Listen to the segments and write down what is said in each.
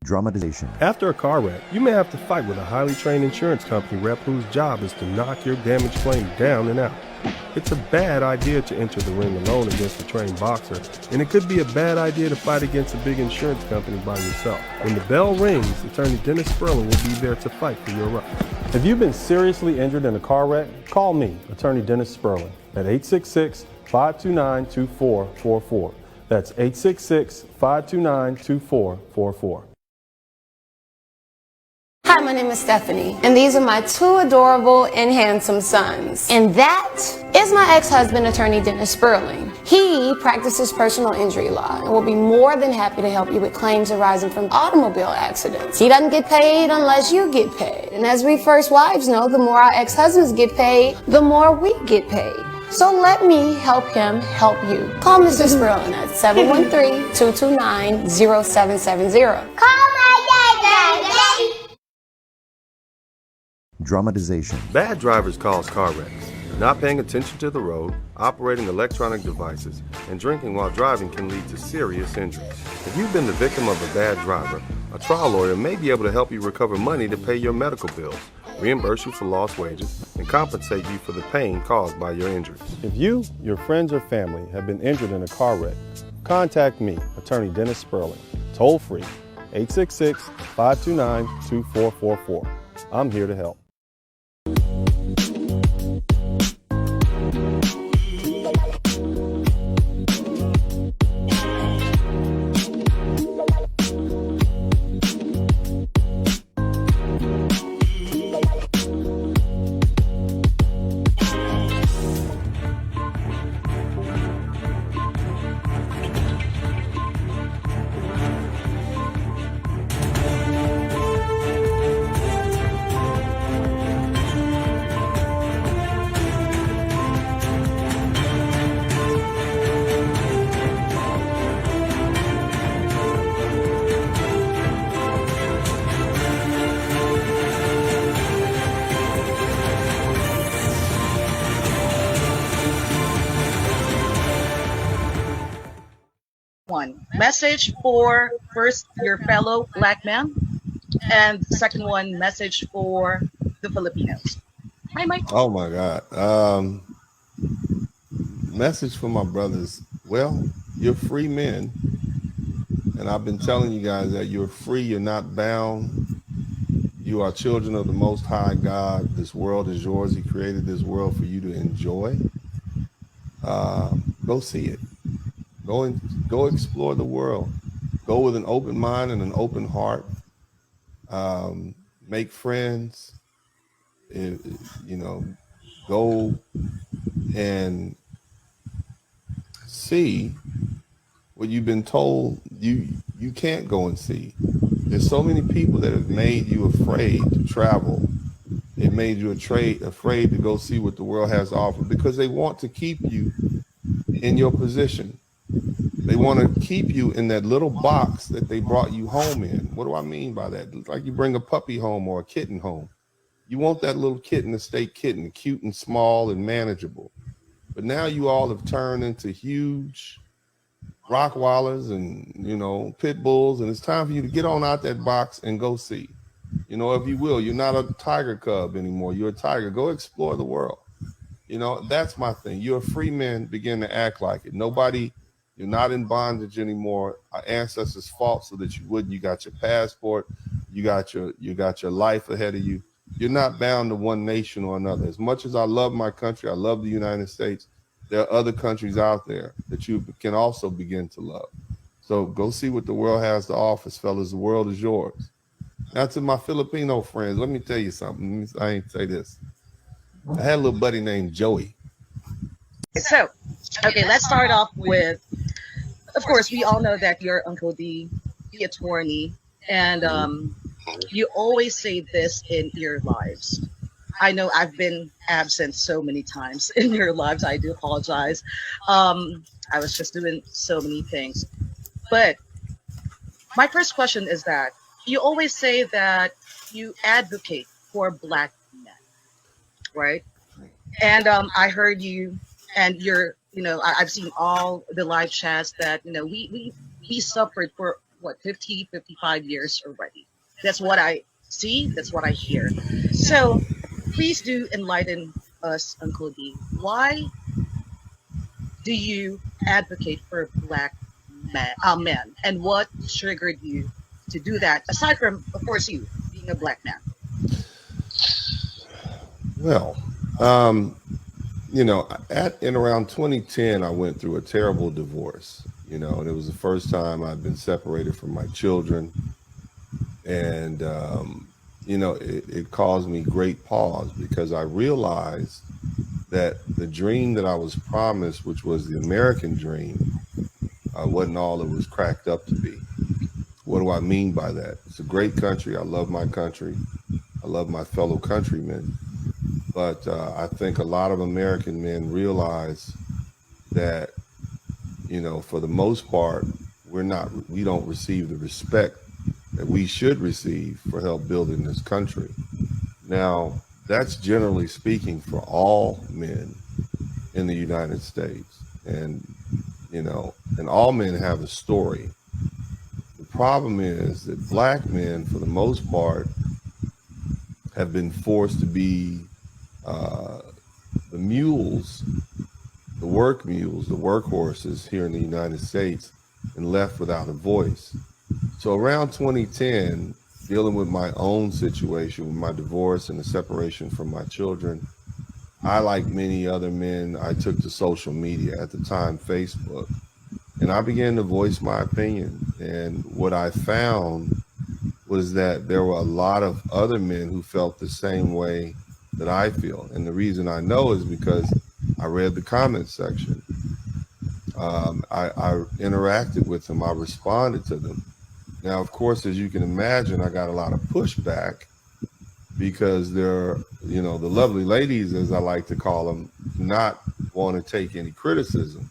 Dramatization. After a car wreck, you may have to fight with a highly trained insurance company rep whose job is to knock your damaged claim down and out. It's a bad idea to enter the ring alone against a trained boxer, and it could be a bad idea to fight against a big insurance company by yourself. When the bell rings, Attorney Dennis Spurling will be there to fight for your rights. If you've been seriously injured in a car wreck, call me, Attorney Dennis Spurling, at 866-529-2444. That's 866-529-2444. Hi, my name is Stephanie, and these are my two adorable and handsome sons. And that is my ex-husband, Attorney Dennis Spurling. He practices personal injury law and will be more than happy to help you with claims arising from automobile accidents. He doesn't get paid unless you get paid. And as we first wives know, the more our ex-husbands get paid, the more we get paid. So let me help him help you. Call Mr. Spurling at 713-229-0770. Call my dad. Dramatization. Bad drivers cause car wrecks. Not paying attention to the road, operating electronic devices, and drinking while driving can lead to serious injuries. If you've been the victim of a bad driver, a trial lawyer may be able to help you recover money to pay your medical bills, reimburse you for lost wages, and compensate you for the pain caused by your injuries. If you, your friends, or family have been injured in a car wreck, contact me, Attorney Dennis Spurling, toll free, 866-529-2444. I'm here to help. One message for first your fellow black man, and second one message for the Filipinos. Hi, Mike. Oh my God. Message for my brothers. Well, you're free men, and I've been telling you guys that you're free. You're not bound. You are children of the Most High God. This world is yours. He created this world for you to enjoy. Go see it. Go explore the world. Go with an open mind and an open heart. Make friends. Go and see what you've been told you can't go and see. There's so many people that have made you afraid to travel. It made you afraid to go see what the world has to offer because they want to keep you in your position. They want to keep you in that little box that they brought you home in. What do I mean by that? It's like you bring a puppy home or a kitten home. You want that little kitten to stay kitten, cute and small and manageable. But now you all have turned into huge Rottweilers and, pit bulls. And it's time for you to get on out that box and go see. If you will, you're not a tiger cub anymore. You're a tiger. Go explore the world. That's my thing. You're a free man. Begin to act like it. You're not in bondage anymore. Our ancestors fought so that you wouldn't. You got your passport. You got your life ahead of you. You're not bound to one nation or another. As much as I love my country, I love the United States, there are other countries out there that you can also begin to love. So go see what the world has to offer, fellas. The world is yours. Now to my Filipino friends, let me tell you something. I ain't say this. I had a little buddy named Joey. So, okay, let's start off with, of course, we all know that you're Uncle D, the attorney, and you always say this in your lives. I know I've been absent so many times in your lives. I do apologize. I was just doing so many things. But my first question is that you always say that you advocate for Black men, right? And I heard you, and you're, I've seen all the live chats that, we suffered for what, 50, 55 years already. That's what I see. That's what I hear. So please do enlighten us, Uncle D. Why do you advocate for black men? And what triggered you to do that, aside from, of course, you being a black man? Well, in around 2010, I went through a terrible divorce, and it was the first time I'd been separated from my children. And, it caused me great pause because I realized that the dream that I was promised, which was the American dream, wasn't all it was cracked up to be. What do I mean by that? It's a great country. I love my country. I love my fellow countrymen. But I think a lot of American men realize that, for the most part, we don't receive the respect that we should receive for help building this country. Now, that's generally speaking for all men in the United States. And all men have a story. The problem is that black men, for the most part, have been forced to be the mules, the work mules, the workhorses here in the United States, and left without a voice. So around 2010, dealing with my own situation, with my divorce and the separation from my children, I, like many other men, I took to social media, at the time Facebook, and I began to voice my opinion. And what I found was that there were a lot of other men who felt the same way that I feel. And the reason I know is because I read the comment section. I interacted with them. I responded to them. Now, of course, as you can imagine, I got a lot of pushback because they're, the lovely ladies, as I like to call them, do not want to take any criticism.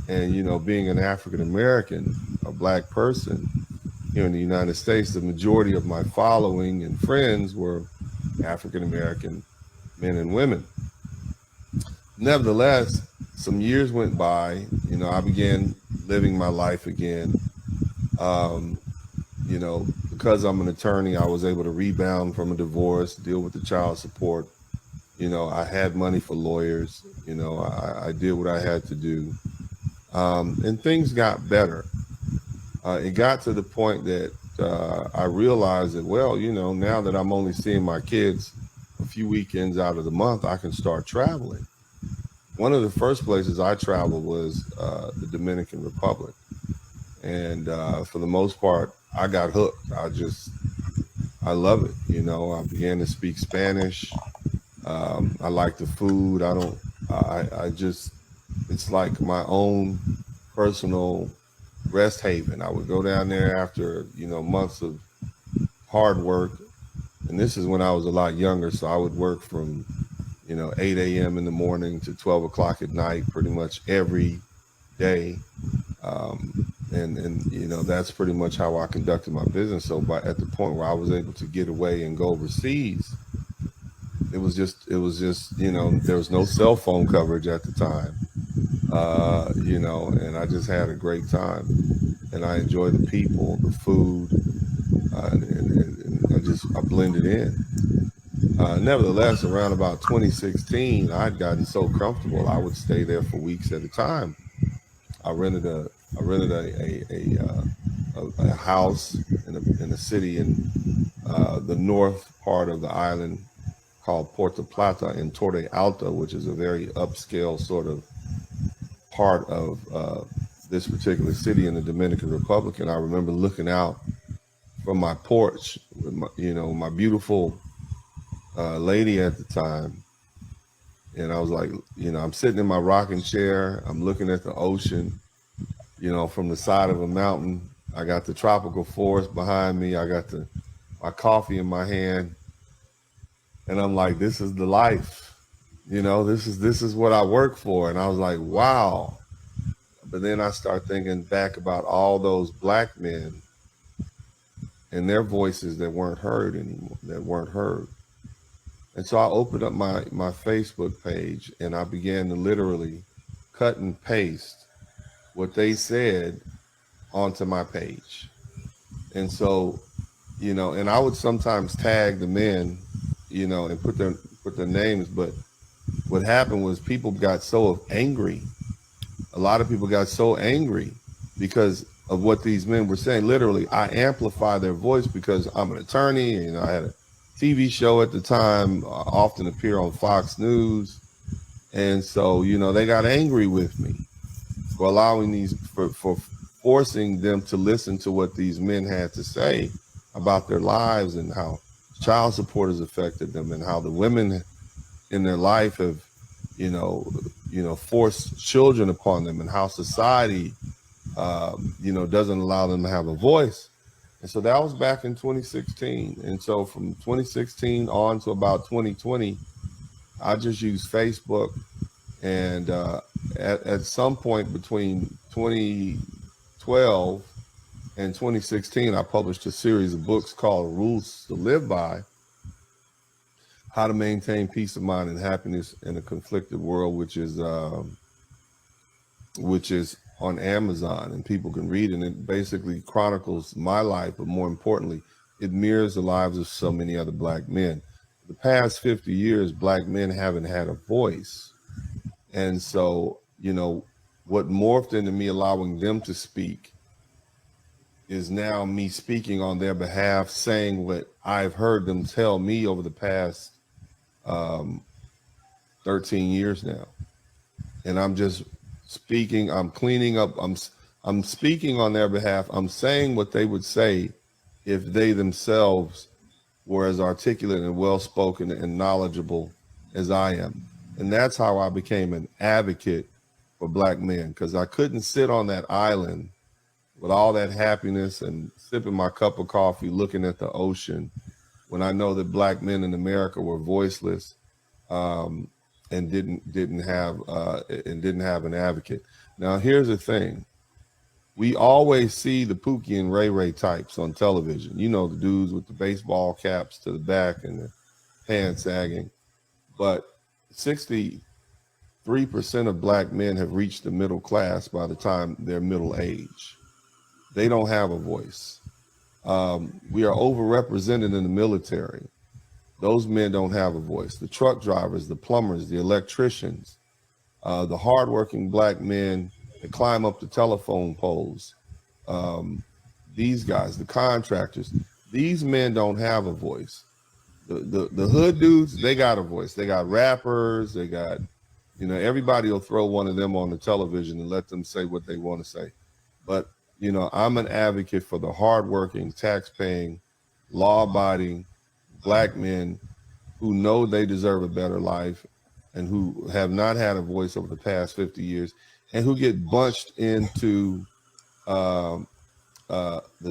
And, being an African American, a black person here in the United States, the majority of my following and friends were African American men and women. Nevertheless, some years went by, I began living my life again. Because I'm an attorney, I was able to rebound from a divorce, deal with the child support. I had money for lawyers. I did what I had to do. And things got better. It got to the point that I realized that, now that I'm only seeing my kids a few weekends out of the month, I can start traveling. One of the first places I traveled was the Dominican Republic. And for the most part, I got hooked. I love it. I began to speak Spanish. I like the food. It's like my own personal rest haven. I would go down there after, months of hard work. And this is when I was a lot younger. So I would work from, 8 a.m. in the morning to 12 o'clock at night, pretty much every day. And that's pretty much how I conducted my business. So at the point where I was able to get away and go overseas, it was just, there was no cell phone coverage at the time, and I just had a great time, and I enjoyed the people, the food, and I blended in. Nevertheless, around about 2016, I'd gotten so comfortable, I would stay there for weeks at a time. I rented a house in a city in the north part of the island called Puerto Plata in Torre Alta, which is a very upscale sort of part of this particular city in the Dominican Republic. And I remember looking out from my porch with my beautiful lady at the time. And I was like, I'm sitting in my rocking chair. I'm looking at the ocean, from the side of a mountain. I got the tropical forest behind me. I got my coffee in my hand. And I'm like, this is the life. This is what I work for. And I was like, wow. But then I start thinking back about all those black men and their voices that weren't heard anymore, And so I opened up my Facebook page and I began to literally cut and paste what they said onto my page. And so, you know, and I would sometimes tag the men, you know, and put their names. But what happened was people got so angry. A lot of people got so angry because of what these men were saying. Literally, I amplify their voice because I'm an attorney, and I had a TV show at the time, often appear on Fox News. And so, you know, they got angry with me for allowing for forcing them to listen to what these men had to say about their lives and how child support has affected them and how the women in their life have, you know, forced children upon them and how society, you know, doesn't allow them to have a voice. And so that was back in 2016. And so from 2016 on to about 2020, I just used Facebook. And at some point between 2012 and 2016, I published a series of books called Rules to Live By: How to Maintain Peace of Mind and Happiness in a Conflicted World, which is on Amazon, and people can read it. And it basically chronicles my life, but more importantly, it mirrors the lives of so many other Black men. The past 50 years, Black men haven't had a voice. And so, you know, what morphed into me allowing them to speak is now me speaking on their behalf, saying what I've heard them tell me over the past 13 years now. And I'm just speaking, I'm cleaning up, I'm speaking on their behalf. I'm saying what they would say if they themselves were as articulate and well-spoken and knowledgeable as I am. And that's how I became an advocate for Black men, because I couldn't sit on that island with all that happiness and sipping my cup of coffee, looking at the ocean, when I know that Black men in America were voiceless and didn't have an advocate. Now, here's the thing. We always see the Pookie and Ray Ray types on television. You know, the dudes with the baseball caps to the back and the pants sagging. But 63% of Black men have reached the middle class by the time they're middle age. They don't have a voice. We are overrepresented in the military. Those men don't have a voice. The truck drivers, the plumbers, the electricians, the hardworking Black men that climb up the telephone poles, these guys, the contractors, these men don't have a voice. The hood dudes, they got a voice. They got rappers, they got, you know, everybody will throw one of them on the television and let them say what they want to say. But, you know, I'm an advocate for the hardworking, tax-paying, law-abiding Black men who know they deserve a better life and who have not had a voice over the past 50 years and who get bunched into the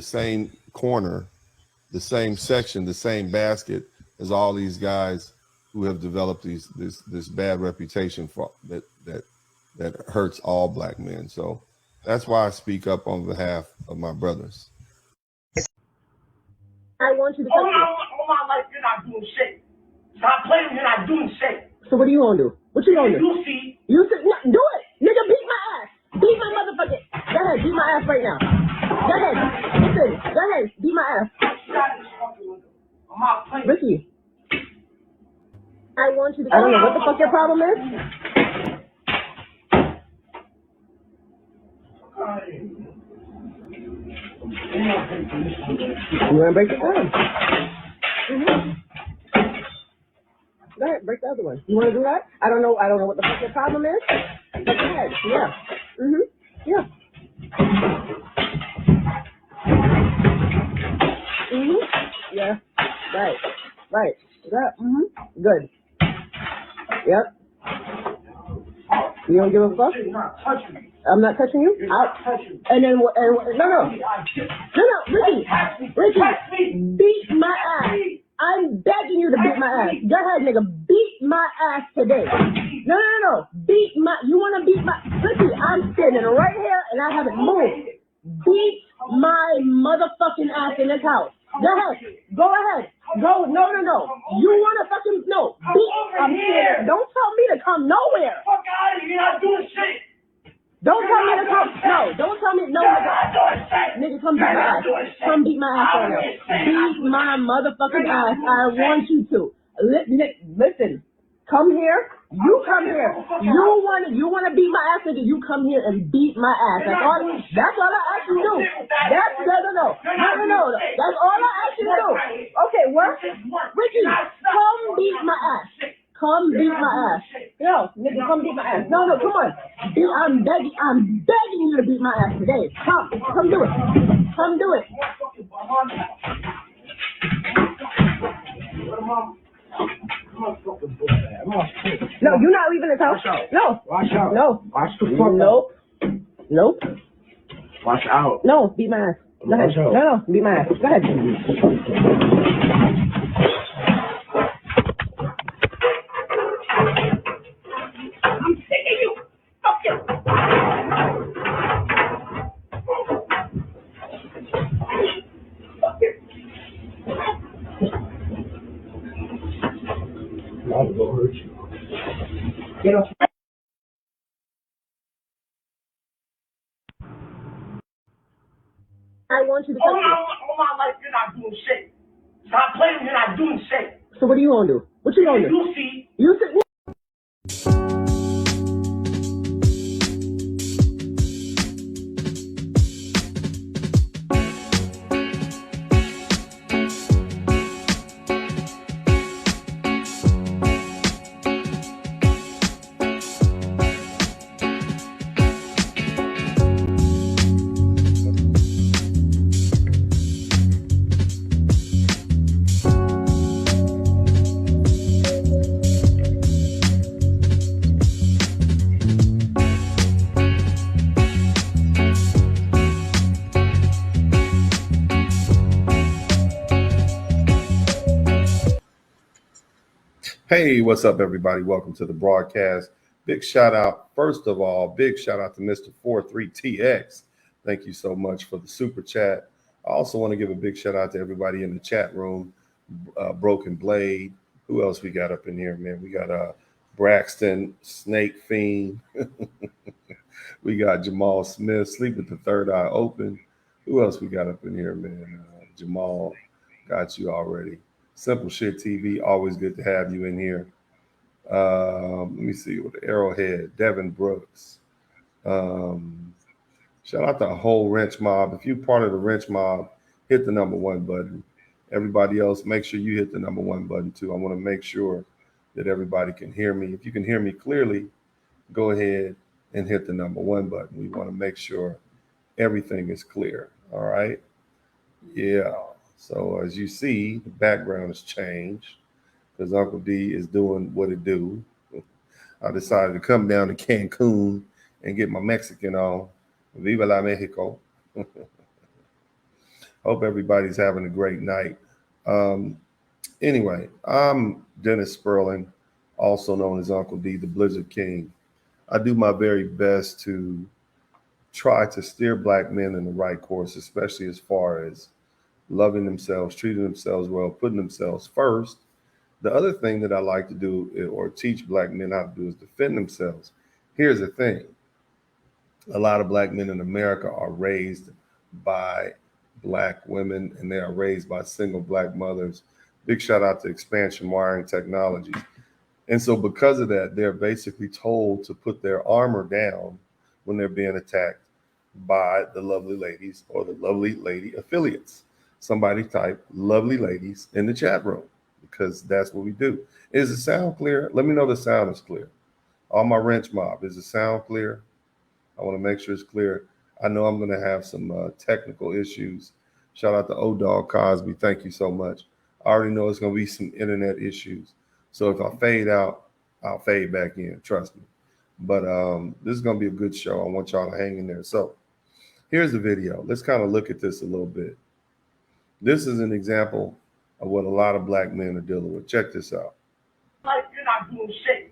same corner, the same section, the same basket as all these guys who have developed this bad reputation for that hurts all Black men. So that's why I speak up on behalf of my brothers. I want you to all my life you're not doing shit. Stop playing, you're not doing shit. So what are you gonna do? What you gonna do? You see, do it. Nigga, beat my ass. Beat my motherfucking. Go ahead, beat my ass right now. Go ahead. Listen, go ahead, beat my ass. I'm not playing. Ricky, I want you to. I don't know what the fuck your problem is. You wanna break it down? Go ahead, break the other one. You wanna do that? I don't know what the fuck your problem is. But go ahead. Yeah. Yeah. Yeah. Right. Yeah. Good. Yep. You don't give a fuck? You're not touching me. I'm not touching you? You're not touching me. And then, no, Ricky, beat my ass. I'm begging you to beat my ass. Go ahead, nigga, beat my ass today. No. You wanna beat my, Ricky, I'm standing right here and I haven't moved. Beat my motherfucking ass in this house. Go ahead. Go. No. You wanna fucking, no. Beat, I'm here. Don't tell me to come nowhere. Fuck out of here, you're not doing shit. Don't tell me to come. No, don't tell me. No, nigga, come beat my ass. Come beat my ass right now. Beat my motherfucking ass. I want you to. Listen. Come here. You come here. You wanna beat my ass, nigga? You come here and beat my ass. That's all I ask you to do. No. That's all I ask you to do. Okay, what? Ricky, come beat my ass. Come beat my ass. Yo, nigga, come beat my ass. No, come on. I'm begging you to beat my ass today. Come do it. Come do it. No, you're not leaving this house. No. Watch out. No. Watch the fuck out. Nope. Watch out. No, beat my ass. Go ahead. No, beat my ass. Go ahead. I'm sick of you. Fuck you. I'm gonna hurt you. Get off. I want you to all my life, you're not doing shit. Stop playing, you're not doing shit. So what are you gonna do? What you gonna do? You see. Hey, what's up, everybody? Welcome to the broadcast. Big shout out, first of all, big shout out to Mr. 43TX. Thank you so much for the super chat. I also want to give a big shout out to everybody in the chat room. Broken Blade. Who else we got up in here, man? We got Braxton, Snake Fiend. We got Jamal Smith, Sleep with the Third Eye Open. Who else we got up in here, man? Jamal, got you already. Simple Shit TV, always good to have you in here. Let me see, with the Arrowhead, Devin Brooks. Shout out to the whole Wrench Mob. If you're part of the Wrench Mob, hit the #1 button. Everybody else, make sure you hit the #1 button too. I want to make sure that everybody can hear me. If you can hear me clearly, go ahead and hit the #1 button. We want to make sure everything is clear. All right. Yeah. So as you see, the background has changed because Uncle D is doing what it do. I decided to come down to Cancun and get my Mexican on. Viva la Mexico. Hope everybody's having a great night. Anyway, I'm Dennis Spurling, also known as Uncle D, the Blizzard King. I do my very best to try to steer Black men in the right course, especially as far as loving themselves, treating themselves well, putting themselves first. The other thing that I like to do or teach Black men how to do is defend themselves. Here's the thing. A lot of Black men in America are raised by Black women and they are raised by single Black mothers. Big shout out to Expansion Wiring Technologies. And so because of that, they're basically told to put their armor down when they're being attacked by the lovely ladies or the lovely lady affiliates. Somebody type lovely ladies in the chat room because that's what we do. Is the sound clear? Let me know the sound is clear. All my Wrench Mob, is the sound clear? I want to make sure it's clear. I know I'm going to have some technical issues. Shout out to O-Dog Cosby. Thank you so much. I already know it's going to be some internet issues. So if I fade out, I'll fade back in. Trust me. But this is going to be a good show. I want y'all to hang in there. So here's the video. Let's kind of look at this a little bit. This is an example of what a lot of Black men are dealing with. Check this out. Like, you're not doing shit.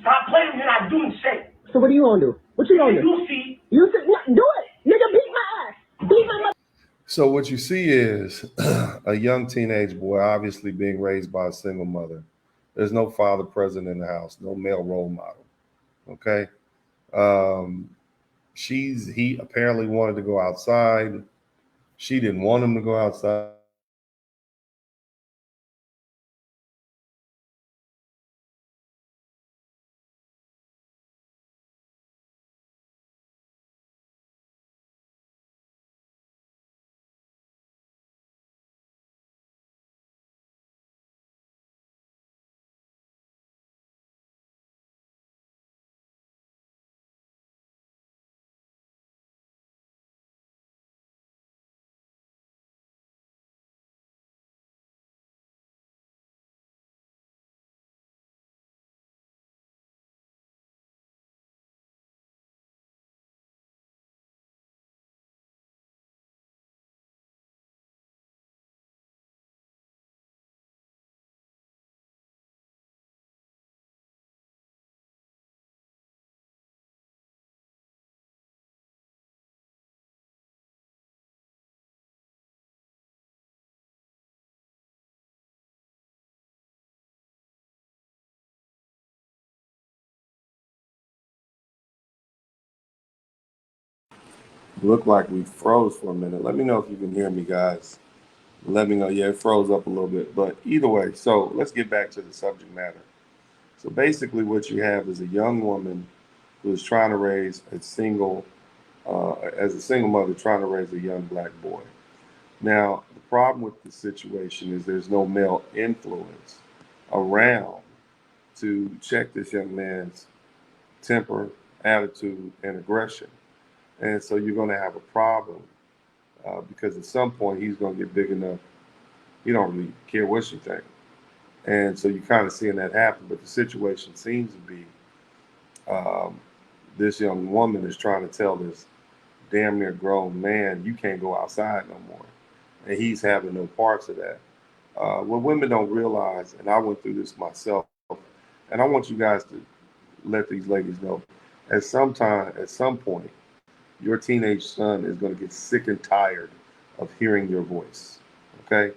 Stop playing, you're not doing shit. So what are you gonna do? What you gonna do? You see. Do it. Nigga, beat my ass. Beat my mother. So what you see is a young teenage boy, obviously being raised by a single mother. There's no father present in the house, no male role model. Okay. He apparently wanted to go outside. She didn't want him to go outside. Looked like we froze for a minute. Let me know if you can hear me, guys. Let me know. Yeah, it froze up a little bit. But either way, so let's get back to the subject matter. So basically what you have is a young woman who is trying to raise as a single mother, trying to raise a young black boy. Now, the problem with the situation is there's no male influence around to check this young man's temper, attitude, and aggression. And so you're going to have a problem because at some point he's going to get big enough. He don't really care what you think. And so you're kind of seeing that happen. But the situation seems to be this young woman is trying to tell this damn near grown man, you can't go outside no more. And he's having no parts of that. What women don't realize, and I went through this myself, and I want you guys to let these ladies know, at some point, your teenage son is going to get sick and tired of hearing your voice. Okay?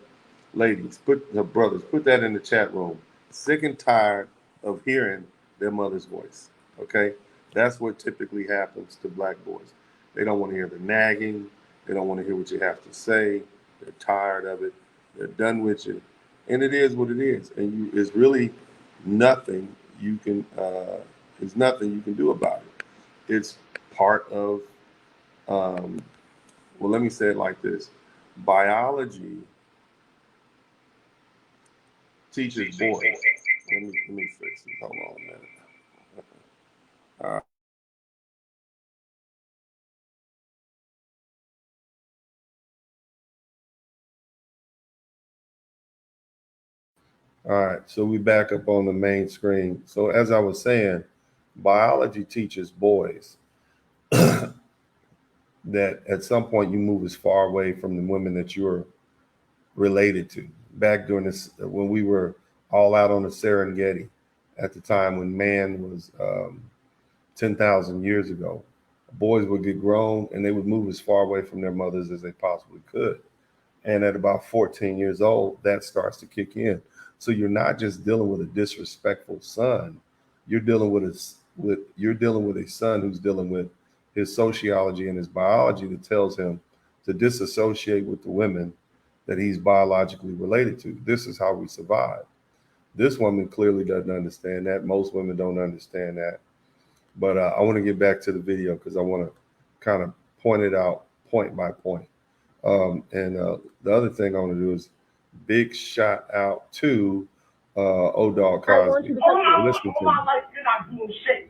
Ladies, brothers, put that in the chat room. Sick and tired of hearing their mother's voice. Okay? That's what typically happens to black boys. They don't want to hear the nagging. They don't want to hear what you have to say. They're tired of it. They're done with you. And it is what it is. And it's really nothing you can do about it. It's part of let me say it like this. Biology teaches boys. Let me fix this. Hold on a minute. All right, so we back up on the main screen. So as I was saying, biology teaches boys that at some point you move as far away from the women that you're related to. Back during this, when we were all out on the Serengeti, at the time when man was 10,000 years ago, boys would get grown and they would move as far away from their mothers as they possibly could. And at about 14 years old, that starts to kick in. So you're not just dealing with a disrespectful son. You're dealing with a son who's dealing with his sociology and his biology that tells him to disassociate with the women that he's biologically related to. This is how we survive. This woman clearly doesn't understand that. Most women don't understand that. But I want to get back to the video because I want to kind of point it out point by point. The other thing I want to do is big shout out to O-Dog Cosby. All my life, you're not doing shit.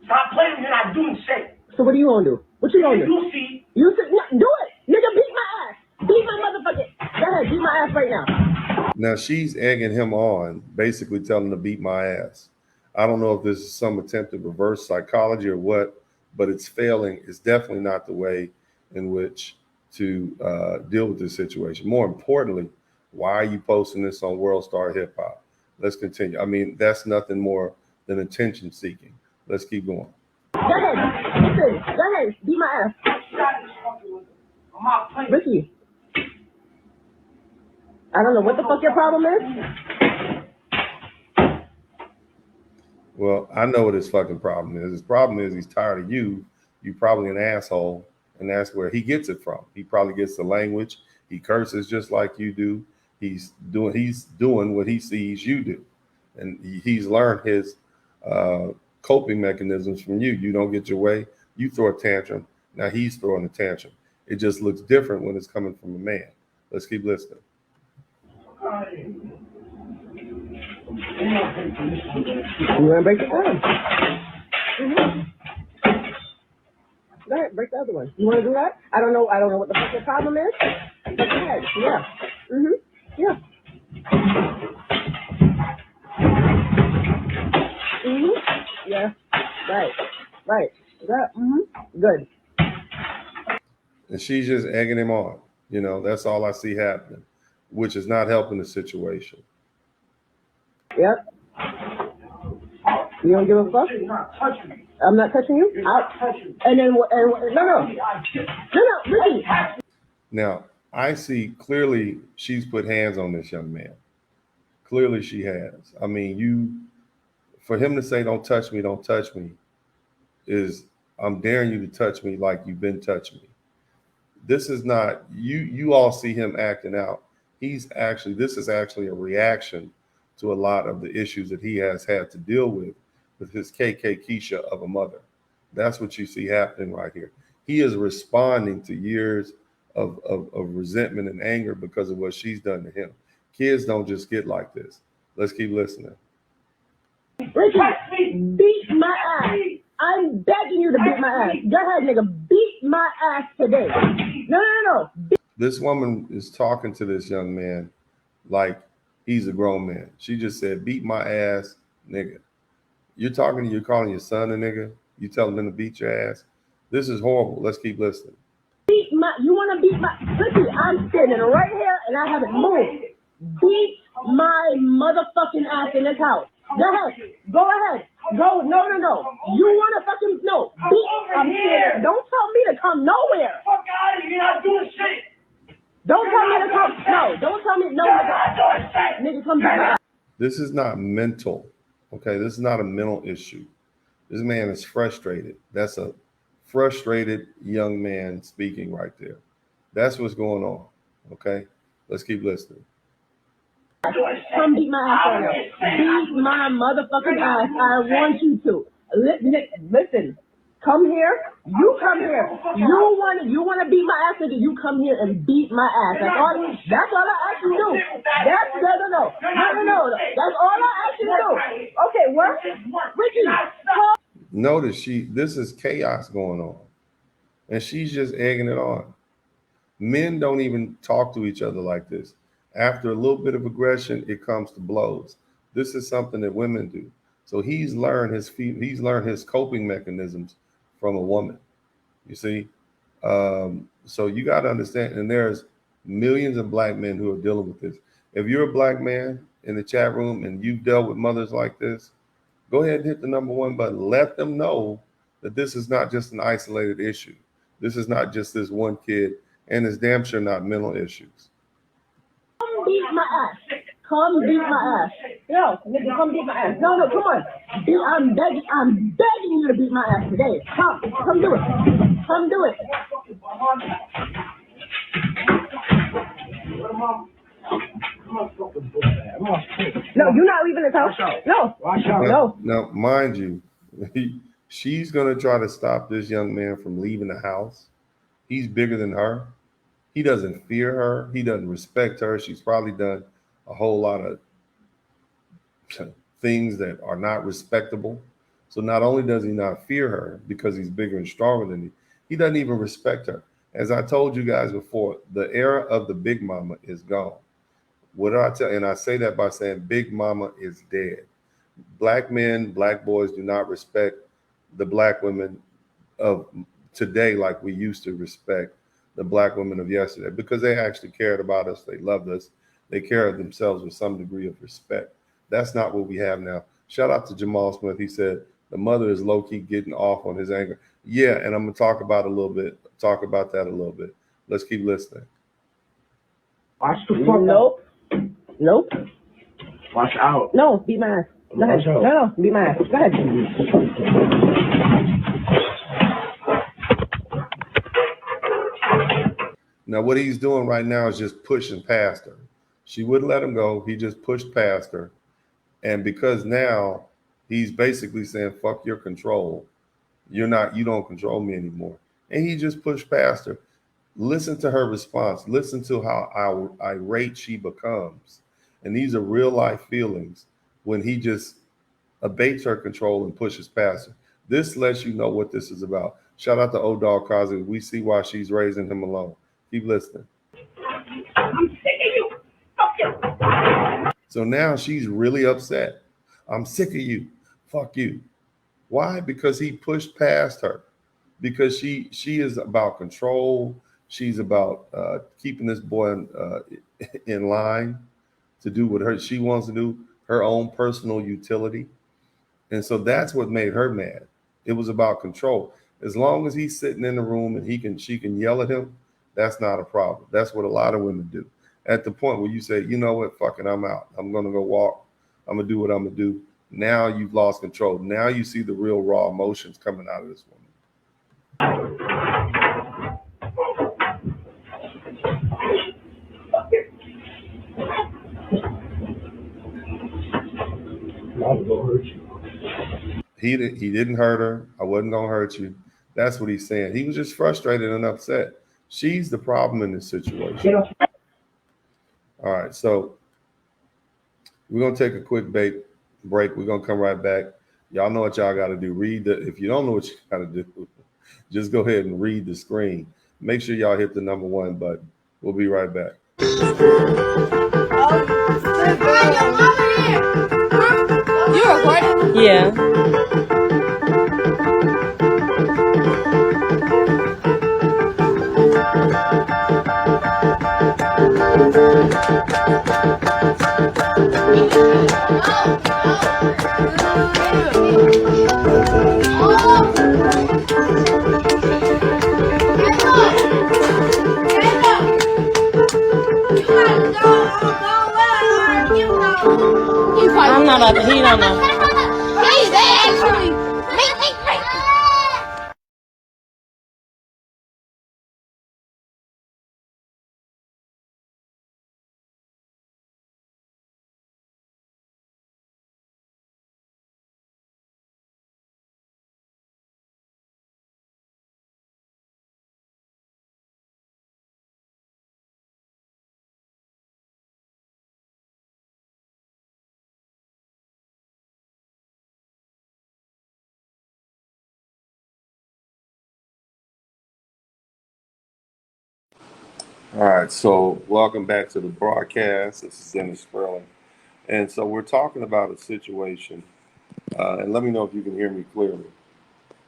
Stop playing, you're not doing shit. So what do you want to do? What you gonna do? You see. You see, do it. Nigga, beat my ass. Beat my motherfucking. Go ahead, beat my ass right now. Now she's egging him on, basically telling him to beat my ass. I don't know if this is some attempt at reverse psychology or what, but it's failing. It's definitely not the way in which to deal with this situation. More importantly, why are you posting this on World Star Hip Hop? Let's continue. I mean, that's nothing more than attention seeking. Let's keep going. Go ahead. Listen, go ahead. Beat my ass. I'm not playing. Ricky. I don't know what the fuck your problem is. Well, I know what his fucking problem is. His problem is he's tired of you You're probably an asshole, and that's where he gets it from. He probably gets the language. He curses just like you do. He's doing what he sees you do, and he's learned his coping mechanisms from you. You don't get your way, you throw a tantrum. Now he's throwing a tantrum. It just looks different when it's coming from a man. Let's keep listening. You want to break it down? Go ahead, break the other one. You want to do that? I don't know what the fuck your problem is. But go ahead. Yeah. Yeah. Yeah. Right. Good. And she's just egging him on. You know, that's all I see happening, which is not helping the situation. Yep. You don't give a fuck? I'm not touching you? And then, no, Ricky. Now, I see clearly she's put hands on this young man. Clearly she has. I mean, for him to say, don't touch me, is I'm daring you to touch me like you've been touching me. This is not, you all see him acting out. This is actually a reaction to a lot of the issues that he has had to deal with his KK Keisha of a mother. That's what you see happening right here. He is responding to years of resentment and anger because of what she's done to him. Kids don't just get like this. Let's keep listening. Ricky, beat my ass. I'm begging you to beat my ass. Go ahead, nigga. Beat my ass today. No. This woman is talking to this young man like he's a grown man. She just said, beat my ass, nigga. You're calling your son a nigga? You telling him to beat your ass? This is horrible. Let's keep listening. You want to beat my, Ricky, I'm standing right here and I haven't moved. Beat my motherfucking ass in this house. Go ahead. Go. No. You want to fucking, no. I'm here. Don't tell me to come nowhere. Fuck out of here. You're not doing shit. Don't tell me to come, no. Don't tell me, no. Nigga, come back. This is not mental. Okay, this is not a mental issue. This man is frustrated. That's a frustrated young man speaking right there. That's what's going on. Okay, let's keep listening. Come beat my ass right now. Beat my motherfucking ass. I want you to. Listen. Come here. You come here. You want to beat my ass, nigga. You come here and beat my ass. That's all I ask you to do. No. That's all I ask you to do. Okay, what? Ricky. Notice this is chaos going on. And she's just egging it on. Men don't even talk to each other like this. After a little bit of aggression, it comes to blows. This is something that women do. So he's learned his coping mechanisms from a woman. You see? So you got to understand, and there's millions of black men who are dealing with this. If you're a black man in the chat room and you've dealt with mothers like this, go ahead and hit the #1 button. Let them know that this is not just an isolated issue. This is not just this one kid, and it's damn sure not mental issues. Come beat my ass. Come beat my ass. No, nigga, come beat my ass. No, come on. I'm begging you to beat my ass today. Come do it. Come do it. No, you're not leaving this house. No. Now, mind you, she's going to try to stop this young man from leaving the house. He's bigger than her. He doesn't fear her. He doesn't respect her. She's probably done a whole lot of things that are not respectable. So not only does he not fear her because he's bigger and stronger than he doesn't even respect her. As I told you guys before, the era of the big mama is gone. What do I tell? And I say that by saying big mama is dead. Black men, black boys do not respect the black women of today like we used to respect the black women of yesterday, because they actually cared about us. They loved us. They carried themselves with some degree of respect. That's not what we have now. Shout out to Jamal Smith. He said the mother is low-key getting off on his anger. Yeah, and I'm going to talk about that a little bit. Let's keep listening. Watch the fuck. Nope. Watch out. No, beat my ass. Go ahead. No, beat my ass. Go ahead. Now, what he's doing right now is just pushing past her. She wouldn't let him go. He just pushed past her. And because now he's basically saying, fuck your control. You don't control me anymore. And he just pushed past her. Listen to her response. Listen to how irate she becomes. And these are real life feelings when he just abates her control and pushes past her. This lets you know what this is about. Shout out to Old Dog Cosby. We see why she's raising him alone. Keep listening. I'm sick of you. Fuck you. So now she's really upset. I'm sick of you. Fuck you. Why? Because he pushed past her. Because she is about control. She's about keeping this boy in line to do what she wants to do, her own personal utility. And so that's what made her mad. It was about control. As long as he's sitting in the room and she can yell at him, that's not a problem. That's what a lot of women do. At the point where you say, you know what, fuck it, I'm out. I'm going to go walk. I'm going to do what I'm going to do. Now you've lost control. Now you see the real raw emotions coming out of this woman. I'm gonna hurt you. He didn't hurt her. I wasn't going to hurt you. That's what he's saying. He was just frustrated and upset. She's the problem in this situation. All right, so we're going to take a quick break. We're going to come right back. Y'all know what y'all got to do. If you don't know what you got to do, just go ahead and read the screen. Make sure y'all hit the #1 button. We'll be right back. You recording? Yeah. I'm not about to, he don't know. Hey, they actually make me crazy. All right, so welcome back to the broadcast. This is Dennis Spurling. And so we're talking about a situation, and let me know if you can hear me clearly.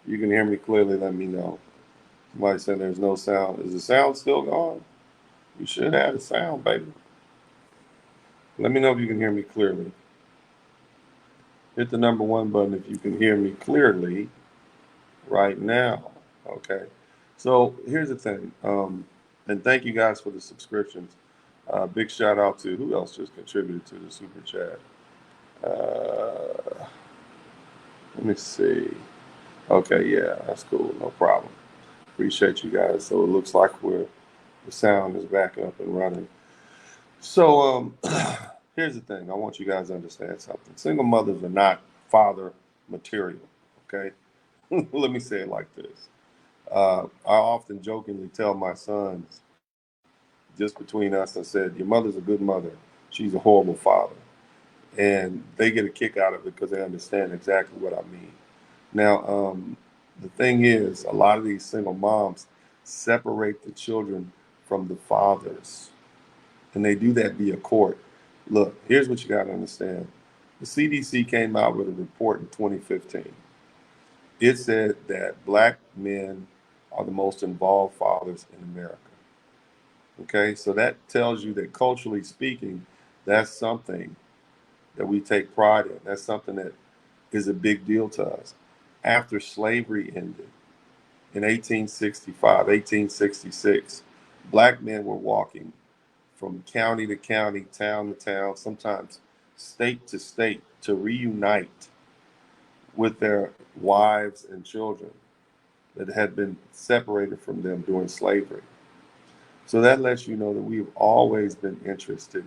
You can hear me clearly, let me know. Somebody said there's no sound. Is the sound still gone? You should have the sound, baby. Let me know if you can hear me clearly. Hit the #1 button if you can hear me clearly right now. Okay. So here's the thing. And thank you guys for the subscriptions. Big shout out to who else just contributed to the super chat. Let me see. Okay, yeah, that's cool. No problem. Appreciate you guys. So it looks like the sound is back up and running. So here's the thing. I want you guys to understand something. Single mothers are not father material. Okay. Let me say it like this. I often jokingly tell my sons, just between us, I said, your mother's a good mother. She's a horrible father. And they get a kick out of it because they understand exactly what I mean. Now, the thing is, a lot of these single moms separate the children from the fathers. And they do that via court. Look, here's what you got to understand. The CDC came out with a report in 2015. It said that Black men are the most involved fathers in America. Okay, so that tells you that culturally speaking, that's something that we take pride in. That's something that is a big deal to us. After slavery ended in 1865, 1866, Black men were walking from county to county, town to town, sometimes state to state, to reunite with their wives and children that had been separated from them during slavery. So that lets you know that we've always been interested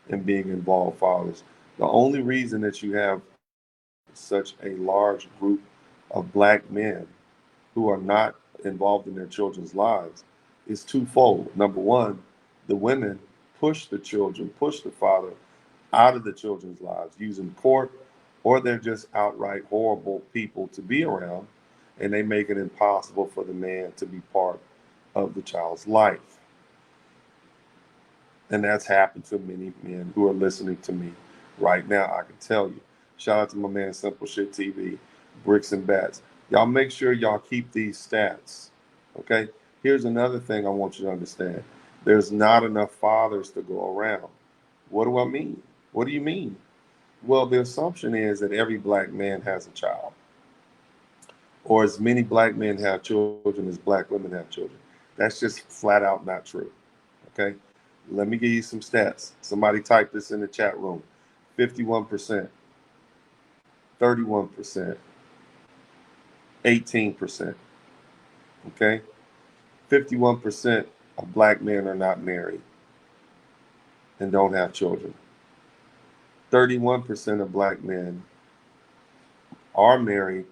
in being involved fathers. The only reason that you have such a large group of black men who are not involved in their children's lives is twofold. Number one, the women push the children, push the father out of the children's lives using court, or they're just outright horrible people to be around, and they make it impossible for the man to be part of the child's life. And that's happened to many men who are listening to me right now, I can tell you. Shout out to my man Simple Shit TV, Bricks and Bats. Y'all make sure y'all keep these stats, okay? Here's another thing I want you to understand. There's not enough fathers to go around. What do I mean? What do you mean? Well, the assumption is that every black man has a child, or as many black men have children as black women have children. That's just flat out not true, okay? Let me give you some stats. Somebody type this in the chat room. 51%, 31%, 18%, okay? 51% of black men are not married and don't have children. 31% of black men are married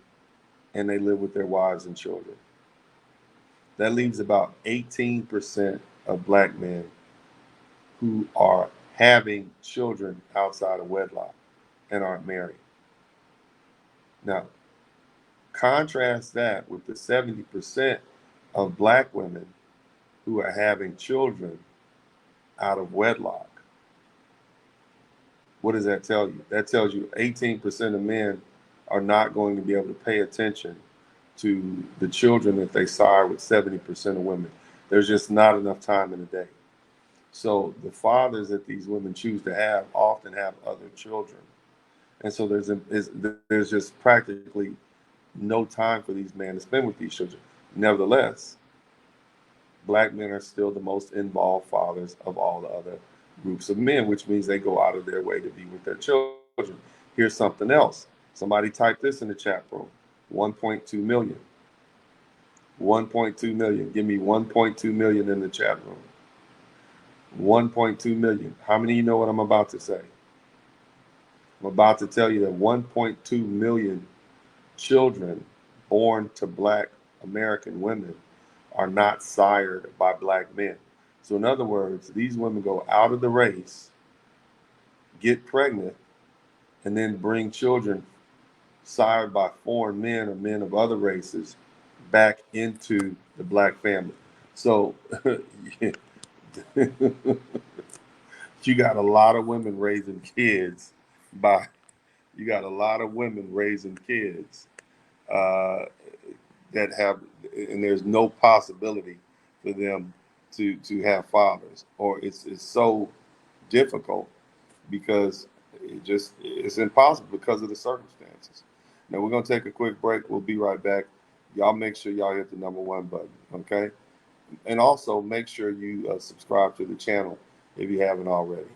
and they live with their wives and children. That leaves about 18% of black men who are having children outside of wedlock and aren't married. Now, contrast that with the 70% of black women who are having children out of wedlock. What does that tell you? That tells you 18% of men are not going to be able to pay attention to the children that they sire with 70% of women. There's just not enough time in the day. So the fathers that these women choose to have often have other children. And so there's just practically no time for these men to spend with these children. Nevertheless, black men are still the most involved fathers of all the other groups of men, which means they go out of their way to be with their children. Here's something else. Somebody type this in the chat room. 1.2 million. 1.2 million. Give me 1.2 million in the chat room. 1.2 million. How many of you know what I'm about to say? I'm about to tell you that 1.2 million children born to black American women are not sired by black men. So in other words, these women go out of the race, get pregnant, and then bring children sired by foreign men or men of other races back into the black family. So you got a lot of women raising kids you got a lot of women raising kids that have, and there's no possibility for them to have fathers, or it's so difficult because it's impossible because of the circumstances. Now we're gonna take a quick break. We'll be right back. Y'all make sure y'all hit the #1 button, okay? And also make sure you subscribe to the channel if you haven't already.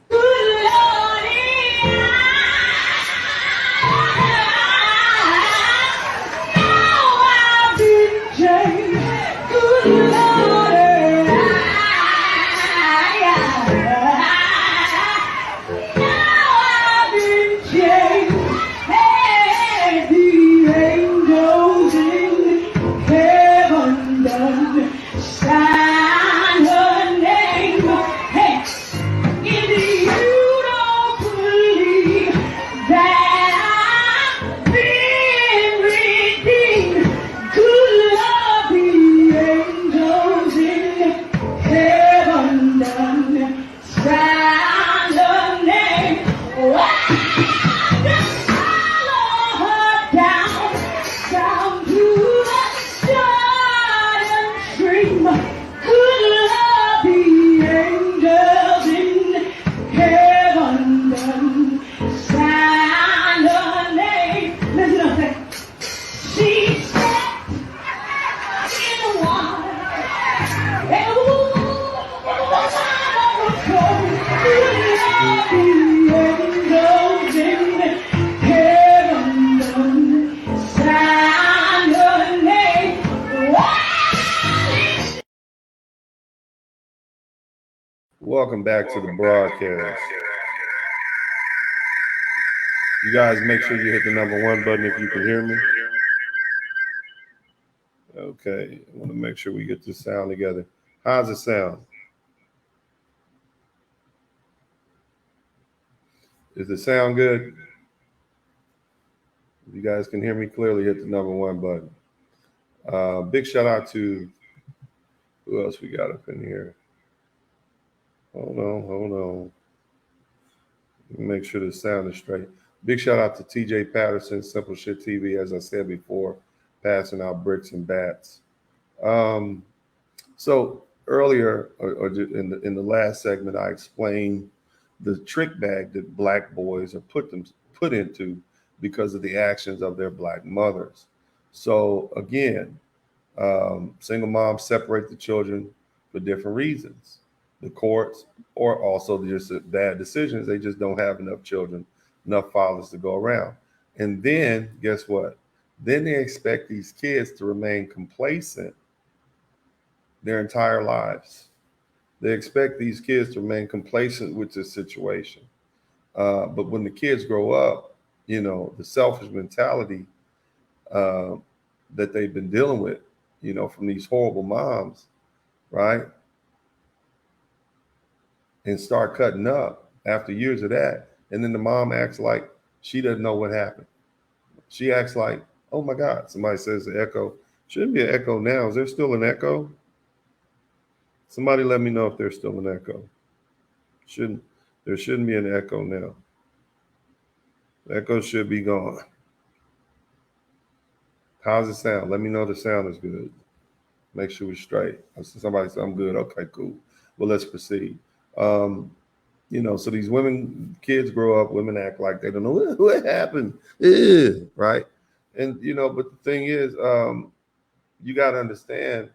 welcome back to the broadcast. You guys make sure you hit the number 1 button if you can hear me. Okay, I want to make sure we get the sound together. How's it sound? Does it sound good? If you guys can hear me clearly, hit the number 1 button. Big shout out to, who else we got up in here? Hold on. Make sure the sound is straight. Big shout out to TJ Patterson, Simple Shit TV, as I said before, passing out bricks and bats. So earlier, or in the last segment, I explained the trick bag that black boys are put into because of the actions of their black mothers. So again, single moms separate the children for different reasons. The courts, or also just bad decisions. They just don't have enough children, enough fathers to go around. And then guess what? Then they expect these kids to remain complacent their entire lives. They expect these kids to remain complacent with this situation. But when the kids grow up, you know, the selfish mentality that they've been dealing with, you know, from these horrible moms, right? And start cutting up after years of that. And then the mom acts like she doesn't know what happened. She acts like, oh my God, somebody says the echo. Shouldn't be an echo now. Is there still an echo? Somebody let me know if there's still an echo. There shouldn't be an echo now. The echo should be gone. How's it sound? Let me know the sound is good. Make sure we're straight. Somebody said I'm good. Okay, cool. Well, let's proceed. You know, so these kids grow up, women act like they don't know what happened, right? And, you know, but the thing is, you got to understand,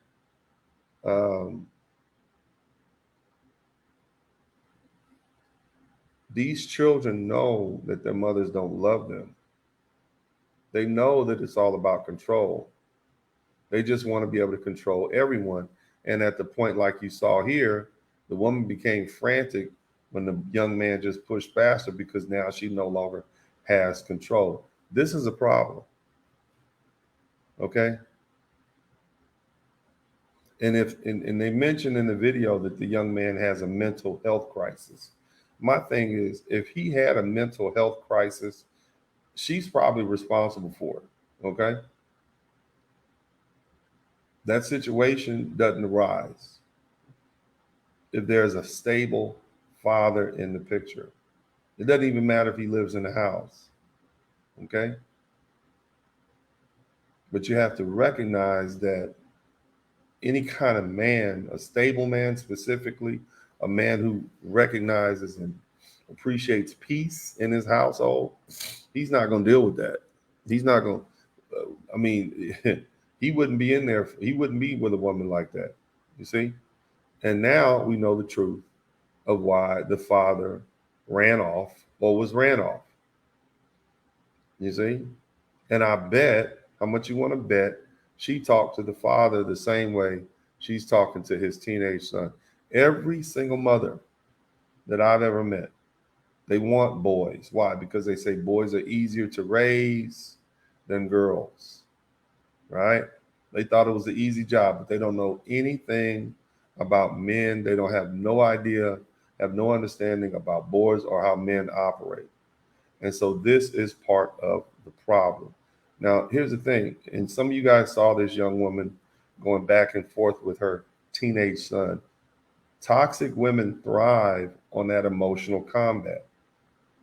these children know that their mothers don't love them. They know that it's all about control. They just want to be able to control everyone. And at the point, like you saw here, the woman became frantic when the young man just pushed past her because now she no longer has control. This is a problem. Okay. And and they mentioned in the video that the young man has a mental health crisis. My thing is, if he had a mental health crisis, she's probably responsible for it. Okay. That situation doesn't arise if there's a stable father in the picture. It doesn't even matter if he lives in the house. Okay. But you have to recognize that any kind of man, a stable man specifically, a man who recognizes and appreciates peace in his household, he's not going to deal with that. He's not going to, I mean, he wouldn't be in there. He wouldn't be with a woman like that. You see? And now we know the truth of why the father ran off or was ran off. You see? And I bet, how much you want to bet, she talked to the father the same way she's talking to his teenage son. Every single mother that I've ever met, they want boys. Why? Because they say boys are easier to raise than girls, right? They thought it was an easy job, but they don't know anything about men. They don't have no idea, have no understanding about boys or how men operate. And so this is part of the problem. Now, here's the thing. And some of you guys saw this young woman going back and forth with her teenage son. Toxic women thrive on that emotional combat.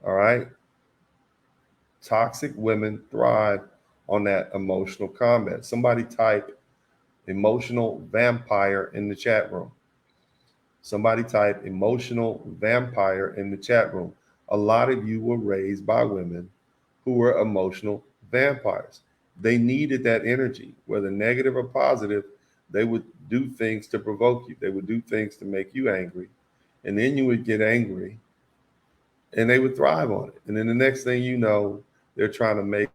All right. Toxic women thrive on that emotional combat. Somebody type emotional vampire in the chat room. Somebody type emotional vampire in the chat room. A lot of you were raised by women who were emotional vampires. They needed that energy, whether negative or positive. They would do things to provoke you. They would do things to make you angry. And then you would get angry and they would thrive on it. And then the next thing you know, they're trying to make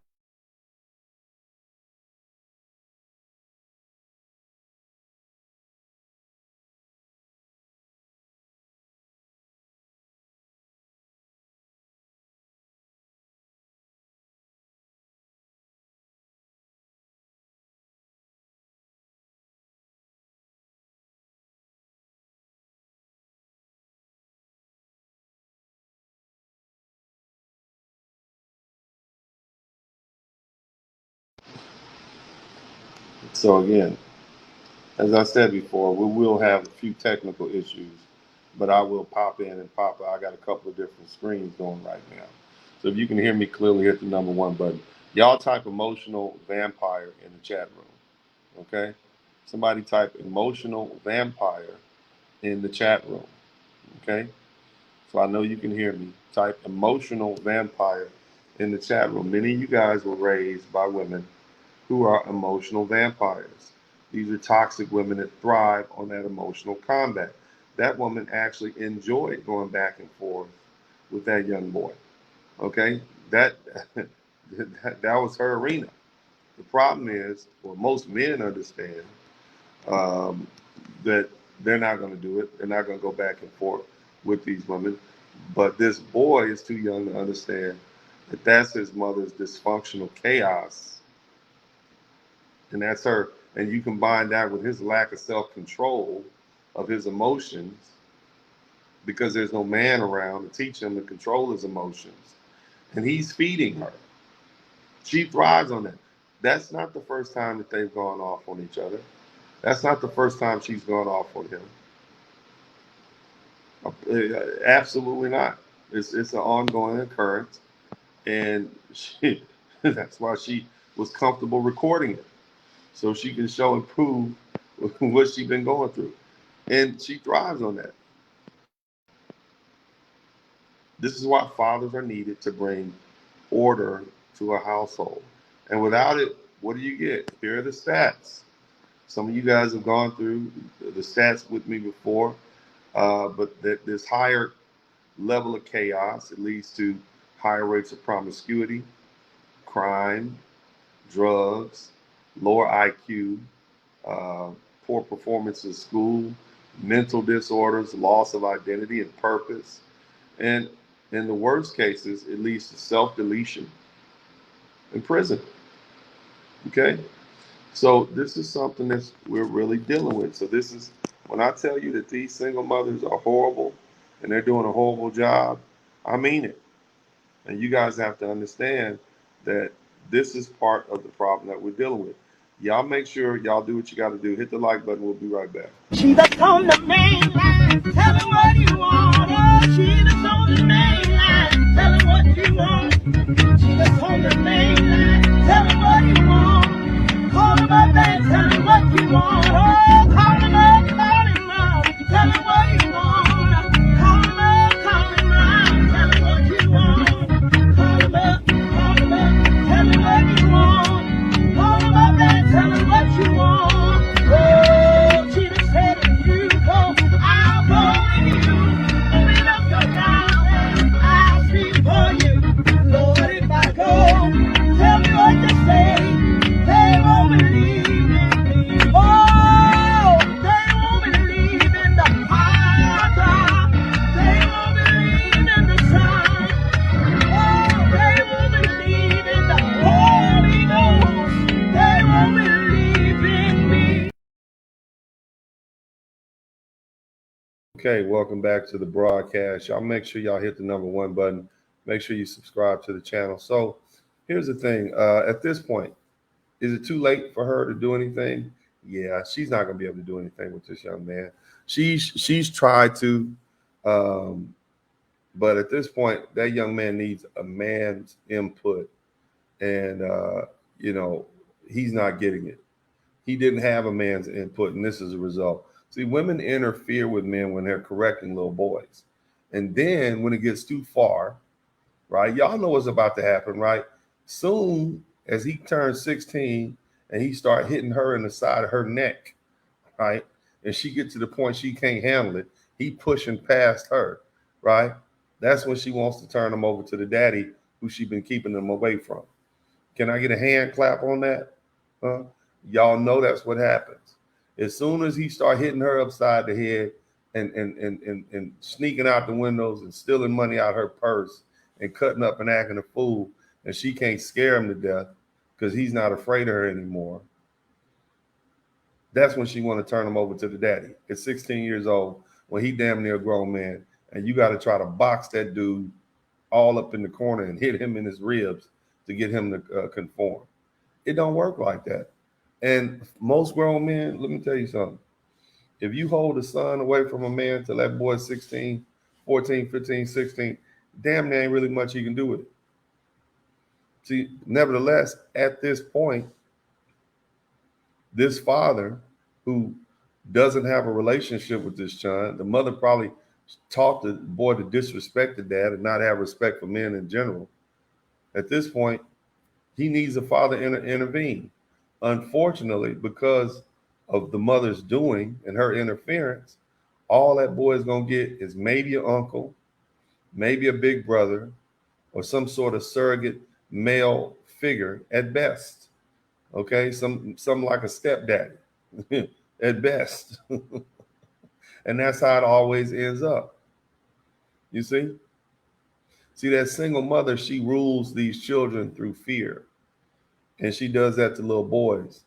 So again, as I said before, we will have a few technical issues, but I will pop in and pop out. I got a couple of different screens going right now. So if you can hear me clearly, hit the number 1 button. Y'all type emotional vampire in the chat room, okay? Somebody type emotional vampire in the chat room, okay? So I know you can hear me. Type emotional vampire in the chat room. Many of you guys were raised by women who are emotional vampires. These are toxic women that thrive on that emotional combat. That woman actually enjoyed going back and forth with that young boy. Okay, that was her arena. The problem is, well, most men understand um, that they're not going to do it. They're not going to go back and forth with these women. But this boy is too young to understand that that's his mother's dysfunctional chaos, and that's her. And you combine that with his lack of self-control of his emotions, because there's no man around to teach him to control his emotions, and he's feeding her. She thrives on that. That's not the first time that they've gone off on each other. That's not the first time she's gone off on him. Absolutely not. It's an ongoing occurrence, and that's why she was comfortable recording it, so she can show and prove what she's been going through, and she thrives on that. This is why fathers are needed to bring order to a household, and without it, what do you get? Here are the stats. Some of you guys have gone through the stats with me before, but this higher level of chaos, it leads to higher rates of promiscuity, crime, drugs, lower IQ, poor performance in school, mental disorders, loss of identity and purpose. And in the worst cases, it leads to self-deletion and prison. Okay? So this is something that we're really dealing with. So this is, when I tell you that these single mothers are horrible and they're doing a horrible job, I mean it. And you guys have to understand that this is part of the problem that we're dealing with. Y'all make sure y'all do what you got to do. Hit the like button. We'll be right back. She that's on the main line, tell her what you want. Oh, she that's on the main line, tell her what you want. She that's on the main line, tell her what you want. Call him up and tell her what you want. Oh, call him up, tell her what you want. Call him up, tell her what you want. Call him up, tell her what you want. Call him up and tell her what you want. Oh, she just said if you go, I'll go with you. Open up your mouth and I'll speak for you. Lord, if I go, tell me what to say. They won't believe in me. Oh, they won't believe in the Father. They won't believe in the Son. Oh, they won't believe in the Holy Ghost. They won't believe in me. Okay, welcome back to the broadcast. Y'all make sure y'all hit the number 1 button. Make sure you subscribe to the channel. So here's the thing. At this point, is it too late for her to do anything? Yeah, she's not going to be able to do anything with this young man. She's tried to, but at this point, that young man needs a man's input, and he's not getting it. He didn't have a man's input, and this is a result. See, women interfere with men when they're correcting little boys, and then when it gets too far, right? Y'all know what's about to happen, right? Soon as he turns 16 and he start hitting her in the side of her neck, right? And she get to the point she can't handle it, he pushing past her, right? That's when she wants to turn him over to the daddy who she been keeping him away from. Can I get a hand clap on that? Huh? Y'all know that's what happens. As soon as he start hitting her upside the head and sneaking out the windows and stealing money out her purse and cutting up and acting a fool, and she can't scare him to death because he's not afraid of her anymore, that's when she want to turn him over to the daddy at 16 years old, when he damn near a grown man, and you got to try to box that dude all up in the corner and hit him in his ribs to get him to conform. It don't work like that. And most grown men, let me tell you something. If you hold a son away from a man till that boy's 16, 14, 15, 16, damn, there ain't really much he can do with it. See, nevertheless, at this point, this father who doesn't have a relationship with this child, the mother probably taught the boy to disrespect the dad and not have respect for men in general. At this point, he needs a father to intervene. Unfortunately, because of the mother's doing and her interference, all that boy is going to get is maybe an uncle, maybe a big brother, or some sort of surrogate male figure at best. Okay, some like a stepdaddy at best. And that's how it always ends up. You see? See, that single mother, she rules these children through fear. And she does that to little boys.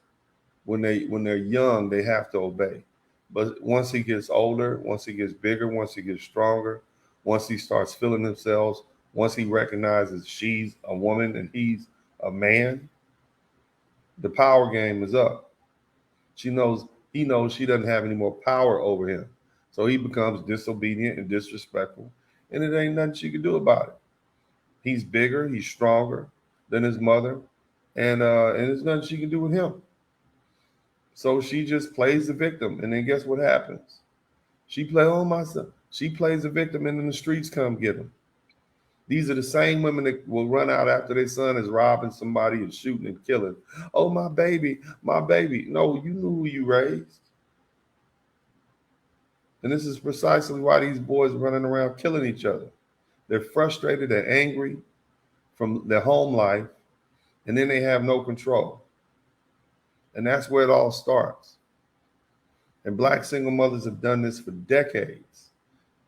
When they're young, they have to obey. But once he gets older, once he gets bigger, once he gets stronger, once he starts feeling himself, once he recognizes she's a woman and he's a man, the power game is up. He knows she doesn't have any more power over him. So he becomes disobedient and disrespectful, and it ain't nothing she can do about it. He's bigger, he's stronger than his mother, and there's nothing she can do with him. So she just plays the victim, and then guess what happens? She plays the victim, and then the streets come get him. These are the same women that will run out after their son is robbing somebody and shooting and killing. Oh, my baby, my baby. No, you knew who you raised. And this is precisely why these boys are running around killing each other. They're frustrated and angry from their home life, and then they have no control. And that's where it all starts. And Black single mothers have done this for decades,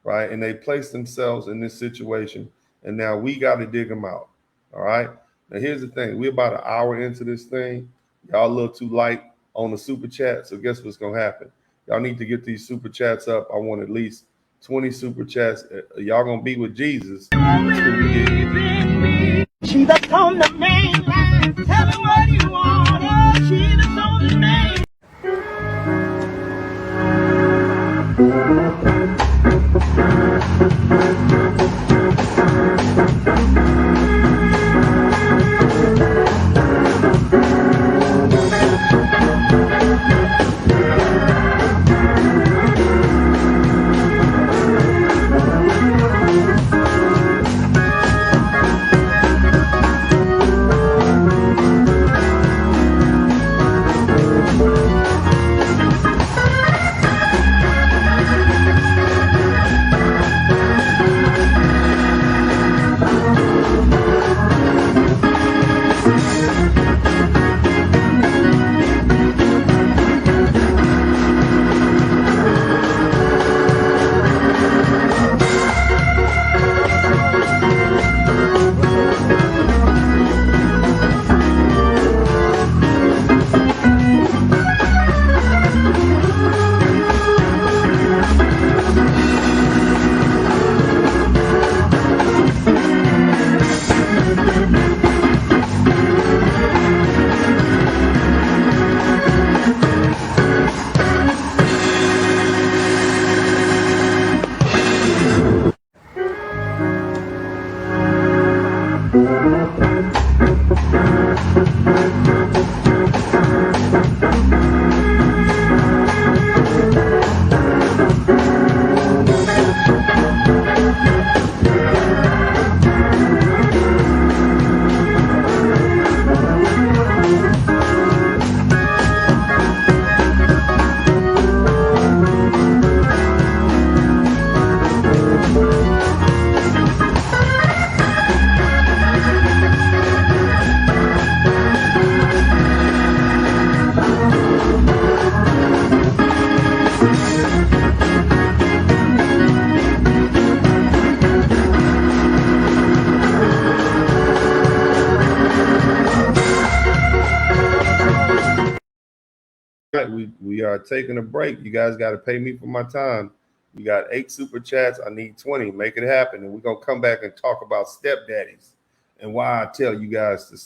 right? And they place themselves in this situation, and now we got to dig them out, all right? Now, here's the thing. We're about an hour into this thing. Y'all a little too light on the super chat, so guess what's going to happen? Y'all need to get these super chats up. I want at least 20 super chats. Y'all going to be with Jesus. She that's on the main line. Tell me what you want. Oh, she that's on the main. We are taking a break. You guys got to pay me for my time. We got 8 super chats. I need 20. Make it happen. And we're going to come back and talk about stepdaddies and why I tell you guys to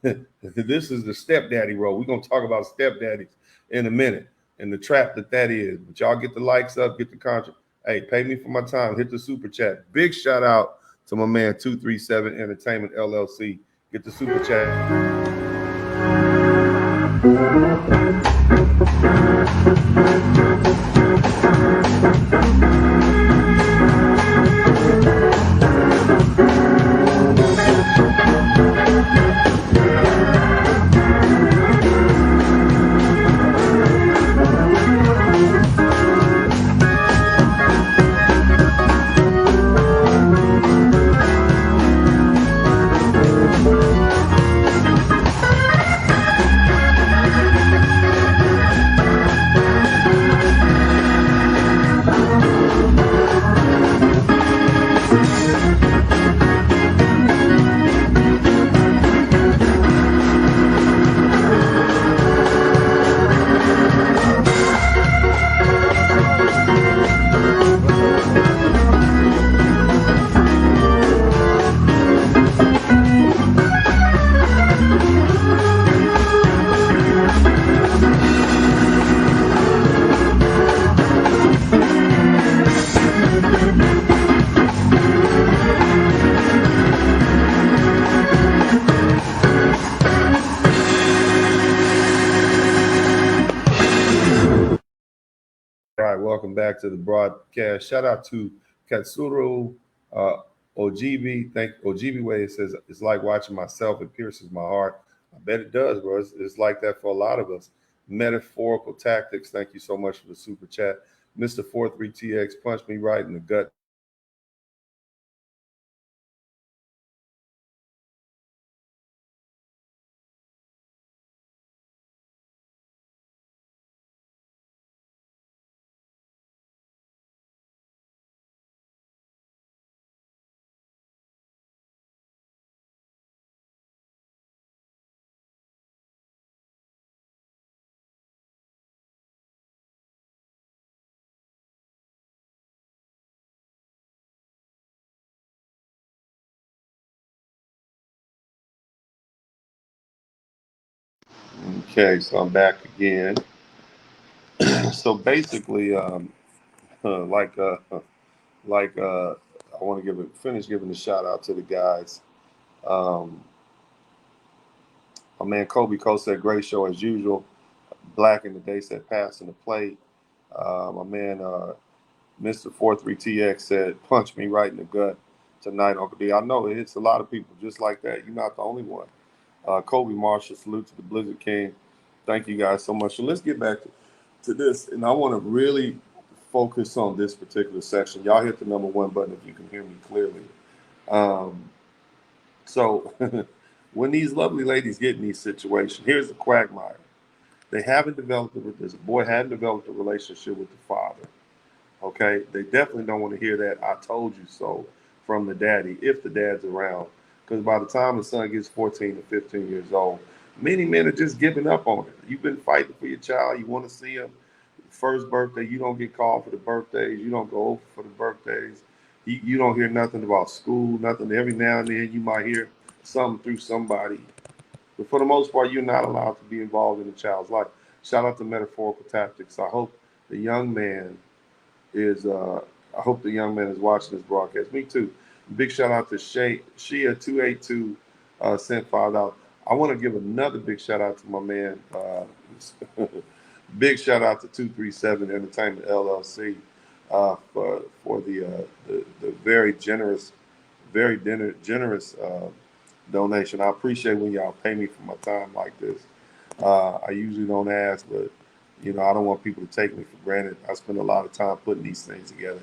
This is the stepdaddy role. We're gonna talk about stepdaddies in a minute and the trap that is. But y'all get the likes up, get the contract. Hey, pay me for my time. Hit the super chat. Big shout out to my man 237 Entertainment LLC. Get the super chat. All right, welcome back to the broadcast. Shout out to Katsuro Ojibi. Thank Ojibi Way. It says it's like watching myself. It pierces my heart. I bet it does, bro. It's like that for a lot of us. Metaphorical tactics. Thank you so much for the super chat. Mr. 43TX punched me right in the gut. Okay, so I'm back again. So basically, like I want to finish giving a shout out to the guys. My man Kobe Cole said, great show as usual. Black in the Day said, passing the plate. My man Mr. 43TX said, punch me right in the gut tonight, Uncle D. I know it hits a lot of people just like that. You're not the only one. Kobe Marshall, salute to the Blizzard King. Thank you guys so much. So let's get back to this. And I want to really focus on this particular section. Y'all hit the number one button if you can hear me clearly. So when these lovely ladies get in these situations, here's the quagmire. This boy hadn't developed a relationship with the father. Okay, they definitely don't want to hear that "I told you so" from the daddy if the dad's around, because by the time the son gets 14 to 15 years old, many men are just giving up on it. You've been fighting for your child, you want to see him. First birthday, you don't get called for the birthdays, you don't go over for the birthdays, you don't hear nothing about school, nothing. Every now and then you might hear something through somebody, but for the most part, you're not allowed to be involved in the child's life. Shout out to Metaphorical Tactics. I hope the young man is watching this broadcast. Me too. Big shout out to Shia 282 sent $5. I want to give another big shout out to my man. Big shout out to 237 Entertainment LLC for the very generous donation. I appreciate when y'all pay me for my time like this. I usually don't ask, but I don't want people to take me for granted. I spend a lot of time putting these things together,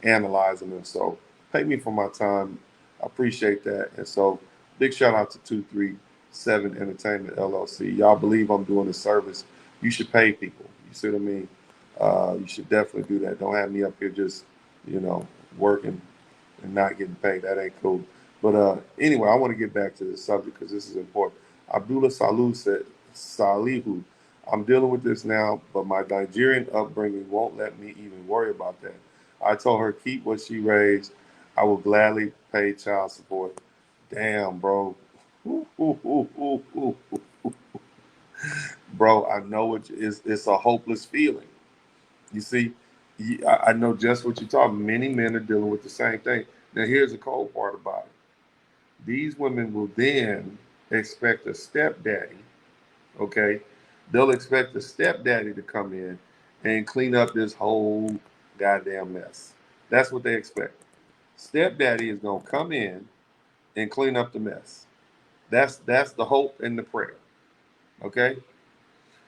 analyzing them. So pay me for my time. I appreciate that. And so big shout out to 237 Entertainment LLC. Y'all believe I'm doing a service. You should pay people. You see what I mean? You should definitely do that. Don't have me up here just, working and not getting paid. That ain't cool. But anyway, I want to get back to this subject because this is important. Abdullah Salud said, Salihu, I'm dealing with this now, but my Nigerian upbringing won't let me even worry about that. I told her, keep what she raised. I will gladly pay child support. Damn, bro. Ooh, ooh, ooh, ooh, ooh, ooh. Bro, I know it's a hopeless feeling. You see, I know just what you're talking. Many men are dealing with the same thing. Now, here's the cold part about it. These women will then expect a stepdaddy, okay? They'll expect the stepdaddy to come in and clean up this whole goddamn mess. That's what they expect. Stepdaddy is gonna come in and clean up the mess. That's the hope and the prayer. Okay?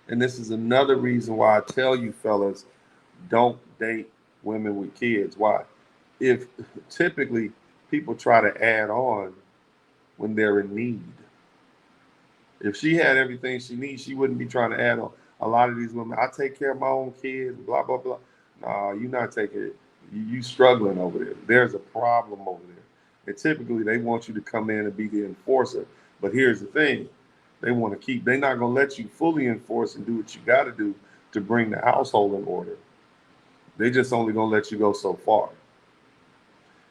And this is another reason why I tell you fellas, don't date women with kids. Why? If typically people try to add on when they're in need. If she had everything she needs, she wouldn't be trying to add on. A lot of these women, I take care of my own kids, blah, blah, blah. No, you're not taking it. You struggling over there. There's a problem over there. And typically they want you to come in and be the enforcer. But here's the thing. They're not going to let you fully enforce and do what you got to do to bring the household in order. They just only going to let you go so far.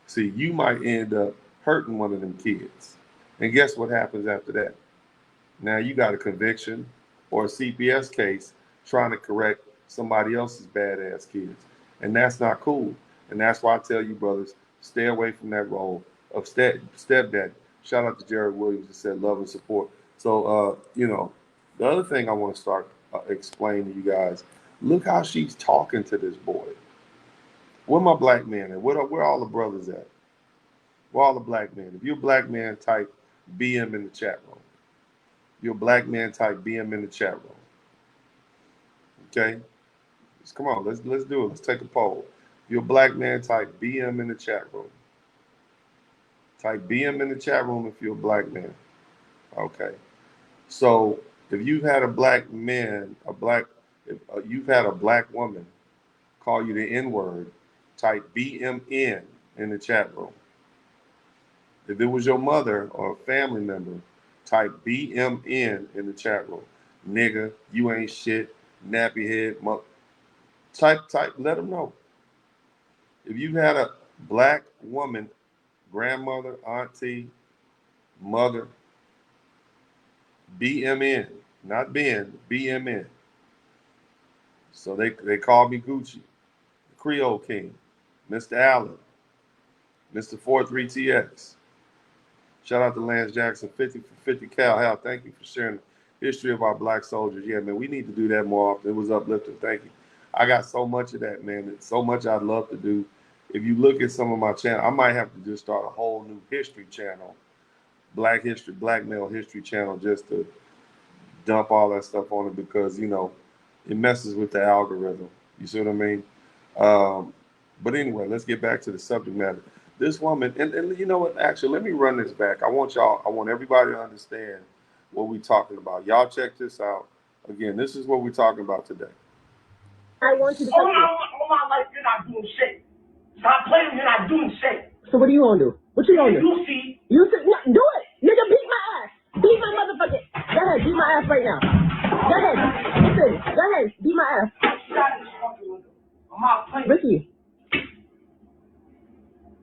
See, you might end up hurting one of them kids. And guess what happens after that? Now you got a conviction or a CPS case trying to correct somebody else's badass kids. And that's not cool. And that's why I tell you, brothers, stay away from that role of stepdad. Shout out to Jared Williams that said love and support. So, the other thing I want to start explaining to you guys, look how she's talking to this boy. Where my black man at? Where all the brothers at? Where all the black men? If you're a black man, type BM in the chat room. If you're a black man, type BM in the chat room. Okay? Come on, let's do it. Let's take a poll. If you're a black man, type BM in the chat room. Type BM in the chat room if you're a black man. Okay. So if you've had a black man, if you've had a black woman call you the N-word, type BMN in the chat room. If it was your mother or a family member, type BMN in the chat room. Nigga, you ain't shit, nappy head, type, let them know. If you've had a black woman, grandmother, auntie, mother, BMN, not Ben, BMN. So they call me Gucci, Creole King, Mr. Allen, Mr. 43TX. Shout out to Lance Jackson, 50 for 50 Cal. Hal, thank you for sharing the history of our black soldiers. Yeah, man, we need to do that more often. It was uplifting. Thank you. I got so much of that, man. It's so much I'd love to do. If you look at some of my channel, I might have to just start a whole new history channel, black history, black male history channel, just to dump all that stuff on it because, it messes with the algorithm. You see what I mean? But anyway, let's get back to the subject matter. This woman, and you know what, actually, let me run this back. I want everybody to understand what we're talking about. Y'all check this out. Again, this is what we're talking about today. I want you to all my life, you're not doing shit. Stop playing, you're not doing shit. So what are you gonna do? What you gonna do? You see. You see, do it. Nigga, beat my ass. Beat my motherfucking. Go ahead, beat my ass right now. Go ahead. Listen, go ahead, beat my ass. I'm not playing. Ricky,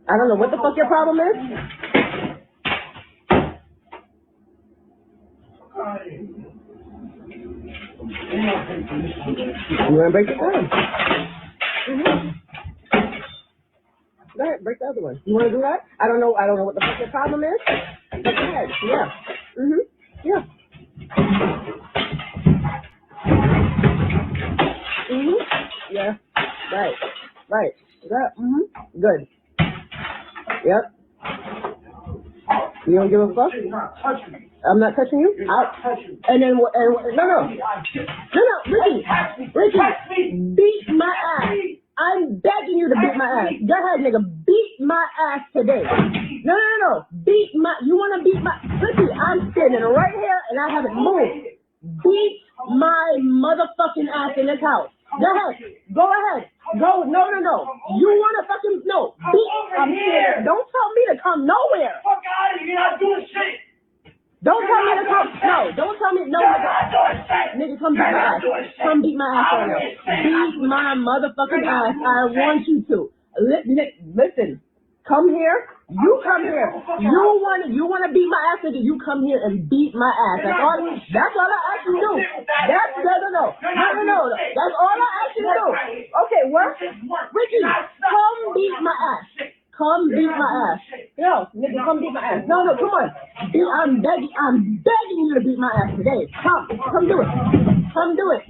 I don't know what the fuck your problem is. You wanna break the arm? Go ahead, break the other one. You wanna do that? I don't know what the fuck your problem is. But go ahead. Yeah. Yeah. Yeah. Right. Yeah. Good. Yep. You don't give a fuck? I'm not touching you? And then what? No, Ricky, beat my ass. I'm begging you to beat my ass. Go ahead, nigga, beat my ass today. No. You wanna beat my, Ricky, I'm standing right here and I haven't moved. Beat my motherfucking ass in this house. Go ahead. Go. No. You wanna fucking, no. Beat, I'm here. Don't tell me to come nowhere. Fuck out of here, you're not doing shit. Don't tell me to come. No, don't tell me. No, nigga, come beat my ass. Come beat my ass right now. Beat my motherfucking ass. I want you to. Listen. Come here. You come here. You wanna beat my ass, nigga? You come here and beat my ass. That's all I ask you to do. No. That's all I ask you to do. Okay, what? Ricky, come beat my ass. Come beat my ass. Yo, nigga, come beat my ass. No, come on. I'm begging you to beat my ass today. Come do it. Come do it.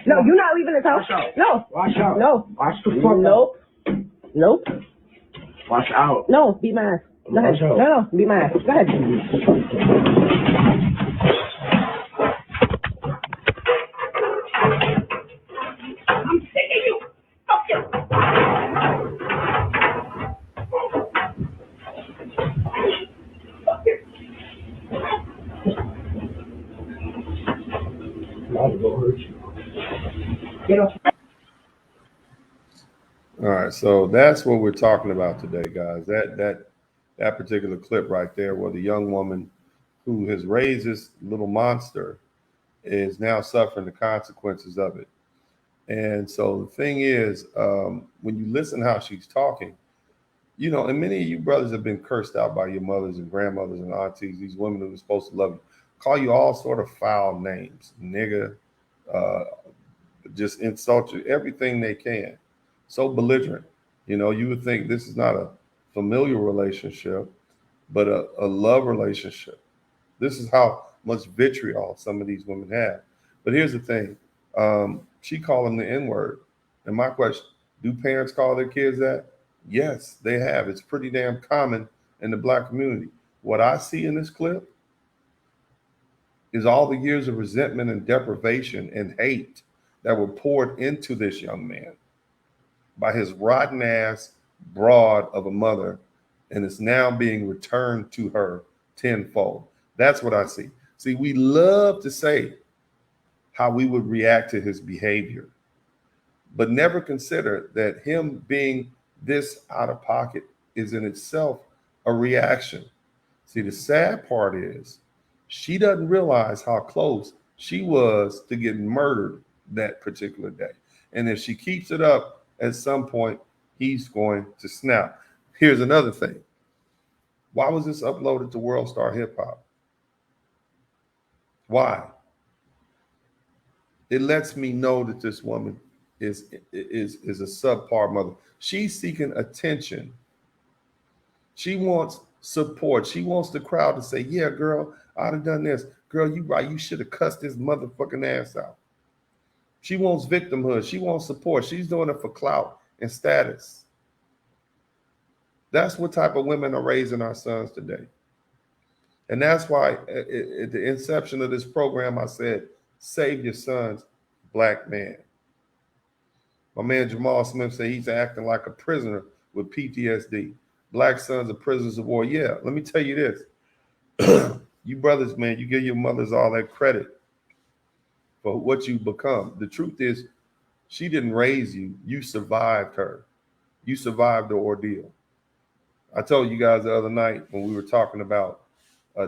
No, you're not leaving this house. No. Watch out. No. Watch the fuck out. Nope. Watch out. No, beat my ass. Go ahead. No, beat my ass. Go ahead. I'm sick of you. Fuck you. I'm gonna hurt you. All right, so that's what we're talking about today, guys. That particular clip right there, where the young woman who has raised this little monster is now suffering the consequences of it. And so the thing is, when you listen how she's talking, you know, and many of you brothers have been cursed out by your mothers and grandmothers and aunties, these women who are supposed to love you, call you all sort of foul names, nigga, just insult you, everything they can. So belligerent. You know, you would think this is not a familial relationship, but a love relationship. This is how much vitriol some of these women have. But here's the thing. She called them the N-word. And my question, do parents call their kids that? Yes, they have. It's pretty damn common in the Black community. What I see in this clip is all the years of resentment and deprivation and hate that were poured into this young man by his rotten ass broad of a mother, and it's now being returned to her tenfold. That's what I see. See, we love to say how we would react to his behavior, but never consider that him being this out of pocket is in itself a reaction. See, the sad part is she doesn't realize how close she was to getting murdered that particular day. And if she keeps it up, at some point, he's going to snap. Here's another thing. Why was this uploaded to World Star Hip Hop? Why? It lets me know that this woman is a subpar mother. She's seeking attention. She wants support. She wants the crowd to say, yeah, girl, I'd have done this. Girl, you right. You should have cussed this motherfucking ass out. She wants victimhood. She wants support. She's doing it for clout and status. That's what type of women are raising our sons today. And that's why at the inception of this program, I said, save your sons, Black man. My man Jamal Smith said he's acting like a prisoner with PTSD. Black sons are prisoners of war. Yeah, let me tell you this. You brothers, man, you give your mothers all that credit for what you become. The truth is, she didn't raise you. You survived her. You survived the ordeal. I told you guys the other night when we were talking about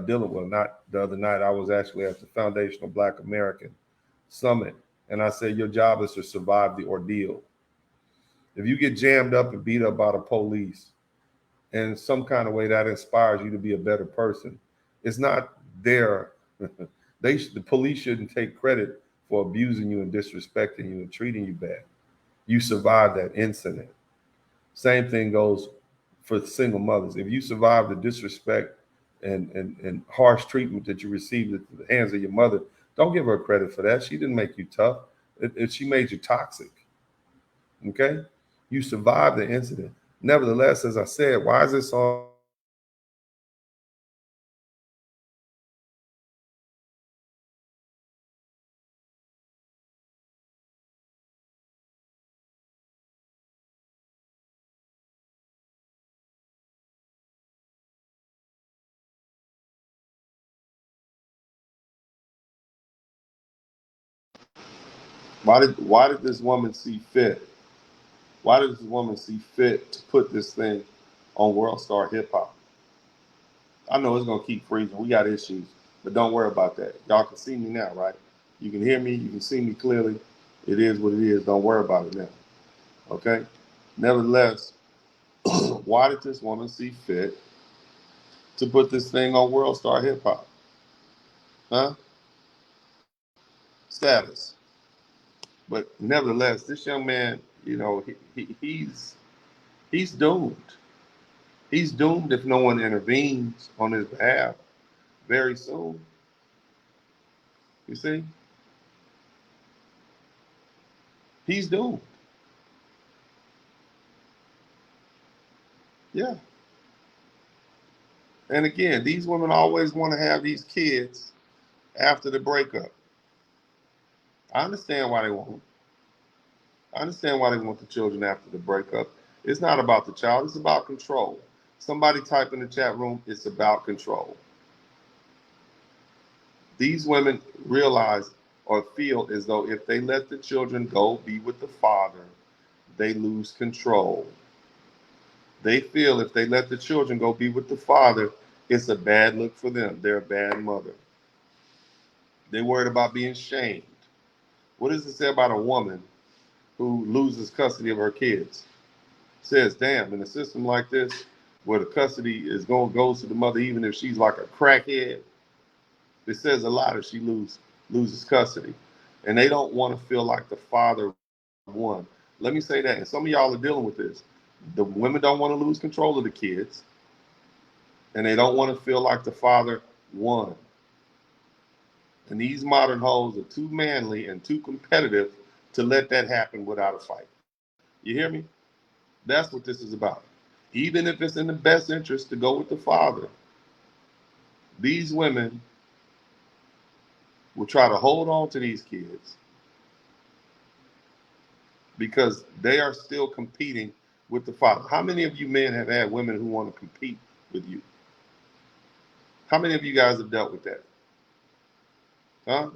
dealing with, not the other night, I was actually at the Foundational Black American Summit. And I said, your job is to survive the ordeal. If you get jammed up and beat up by the police, and some kind of way that inspires you to be a better person, it's not their, the police shouldn't take credit for abusing you and disrespecting you and treating you bad. You survived that incident. Same thing goes for single mothers. If you survive the disrespect and harsh treatment that you received at the hands of your mother, don't give her credit for that. She didn't make you tough. She made you toxic. Okay? You survived the incident. Nevertheless, as I said, why is this on? Why did this woman see fit? Why did this woman see fit to put this thing on World Star Hip Hop? I know it's gonna keep freezing. We got issues, but don't worry about that. Y'all can see me now, right? You can hear me. You can see me clearly. It is what it is. Don't worry about it now. Okay? Nevertheless, why did this woman see fit to put this thing on World Star Hip Hop? Huh? Status. But nevertheless, this young man, you know, he's doomed. He's doomed if no one intervenes on his behalf very soon. You see? He's doomed. Yeah. And again, these women always want to have these kids after the breakup. I understand why they want them. I understand why they want the children after the breakup. It's not about the child, it's about control. Somebody type in the chat room, it's about control. These women realize or feel as though if they let the children go be with the father, they lose control. They feel if they let the children go be with the father, it's a bad look for them. They're a bad mother. They're worried about being shamed. What does it say about a woman who loses custody of her kids? It says, damn, in a system like this, where the custody goes to the mother, even if she's like a crackhead, it says a lot if she loses custody. And they don't want to feel like the father won. Let me say that. And some of y'all are dealing with this. The women don't want to lose control of the kids. And they don't want to feel like the father won. And these modern hoes are too manly and too competitive to let that happen without a fight. You hear me? That's what this is about. Even if it's in the best interest to go with the father, these women will try to hold on to these kids because they are still competing with the father. How many of you men have had women who want to compete with you? How many of you guys have dealt with that? Huh?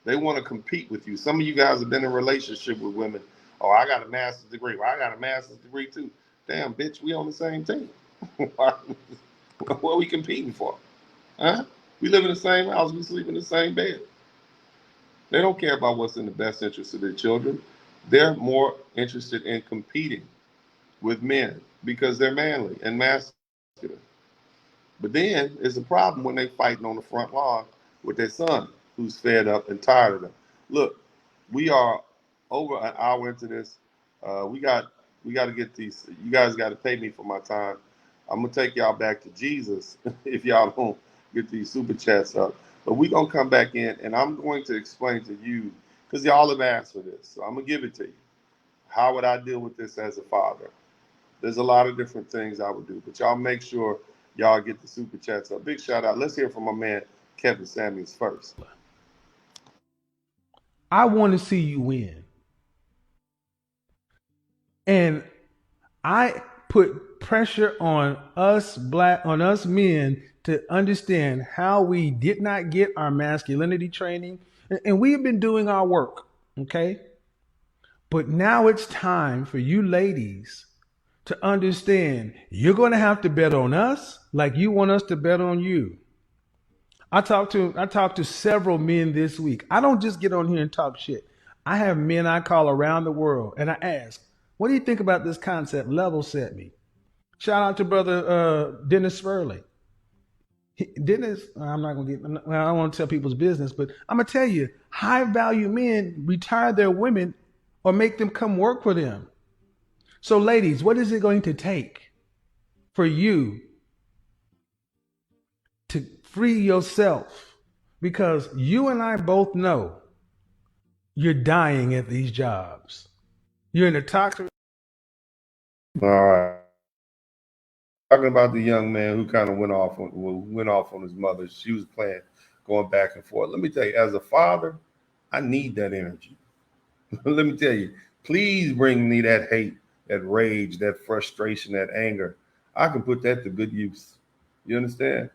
They want to compete with you. Some of you guys have been in a relationship with women. Oh, I got a master's degree. Well, I got a master's degree too. Damn, bitch, we on the same team. What are we competing for? Huh? We live in the same house. We sleep in the same bed. They don't care about what's in the best interest of their children. They're more interested in competing with men because they're manly and masculine. But then it's a problem when they fighting on the front lawn with their son who's fed up and tired of them. Look, we are over an hour into this. We got to get these. You guys got to pay me for my time. I'm gonna take y'all back to Jesus if y'all don't get these super chats up. But we're gonna come back in and I'm going to explain to you, because y'all have asked for this. So I'm gonna give it to you. How would I deal with this as a father? There's a lot of different things I would do, but y'all make sure y'all get the super chats up. Big shout out. Let's hear from my man, Kevin Samuels first. I want to see you win. And I put pressure on us men to understand how we did not get our masculinity training. And we have been doing our work, okay? But now it's time for you ladies to understand you're going to have to bet on us like you want us to bet on you. I talked to several men this week. I don't just get on here and talk shit. I have men I call around the world and I ask, what do you think about this concept? Level set me. Shout out to brother Dennis Spurling. Dennis, I'm not going to get, I don't want to tell people's business, but I'm going to tell you, high value men retire their women or make them come work for them. So ladies, what is it going to take for you to free yourself? Because you and I both know you're dying at these jobs. You're in a toxic. All right. Talking about the young man who kind of went off on his mother. She was playing, going back and forth. Let me tell you, as a father, I need that energy. Let me tell you, please bring me that hate, that rage, that frustration, that anger. I can put that to good use. You understand?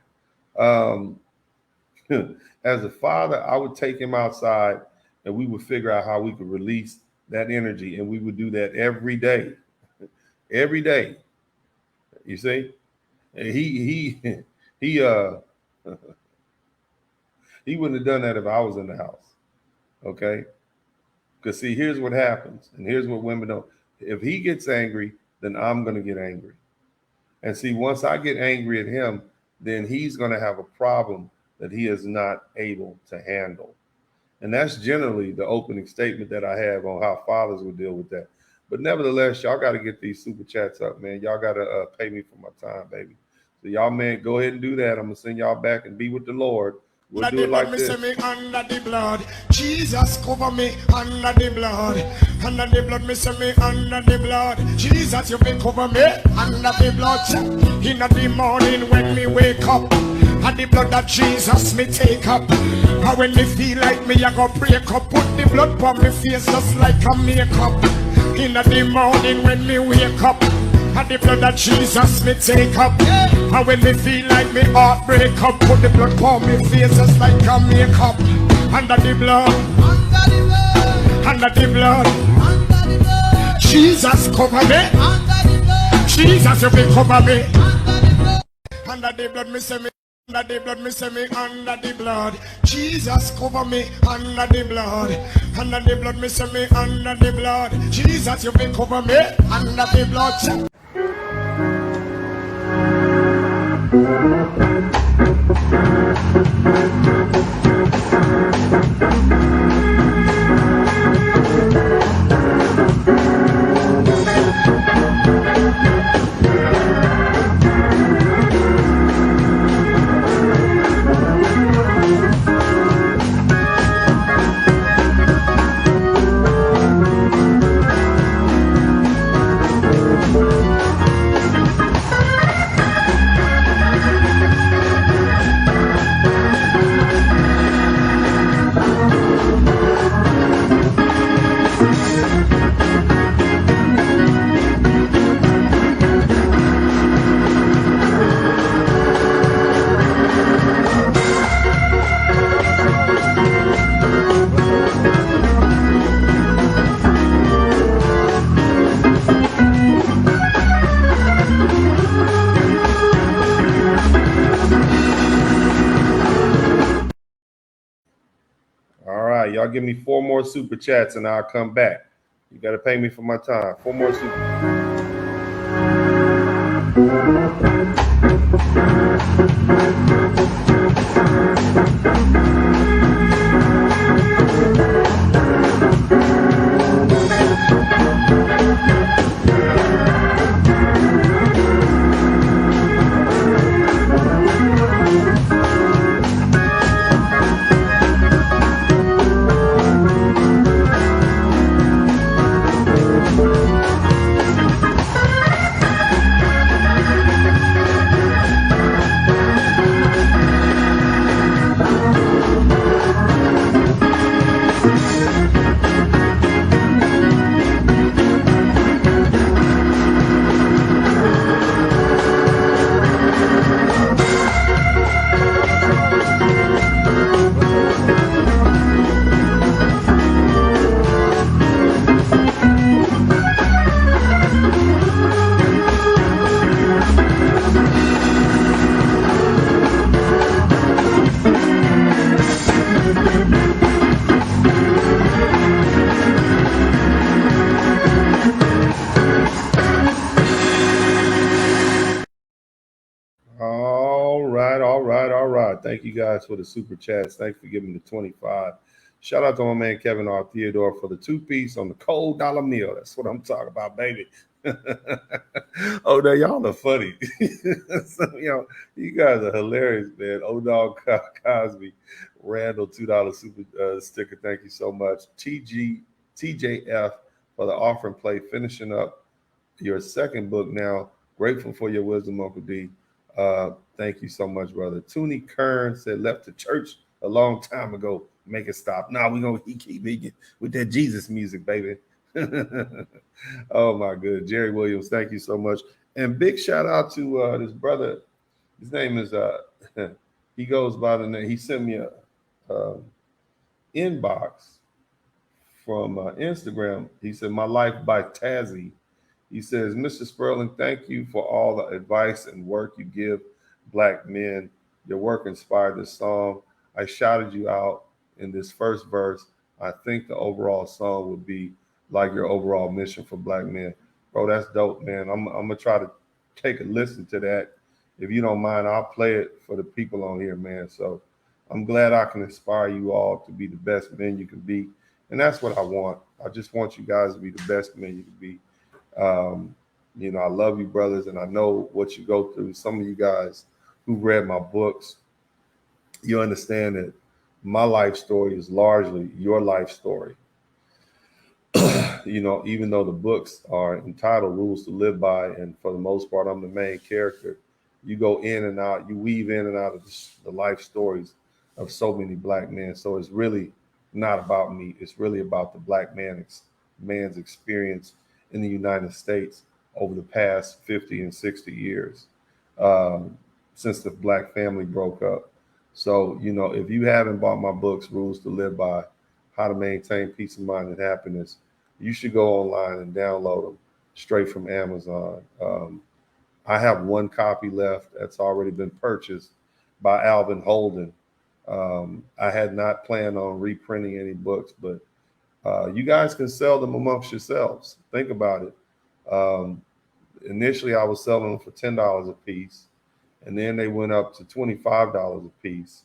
As a father, I would take him outside and we would figure out how we could release that energy. And we would do that every day. Every day. You see? He He wouldn't have done that if I was in the house. Okay? Because see, here's what happens, and here's what women don't. If he gets angry, then I'm going to get angry. And see, once I get angry at him, then he's going to have a problem that he is not able to handle. And that's generally the opening statement that I have on how fathers will deal with that. But nevertheless, y'all got to get these super chats up, man. Y'all got to pay me for my time, baby. So y'all, man, go ahead and do that. I'm going to send y'all back and be with the Lord. We'll do it like this. Me under the blood. Jesus cover me under the blood. Under the blood, me say me under the blood. Jesus, you may cover me under the blood. In the morning when me wake up, and the blood of Jesus me take up. And when me feel like me, I go break up. Put the blood on me face just like a makeup. In the morning when me wake up, and the blood of Jesus me take up. And when me feel like me heart break up, put the blood on me face just like a makeup. Under the blood, under the blood, Jesus cover me. Jesus, you will cover me. Under the blood, me say me. Under the blood, me say me under the blood. Jesus cover me under the blood. Under the blood, me say me under the blood. Jesus, you will cover me under the blood. Y'all give me 4 more super chats and I'll come back. You got to pay me for my time. 4 more super. Thank you guys for the super chats. Thanks for giving me the 25. Shout out to my man Kevin R. Theodore for the 2-piece on the cold dollar meal. That's what I'm talking about, baby. Oh, now y'all are funny. So, you guys are hilarious, man. Old Dog Cosby, Randall, $2 super sticker. Thank you so much. TJF for the offering plate, finishing up your second book now. Grateful for your wisdom, Uncle D. Thank you so much, brother. Toonie Kern said left the church a long time ago. Make it stop. Now we're going to keep eating with that Jesus music, baby. Oh, my good. Jerry Williams, thank you so much. And big shout out to this brother. His name is, he goes by the name, he sent me a inbox from Instagram. He said, My Life by Tazzy. He says, Mr. Spurling, thank you for all the advice and work you give Black men. Your work inspired this song. I shouted you out in this first verse. I think the overall song would be like your overall mission for black men. Bro, that's dope, man. I'm gonna try to take a listen to that. If you don't mind, I'll play it for the people on here, man. So I'm glad I can inspire you all to be the best men you can be. And that's what I want. I just want you guys to be the best men you can be. I love you, brothers, and I know what you go through. Some of you guys who read my books, you understand that my life story is largely your life story. Even though the books are entitled Rules to Live By, and for the most part, I'm the main character, you go in and out, you weave in and out of the life stories of so many black men. So it's really not about me. It's really about the black man's experience in the United States over the past 50 and 60 years, since the black family broke up. So, if you haven't bought my books, Rules to Live By, How to Maintain Peace of Mind and Happiness, you should go online and download them straight from Amazon. I have one copy left that's already been purchased by Alvin Holden. I had not planned on reprinting any books, but you guys can sell them amongst yourselves. Think about it. Initially, I was selling them for $10 a piece, and then they went up to $25 a piece.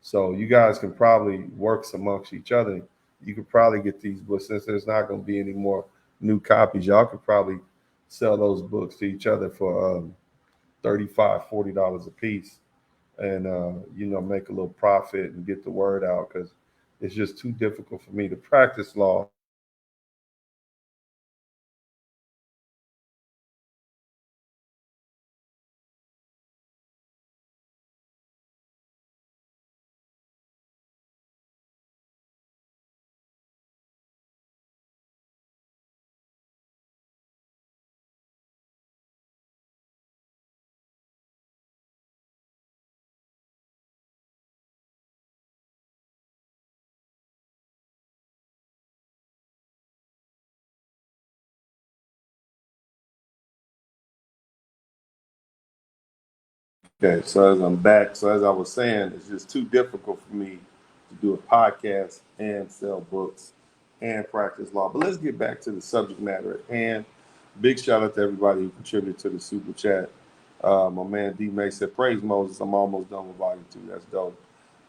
So you guys can probably work amongst each other. You could probably get these books, since there's not going to be any more new copies. Y'all could probably sell those books to each other for $35, $40 a piece, and make a little profit and get the word out, because it's just too difficult for me to practice law. Okay, so as I'm back, so as I was saying, it's just too difficult for me to do a podcast and sell books and practice law. But let's get back to the subject matter at hand. Big shout out to everybody who contributed to the super chat. My man D May said, "Praise Moses, I'm almost done with volume 2. That's dope."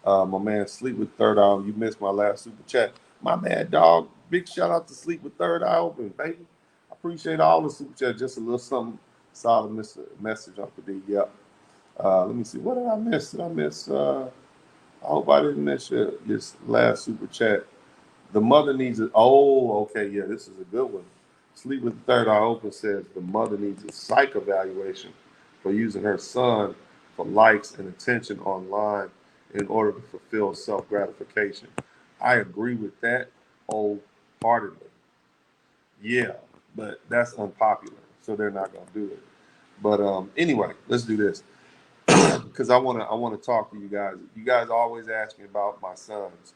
My man Sleep with Third Eye, you missed my last super chat. My bad, dog. Big shout out to Sleep with Third Eye Open, baby. I appreciate all the super chat. Just a little something solid message, Uncle D. Yep. Let me see. What did I miss? I hope I didn't miss your last super chat. The mother needs it. Oh, okay. Yeah, this is a good one. Sleep with the Third Eye Open says the mother needs a psych evaluation for using her son for likes and attention online in order to fulfill self-gratification. I agree with that wholeheartedly. Yeah, but that's unpopular, so they're not going to do it. But anyway, let's do this. Because I want to talk to you guys. You guys always ask me about my sons.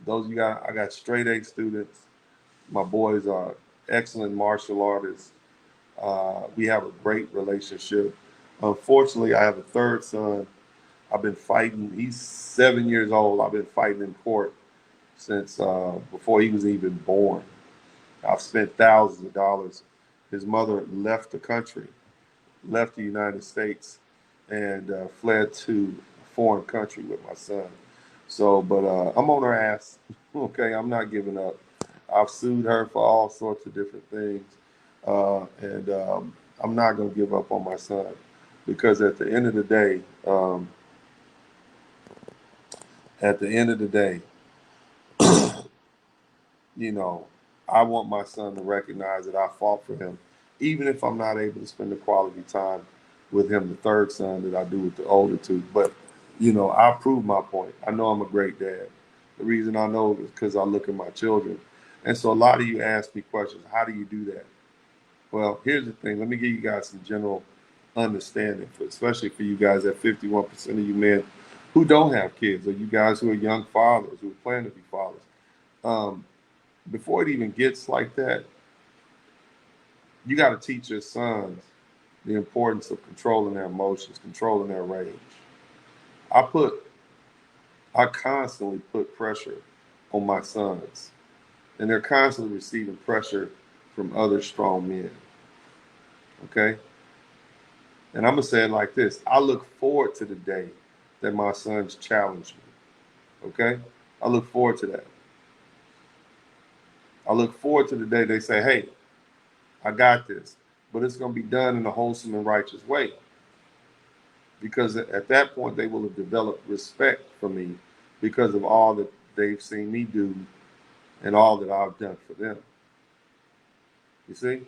Those of you guys, I got straight A students. My boys are excellent martial artists. We have a great relationship. Unfortunately, I have a third son. I've been fighting. He's 7 years old. I've been fighting in court since before he was even born. I've spent thousands of dollars. His mother left the country, left the United States, and fled to a foreign country with my son. So, but I'm on her ass. Okay, I'm not giving up. I've sued her for all sorts of different things, and I'm not going to give up on my son, because at the end of the day, I want my son to recognize that I fought for him, even if I'm not able to spend the quality time with him, the third son, that I do with the older two. But, I proved my point. I know I'm a great dad. The reason I know is because I look at my children. And so a lot of you ask me questions, how do you do that? Well, here's the thing. Let me give you guys some general understanding, especially for you guys, that 51% of you men who don't have kids, or you guys who are young fathers, who plan to be fathers. Before it even gets like that, you got to teach your sons the importance of controlling their emotions, controlling their rage. I I constantly put pressure on my sons, and they're constantly receiving pressure from other strong men. Okay? And I'm going to say it like this. I look forward to the day that my sons challenge me. Okay? I look forward to that. I look forward to the day they say, hey, I got this. But it's going to be done in a wholesome and righteous way. Because at that point, they will have developed respect for me because of all that they've seen me do and all that I've done for them. You see?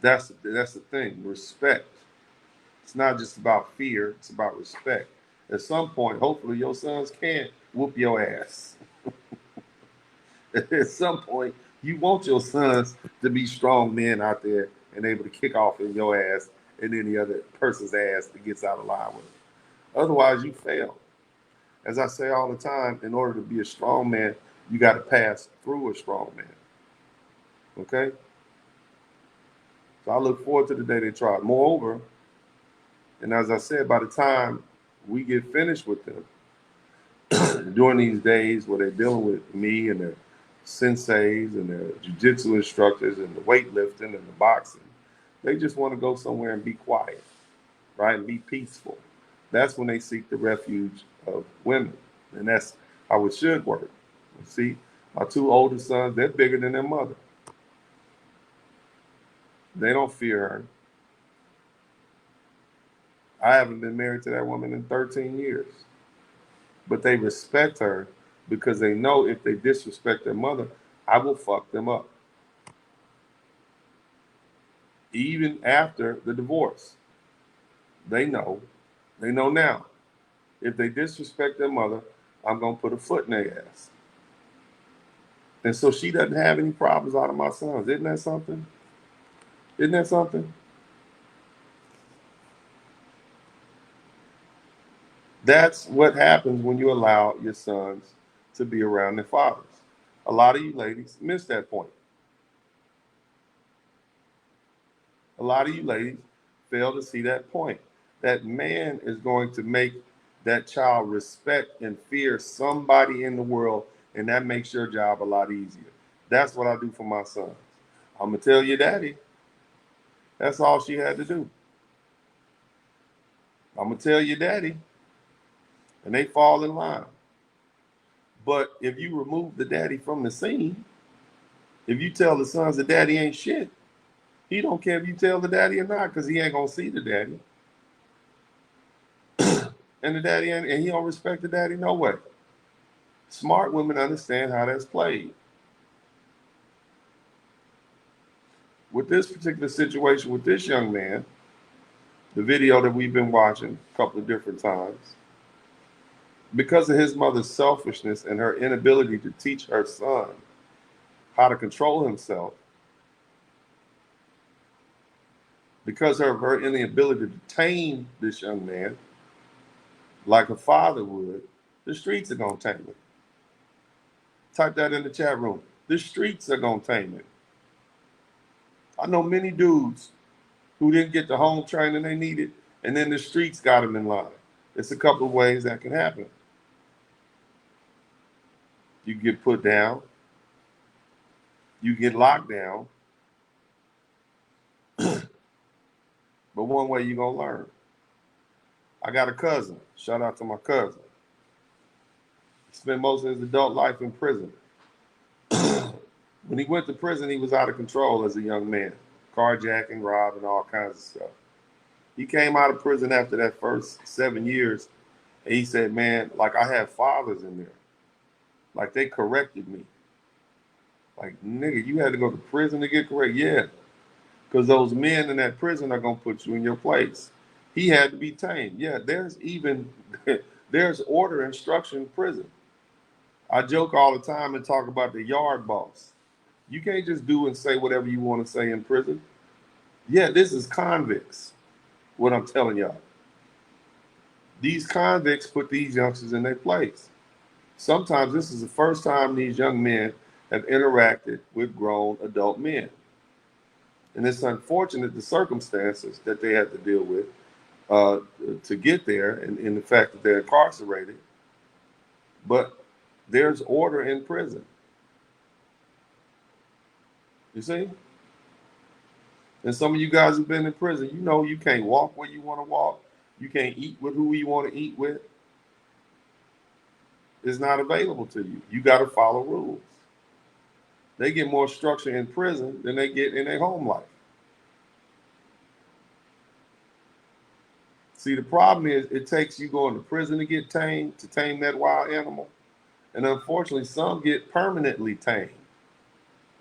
That's the thing, respect. It's not just about fear, it's about respect. At some point, hopefully your sons can whoop your ass. At some point, you want your sons to be strong men out there and able to kick off in your ass and any other person's ass that gets out of line with them. Otherwise, you fail. As I say all the time, in order to be a strong man, you got to pass through a strong man. Okay? So I look forward to the day they try it. Moreover, and as I said, by the time we get finished with them, during these days where they're dealing with me and their senseis and their jiu-jitsu instructors and the weightlifting and the boxing, they just want to go somewhere and be quiet, right, and be peaceful. That's when they seek the refuge of women, and that's how it should work. You see, my two oldest sons, they're bigger than their mother. They don't fear her. I haven't been married to that woman in 13 years. But they respect her because they know if they disrespect their mother, I will fuck them up. Even after the divorce. They know now. If they disrespect their mother, I'm going to put a foot in their ass. And so she doesn't have any problems out of my sons. Isn't that something? Isn't that something? That's what happens when you allow your sons to be around their fathers. A lot of you ladies miss that point. A lot of you ladies fail to see that point. That man is going to make that child respect and fear somebody in the world, and that makes your job a lot easier. That's what I do for my sons. I'm going to tell your daddy. That's all she had to do. I'm going to tell your daddy. And they fall in line. But if you remove the daddy from the scene, if you tell the sons the daddy ain't shit, he don't care if you tell the daddy or not, because he ain't gonna see the daddy. And the daddy ain't, and he don't respect the daddy no way. Smart women understand how that's played. With this particular situation with this young man, the video that we've been watching a couple of different times, because of his mother's selfishness and her inability to teach her son how to control himself, because of her inability to tame this young man like a father would, the streets are going to tame him. Type that in the chat room. The streets are going to tame him. I know many dudes who didn't get the home training they needed, and then the streets got him in line. It's a couple of ways that can happen. You get put down. You get locked down. But one way you're going to learn. I got a cousin. Shout out to my cousin. He spent most of his adult life in prison. When he went to prison, he was out of control as a young man. Carjacking, robbing, all kinds of stuff. He came out of prison after that first 7 years, and he said, man, like I had fathers in there. Like they corrected me. Like, nigga, you had to go to prison to get corrected? Yeah. Because those men in that prison are going to put you in your place. He had to be tamed. Yeah, there's order and structure in prison. I joke all the time and talk about the yard boss. You can't just do and say whatever you want to say in prison. Yeah, this is convicts, what I'm telling y'all. These convicts put these youngsters in their place. Sometimes this is the first time these young men have interacted with grown adult men. And it's unfortunate the circumstances that they had to deal with. to get there, and in the fact that they're incarcerated. But there's order in prison. You see? And some of you guys have been in prison. You know you can't walk where you want to walk. You can't eat with who you want to eat with. It's not available to you. You got to follow rules. They get more structure in prison than they get in their home life. See, the problem is it takes you going to prison to get tamed, to tame that wild animal. And unfortunately, some get permanently tamed.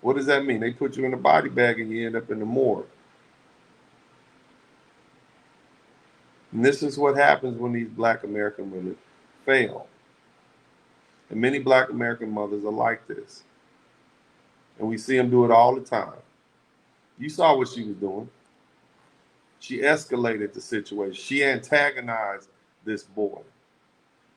What does that mean? They put you in a body bag and you end up in the morgue. And this is what happens when these Black American women fail. And many Black American mothers are like this. And we see them do it all the time. You saw what she was doing. She escalated the situation. She antagonized this boy,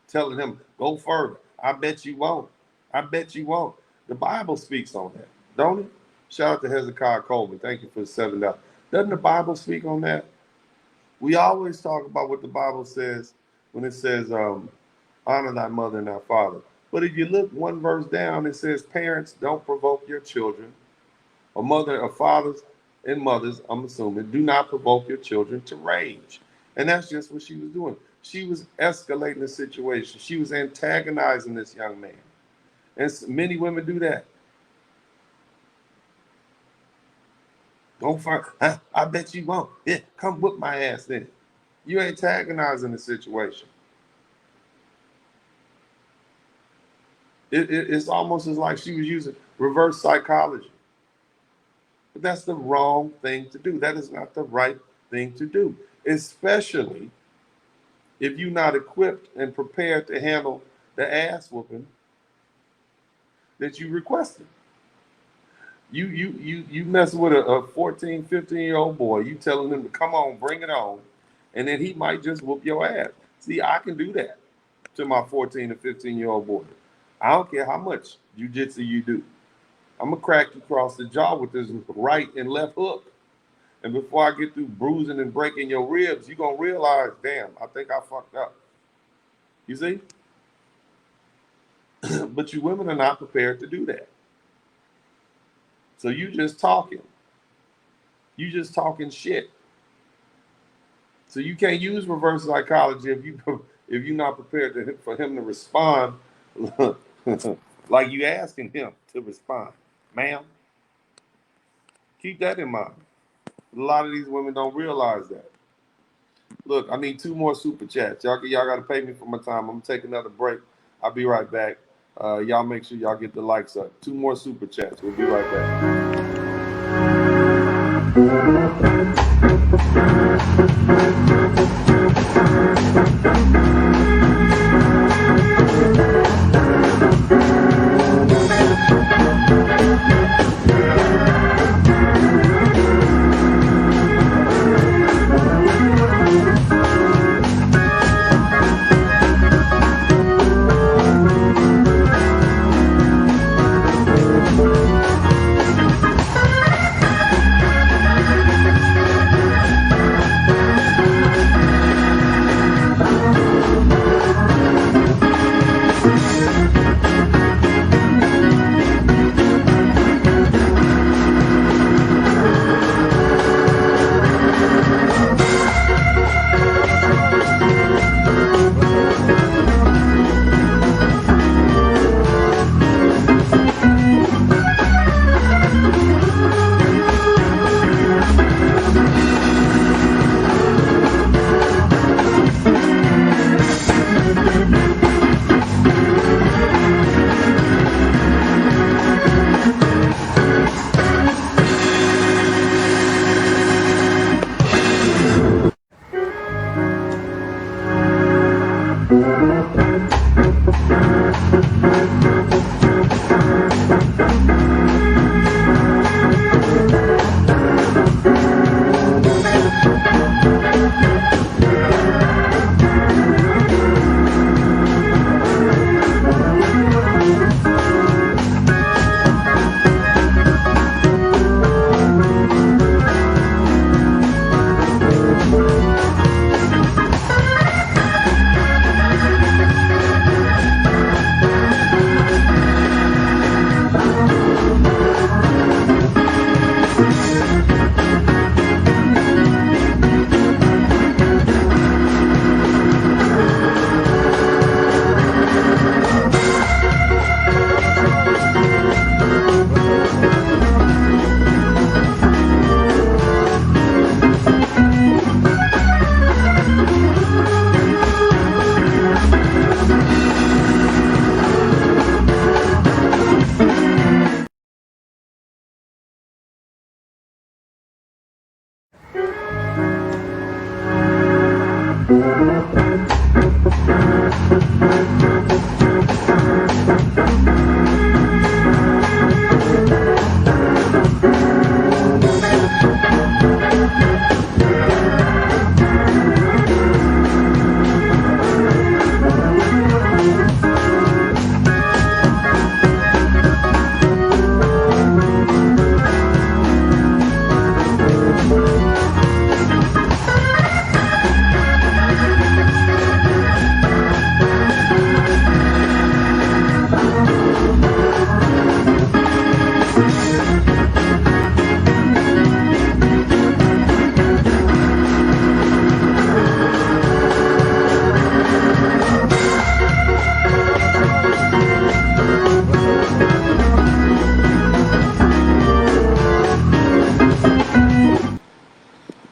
telling him, go further. I bet you won't. I bet you won't. The Bible speaks on that, don't it? Shout out to Hezekiah Coleman. Thank you for the $7. Doesn't the Bible speak on that? We always talk about what the Bible says when it says, honor thy mother and thy father. But if you look one verse down, it says, parents, don't provoke your children. Or fathers and mothers, I'm assuming, do not provoke your children to rage. And that's just what she was doing. She was escalating the situation. She was antagonizing this young man. And many women do that. Go for it. I bet you won't. Yeah, come whip my ass then. You're antagonizing the situation. It's almost as like she was using reverse psychology. But that's the wrong thing to do. That is not the right thing to do, especially if you're not equipped and prepared to handle the ass whooping that you requested. You messing with a 14, 15-year-old boy, you telling him to come on, bring it on, and then he might just whoop your ass. See, I can do that to my 14 or 15-year-old boy. I don't care how much jiu-jitsu you do. I'm going to crack you across the jaw with this right and left hook. And before I get through bruising and breaking your ribs, you're going to realize, damn, I think I fucked up. You see? But you women are not prepared to do that. So you just talking. You just talking shit. So you can't use reverse psychology if you're not prepared for him to respond like you asking him to respond. Ma'am, keep that in mind. A lot of these women don't realize that. Look, I need 2 more super chats. Y'all got to pay me for my time. I'm going to take another break. I'll be right back. Y'all make sure y'all get the likes up. 2 more super chats. We'll be right back.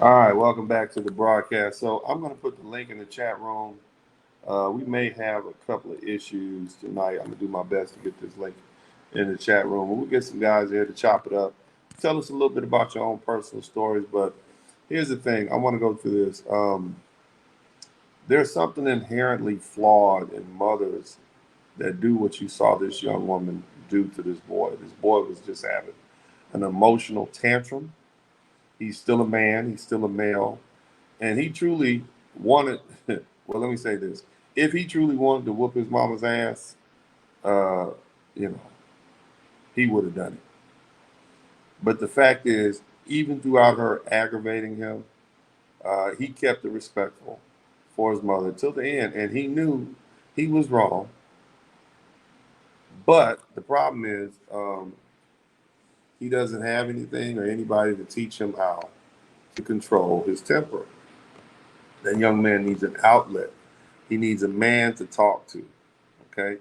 All right, welcome back to the broadcast. So I'm going to put the link in the chat room. We may have a couple of issues tonight. I'm going to do my best to get this link in the chat room. We'll get some guys here to chop it up. Tell us a little bit about your own personal stories. But here's the thing. I want to go through this. There's something inherently flawed in mothers that do what you saw this young woman do to this boy. This boy was just having an emotional tantrum. He's still a man. He's still a male. And he truly wanted, well, let me say this. If he truly wanted to whoop his mama's ass, he would have done it. But the fact is, even throughout her aggravating him, he kept it respectful for his mother till the end. And he knew he was wrong. But the problem is, he doesn't have anything or anybody to teach him how to control his temper. That young man needs an outlet. He needs a man to talk to, okay?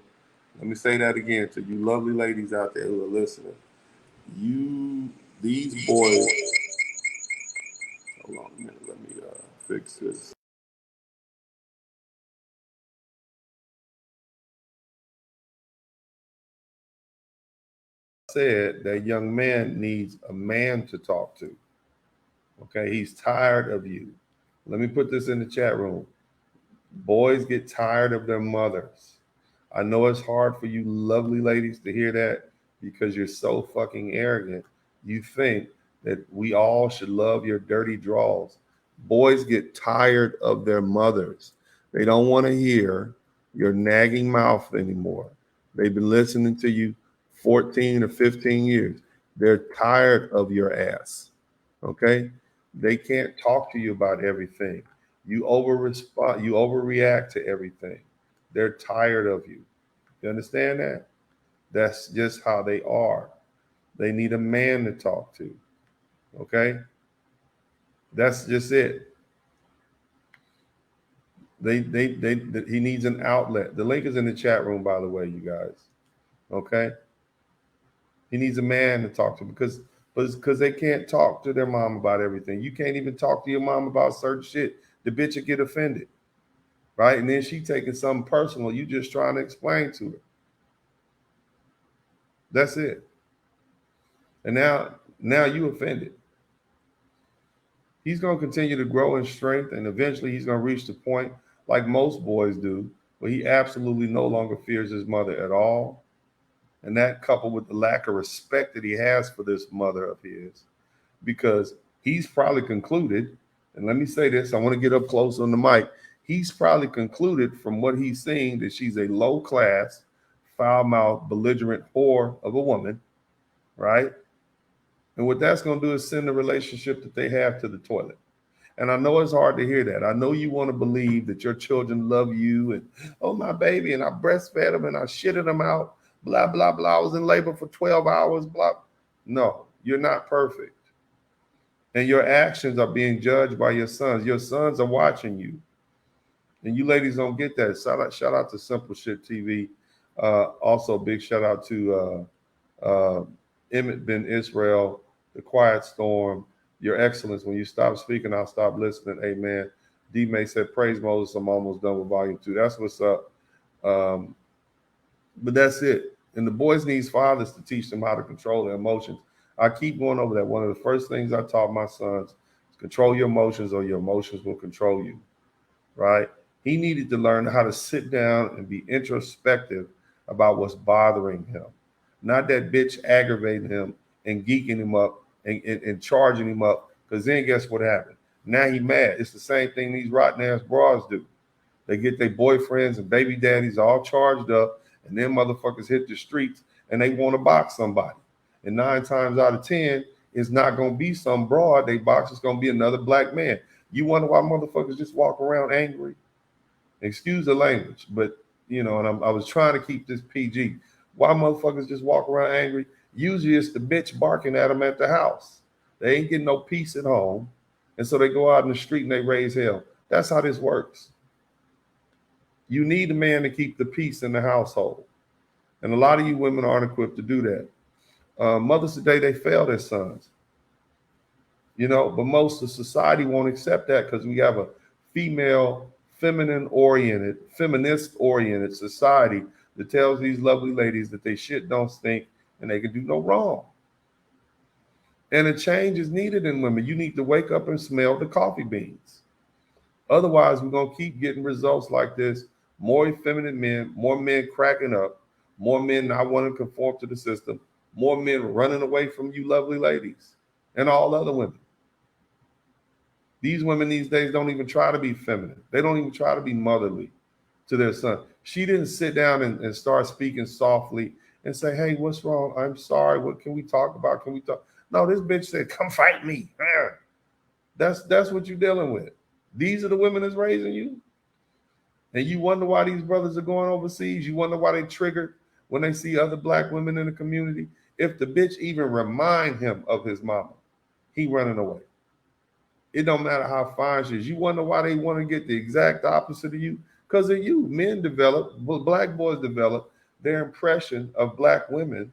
Let me say that again to you lovely ladies out there who are listening. These boys, hold on a minute, let me fix this. Said that young man needs a man to talk to. Okay, he's tired of you. Let me put this in the chat room. Boys get tired of their mothers. I know it's hard for you lovely ladies to hear that because you're so fucking arrogant. You think that we all should love your dirty draws. Boys get tired of their mothers. They don't want to hear your nagging mouth anymore. They've been listening to you 14 or 15 years. They're tired of your ass, okay? They can't talk to you about everything. You overreact to everything. They're tired of you. You understand that? That's just how they are. They need a man to talk to, okay? That's just it. He needs an outlet. The link is in the chat room, by the way, you guys, okay? He needs a man to talk to because they can't talk to their mom about everything. You can't even talk to your mom about certain shit. The bitch will get offended, right? And then she taking something personal. You just trying to explain to her. That's it. And now you offended. He's going to continue to grow in strength, and eventually he's going to reach the point, like most boys do, where he absolutely no longer fears his mother at all. And that coupled with the lack of respect that he has for this mother of his, because he's probably concluded, and let me say this, I want to get up close on the mic. He's probably concluded from what he's seeing that she's a low-class, foul-mouthed, belligerent whore of a woman, right? And what that's going to do is send the relationship that they have to the toilet. And I know it's hard to hear that. I know you want to believe that your children love you and, oh, my baby, and I breastfed them and I shitted them out. Blah, blah, blah. I was in labor for 12 hours, blah. No, you're not perfect. And your actions are being judged by your sons. Your sons are watching you. And you ladies don't get that. Shout out to Simple Shit TV. Also, big shout out to Emmett Ben Israel, The Quiet Storm, Your Excellence. When you stop speaking, I'll stop listening. Amen. D May said, praise Moses, I'm almost done with volume 2. That's what's up. But that's it. And the boys need fathers to teach them how to control their emotions. I keep going over that. One of the first things I taught my sons is control your emotions or your emotions will control you. right? He needed to learn how to sit down and be introspective about what's bothering him. Not that bitch aggravating him and geeking him up and charging him up, because then guess what happened? Now he mad. It's the same thing these rotten ass bras do. They get their boyfriends and baby daddies all charged up, and then motherfuckers hit the streets and they want to box somebody. And 9 times out of 10, it's not going to be some broad they box. It's going to be another black man. You wonder why motherfuckers just walk around angry? Excuse the language, but you know, and I was trying to keep this PG. Why motherfuckers just walk around angry? Usually it's the bitch barking at them at the house. They ain't getting no peace at home. And so they go out in the street and they raise hell. That's how this works. You need a man to keep the peace in the household. And a lot of you women aren't equipped to do that. Mothers today, they fail their sons. You know, but most of society won't accept that because we have a female, feminist-oriented society that tells these lovely ladies that they shit don't stink and they can do no wrong. And a change is needed in women. You need to wake up and smell the coffee beans. Otherwise, we're going to keep getting results like this. More effeminate men, more men cracking up, more men not wanting to conform to the system, more men running away from you lovely ladies and all other women. These women these days don't even try to be feminine. They don't even try to be motherly to their son. She didn't sit down and start speaking softly and say, hey, what's wrong? I'm sorry. What can we talk about? Can we talk? No, this bitch said, come fight me. That's what you're dealing with. These are the women that's raising you. And you wonder why these brothers are going overseas. You wonder why they triggered when they see other black women in the community. If the bitch even remind him of his mama, he running away. It don't matter how fine she is. You wonder why they want to get the exact opposite of you? Because of you. Men develop, black boys develop their impression of black women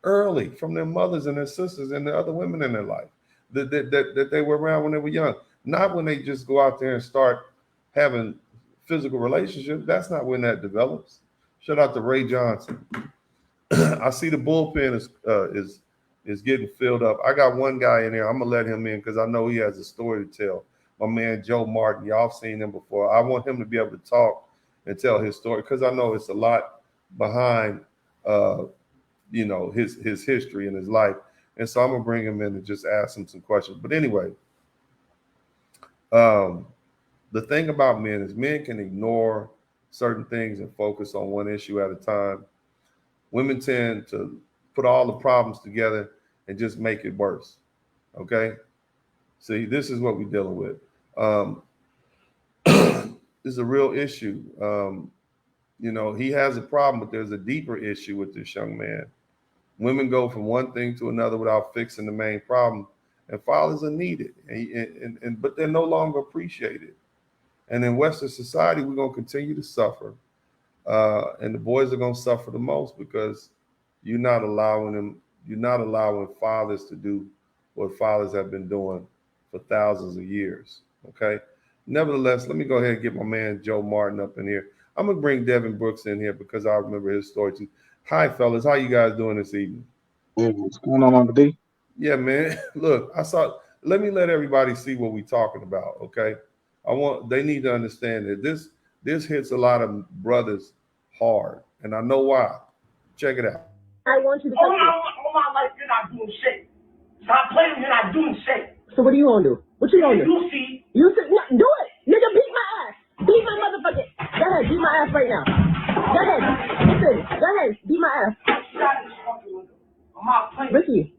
early from their mothers and their sisters and the other women in their life that they were around when they were young. Not when they just go out there and start having physical relationships. That's not when that develops. Shout out to Ray Johnson. I see the bullpen is getting filled up. I got one guy in there. I'm gonna let him in because I know he has a story to tell. My man Joe Martin. Y'all seen him before. I want him to be able to talk and tell his story because I know it's a lot behind you know, his history and his life. And so I'm gonna bring him in and just ask him some questions. But anyway, the thing about men is men can ignore certain things and focus on one issue at a time. Women tend to put all the problems together and just make it worse. Okay. See, this is what we're dealing with. This is a real issue. You know, he has a problem, but there's a deeper issue with this young man. Women go from one thing to another without fixing the main problem, and fathers are needed, but they're no longer appreciated. And in Western society, we're going to continue to suffer, and the boys are going to suffer the most because you're not allowing fathers to do what fathers have been doing for thousands of years. Okay. Nevertheless, let me go ahead and get my man Joe Martin up in here. I'm gonna bring Devin Brooks in here because I remember his story too. Hi, fellas. How you guys doing this evening? Yeah, what's going on, Uncle D? Yeah, man. Look, let me let everybody see what we're talking about, okay? They need to understand that this hits a lot of brothers hard, and I know why. Check it out. I want you to all my life, you're not doing shit. Stop playing, you're not doing shit. So what are you gonna do? What you gonna do? You see. You see, do it. Nigga, beat my ass. Beat my motherfucking. Go ahead, beat my ass right now. Go ahead. Listen, go ahead, beat my ass. I'm out playing. Ricky,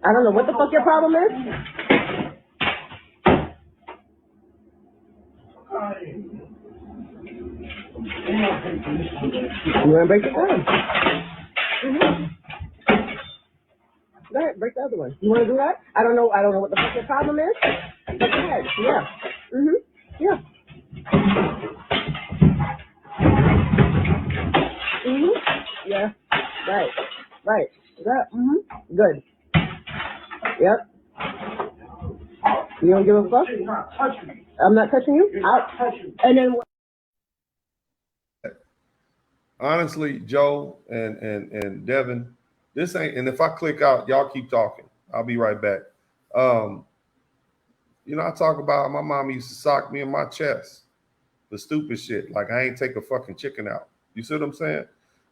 I don't know what the fuck your problem is. You wanna break it down? Mm-hmm. Go ahead, break the other one. You wanna do that? I don't know what the fuck your problem is. But go ahead. Yeah. Mm-hmm. Yeah. Mm-hmm. Yeah. Right. Right. Yeah. Mm-hmm. Good. Yep. You don't give a fuck? You're not touching me. I'm not touching you? I'll touch you. And then Honestly, Joe and Devin, this ain't, and if I click out, y'all keep talking. I'll be right back. You know, I talk about how my mom used to sock me in my chest for stupid shit, like I ain't take a fucking chicken out. You see what I'm saying?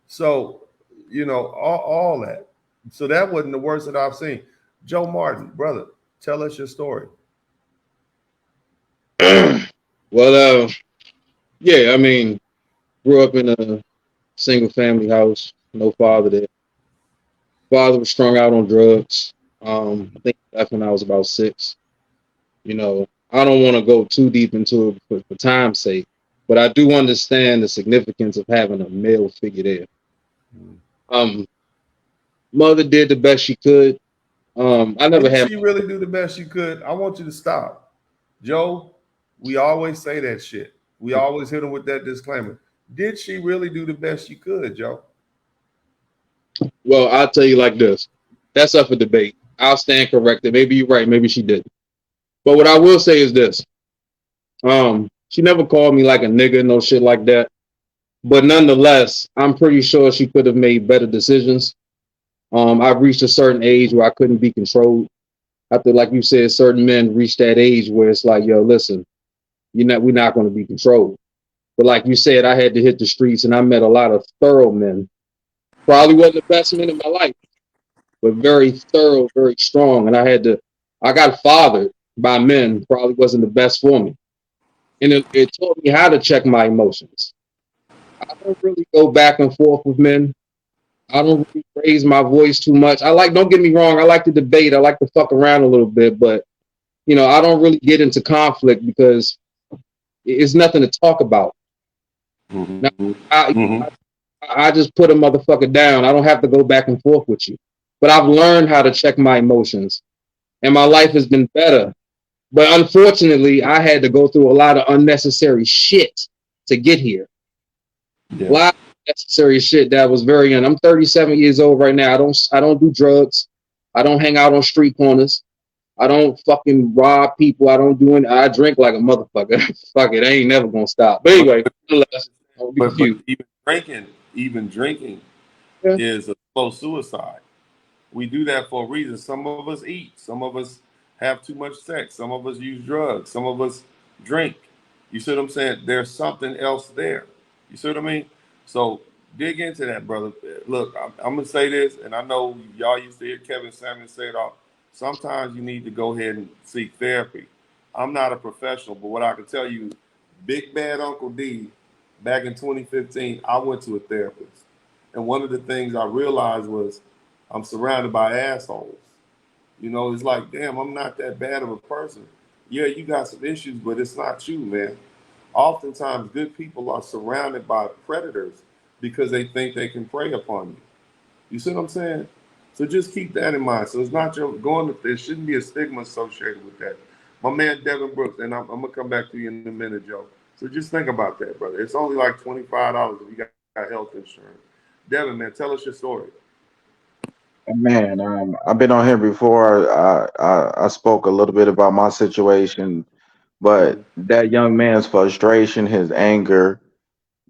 So, you know, all that. So that wasn't the worst that I've seen. Joe Martin, brother, tell us your story. Well, yeah, I mean, grew up in a single family house, no father there. Father was strung out on drugs. I think that's when I was about 6. You know, I don't want to go too deep into it for time's sake, but I do understand the significance of having a male figure there. Mother did the best she could. I never Did had. she really do the best she could? I want you to stop, Joe. We always say that shit. We always hit them with that disclaimer. Did she really do the best she could, Joe? Well, I'll tell you like this. That's up for debate. I'll stand corrected. Maybe you're right. Maybe she didn't. But what I will say is this. She never called me like a nigga, no shit like that. But nonetheless, I'm pretty sure she could have made better decisions. I've reached a certain age where I couldn't be controlled. After, like you said, certain men reach that age where it's like, yo, listen, we're not going to be controlled. But like you said, I had to hit the streets and I met a lot of thorough men. Probably wasn't the best men in my life, but very thorough, very strong. And I got fathered by men, probably wasn't the best for me. And it taught me how to check my emotions. I don't really go back and forth with men. I don't really raise my voice too much. Don't get me wrong, I like to debate. I like to fuck around a little bit, but you know, I don't really get into conflict because it's nothing to talk about. Now, I just put a motherfucker down. I don't have to go back and forth with you. But I've learned how to check my emotions. And my life has been better. But unfortunately, I had to go through a lot of unnecessary shit to get here. Yeah. A lot of unnecessary shit that was very young. I'm 37 years old right now. I don't do drugs. I don't hang out on street corners. I don't fucking rob people. I don't do I drink like a motherfucker. Fuck it. I ain't never gonna stop. But anyway, but even drinking is a slow suicide. We do that for a reason. Some of us eat. Some of us have too much sex. Some of us use drugs. Some of us drink. You see what I'm saying? There's something else there. You see what I mean? So dig into that, brother. Look, I'm going to say this, and I know y'all used to hear Kevin Samuels say it all. Sometimes you need to go ahead and seek therapy. I'm not a professional, but what I can tell you, Big Bad Uncle D, back in 2015, I went to a therapist. And one of the things I realized was I'm surrounded by assholes. You know, it's like, damn, I'm not that bad of a person. Yeah, you got some issues, but it's not you, man. Oftentimes, good people are surrounded by predators because they think they can prey upon you. You see what I'm saying? So just keep that in mind. So it's not your there shouldn't be a stigma associated with that. My man Devin Brooks, and I'm gonna come back to you in a minute, Joe. So just think about that, brother. It's only like $25 if you got health insurance. Devin, man, tell us your story. Man, I've been on here before. I spoke a little bit about my situation, but that young man's frustration, his anger,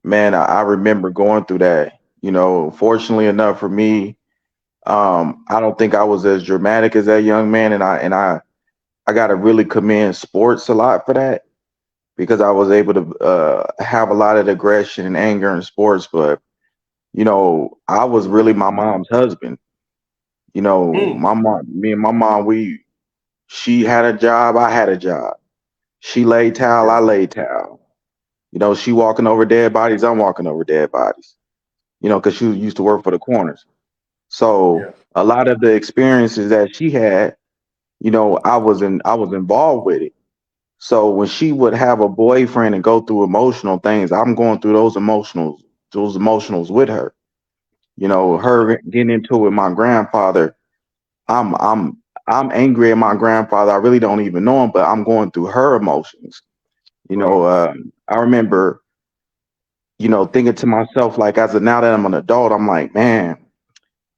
man, I remember going through that. You know, fortunately enough for me, I don't think I was as dramatic as that young man, and I got to really commend sports a lot for that, because I was able to have a lot of aggression and anger in sports. But you know, I was really my mom's husband. You know, me and my mom, she had a job, I had a job. She laid towel, I laid towel. You know, she walking over dead bodies, I'm walking over dead bodies. You know, because she used to work for the corners. So a lot of the experiences that she had, you know, I was involved with it. So when she would have a boyfriend and go through emotional things, I'm going through those emotionals with her. You know, her getting into it with my grandfather. I'm angry at my grandfather. I really don't even know him, but I'm going through her emotions. You know, I remember, you know, thinking to myself, like, now that I'm an adult, I'm like, man,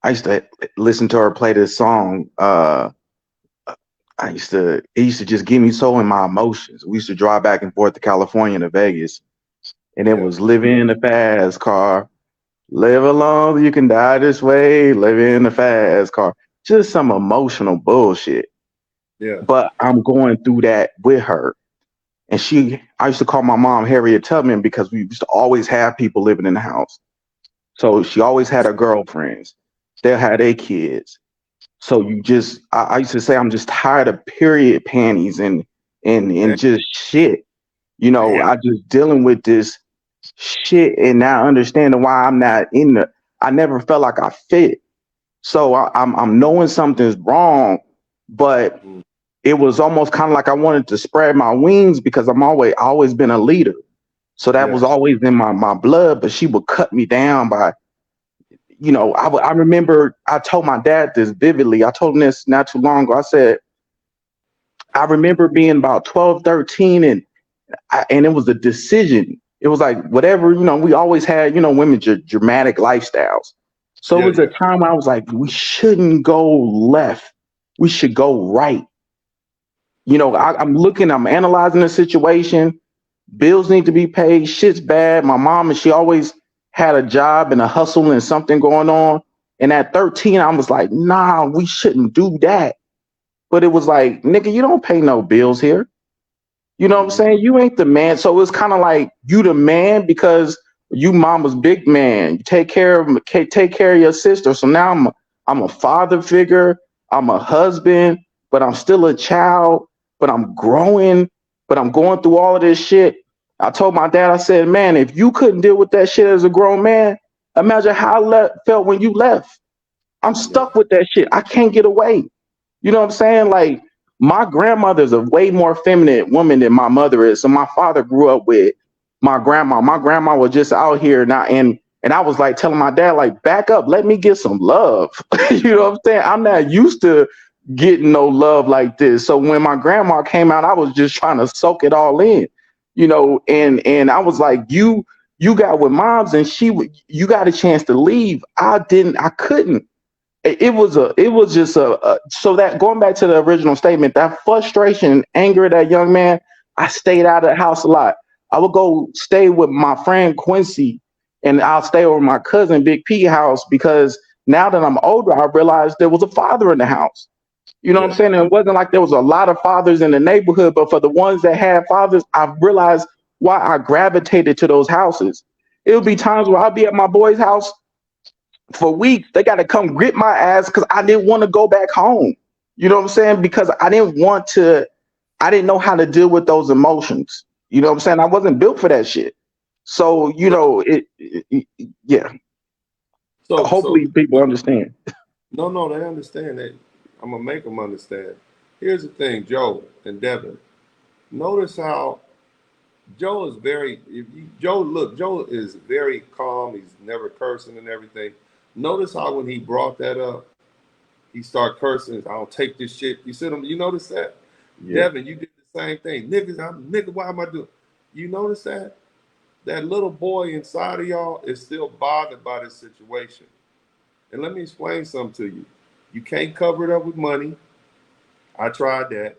I used to listen to her play this song. It used to just get me so in my emotions. We used to drive back and forth to California to Vegas, and it was living in the fast car. Live alone, you can die this way. Live in the fast car. Just some emotional bullshit. Yeah. But I'm going through that with her. And I used to call my mom Harriet Tubman because we used to always have people living in the house. So she always had her girlfriends. They'll have their kids. So I used to say, I'm just tired of period panties and just shit. I just dealing with this shit and now understanding why I'm not I never felt like I fit. So I'm knowing something's wrong, but it was almost kind of like I wanted to spread my wings because always been a leader. So that was always in my blood, but she would cut me down by, I remember I told my dad this vividly. I told him this not too long ago. I said, I remember being about 12, 13, and it was a decision. It was like whatever, we always had, women dramatic lifestyles. So it was a time I was like, we shouldn't go left. We should go right. I'm analyzing the situation. Bills need to be paid. Shit's bad. My mom, and she always had a job and a hustle and something going on. And at 13, I was like, nah, we shouldn't do that. But it was like, nigga, you don't pay no bills here. You know what I'm saying? You ain't the man. So it's kind of like you the man because you mama's big man. You take care of your sister. So now I'm a father figure. I'm a husband, but I'm still a child. But I'm growing. But I'm going through all of this shit. I told my dad, I said, man, if you couldn't deal with that shit as a grown man, imagine how I felt when you left. I'm stuck with that shit. I can't get away. You know what I'm saying? Like, my grandmother's a way more feminine woman than my mother is. So my father grew up with my grandma. My grandma was just out here now, and I was like telling my dad, like, back up, let me get some love. You know what I'm saying? I'm not used to getting no love like this. So when my grandma came out, I was just trying to soak it all in, and I was like, you got with moms, and you got a chance to leave. I couldn't. It was just so that going back to the original statement, that frustration and anger of that young man, I stayed out of the house a lot. I would go stay with my friend Quincy, and I'll stay over my cousin Big P house because now that I'm older, I realized there was a father in the house. You know what I'm saying? And it wasn't like there was a lot of fathers in the neighborhood, but for the ones that had fathers, I realized why I gravitated to those houses. It would be times where I'll be at my boy's house for weeks. They got to come grip my ass because I didn't want to go back home. You know what I'm saying? Because I didn't know how to deal with those emotions. You know what I'm saying? I wasn't built for that shit. So, yeah. So hopefully people understand. No, they understand that. I'm going to make them understand. Here's the thing, Joe and Devin. Notice how Joe is Joe is very calm. He's never cursing and everything. Notice how when he brought that up, he started cursing. I don't take this shit. You see him? You notice that? Yeah. Devin, you did the same thing. Nigga, why am I doing? You notice that? That little boy inside of y'all is still bothered by this situation. And let me explain something to you. You can't cover it up with money. I tried that.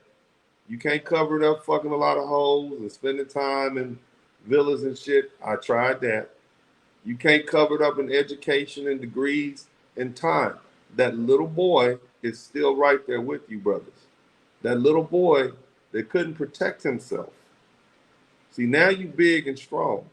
You can't cover it up fucking a lot of hoes and spending time in villas and shit. I tried that. You can't cover it up in education and degrees and time. That little boy is still right there with you, brothers. That little boy that couldn't protect himself. See, now you big and strong.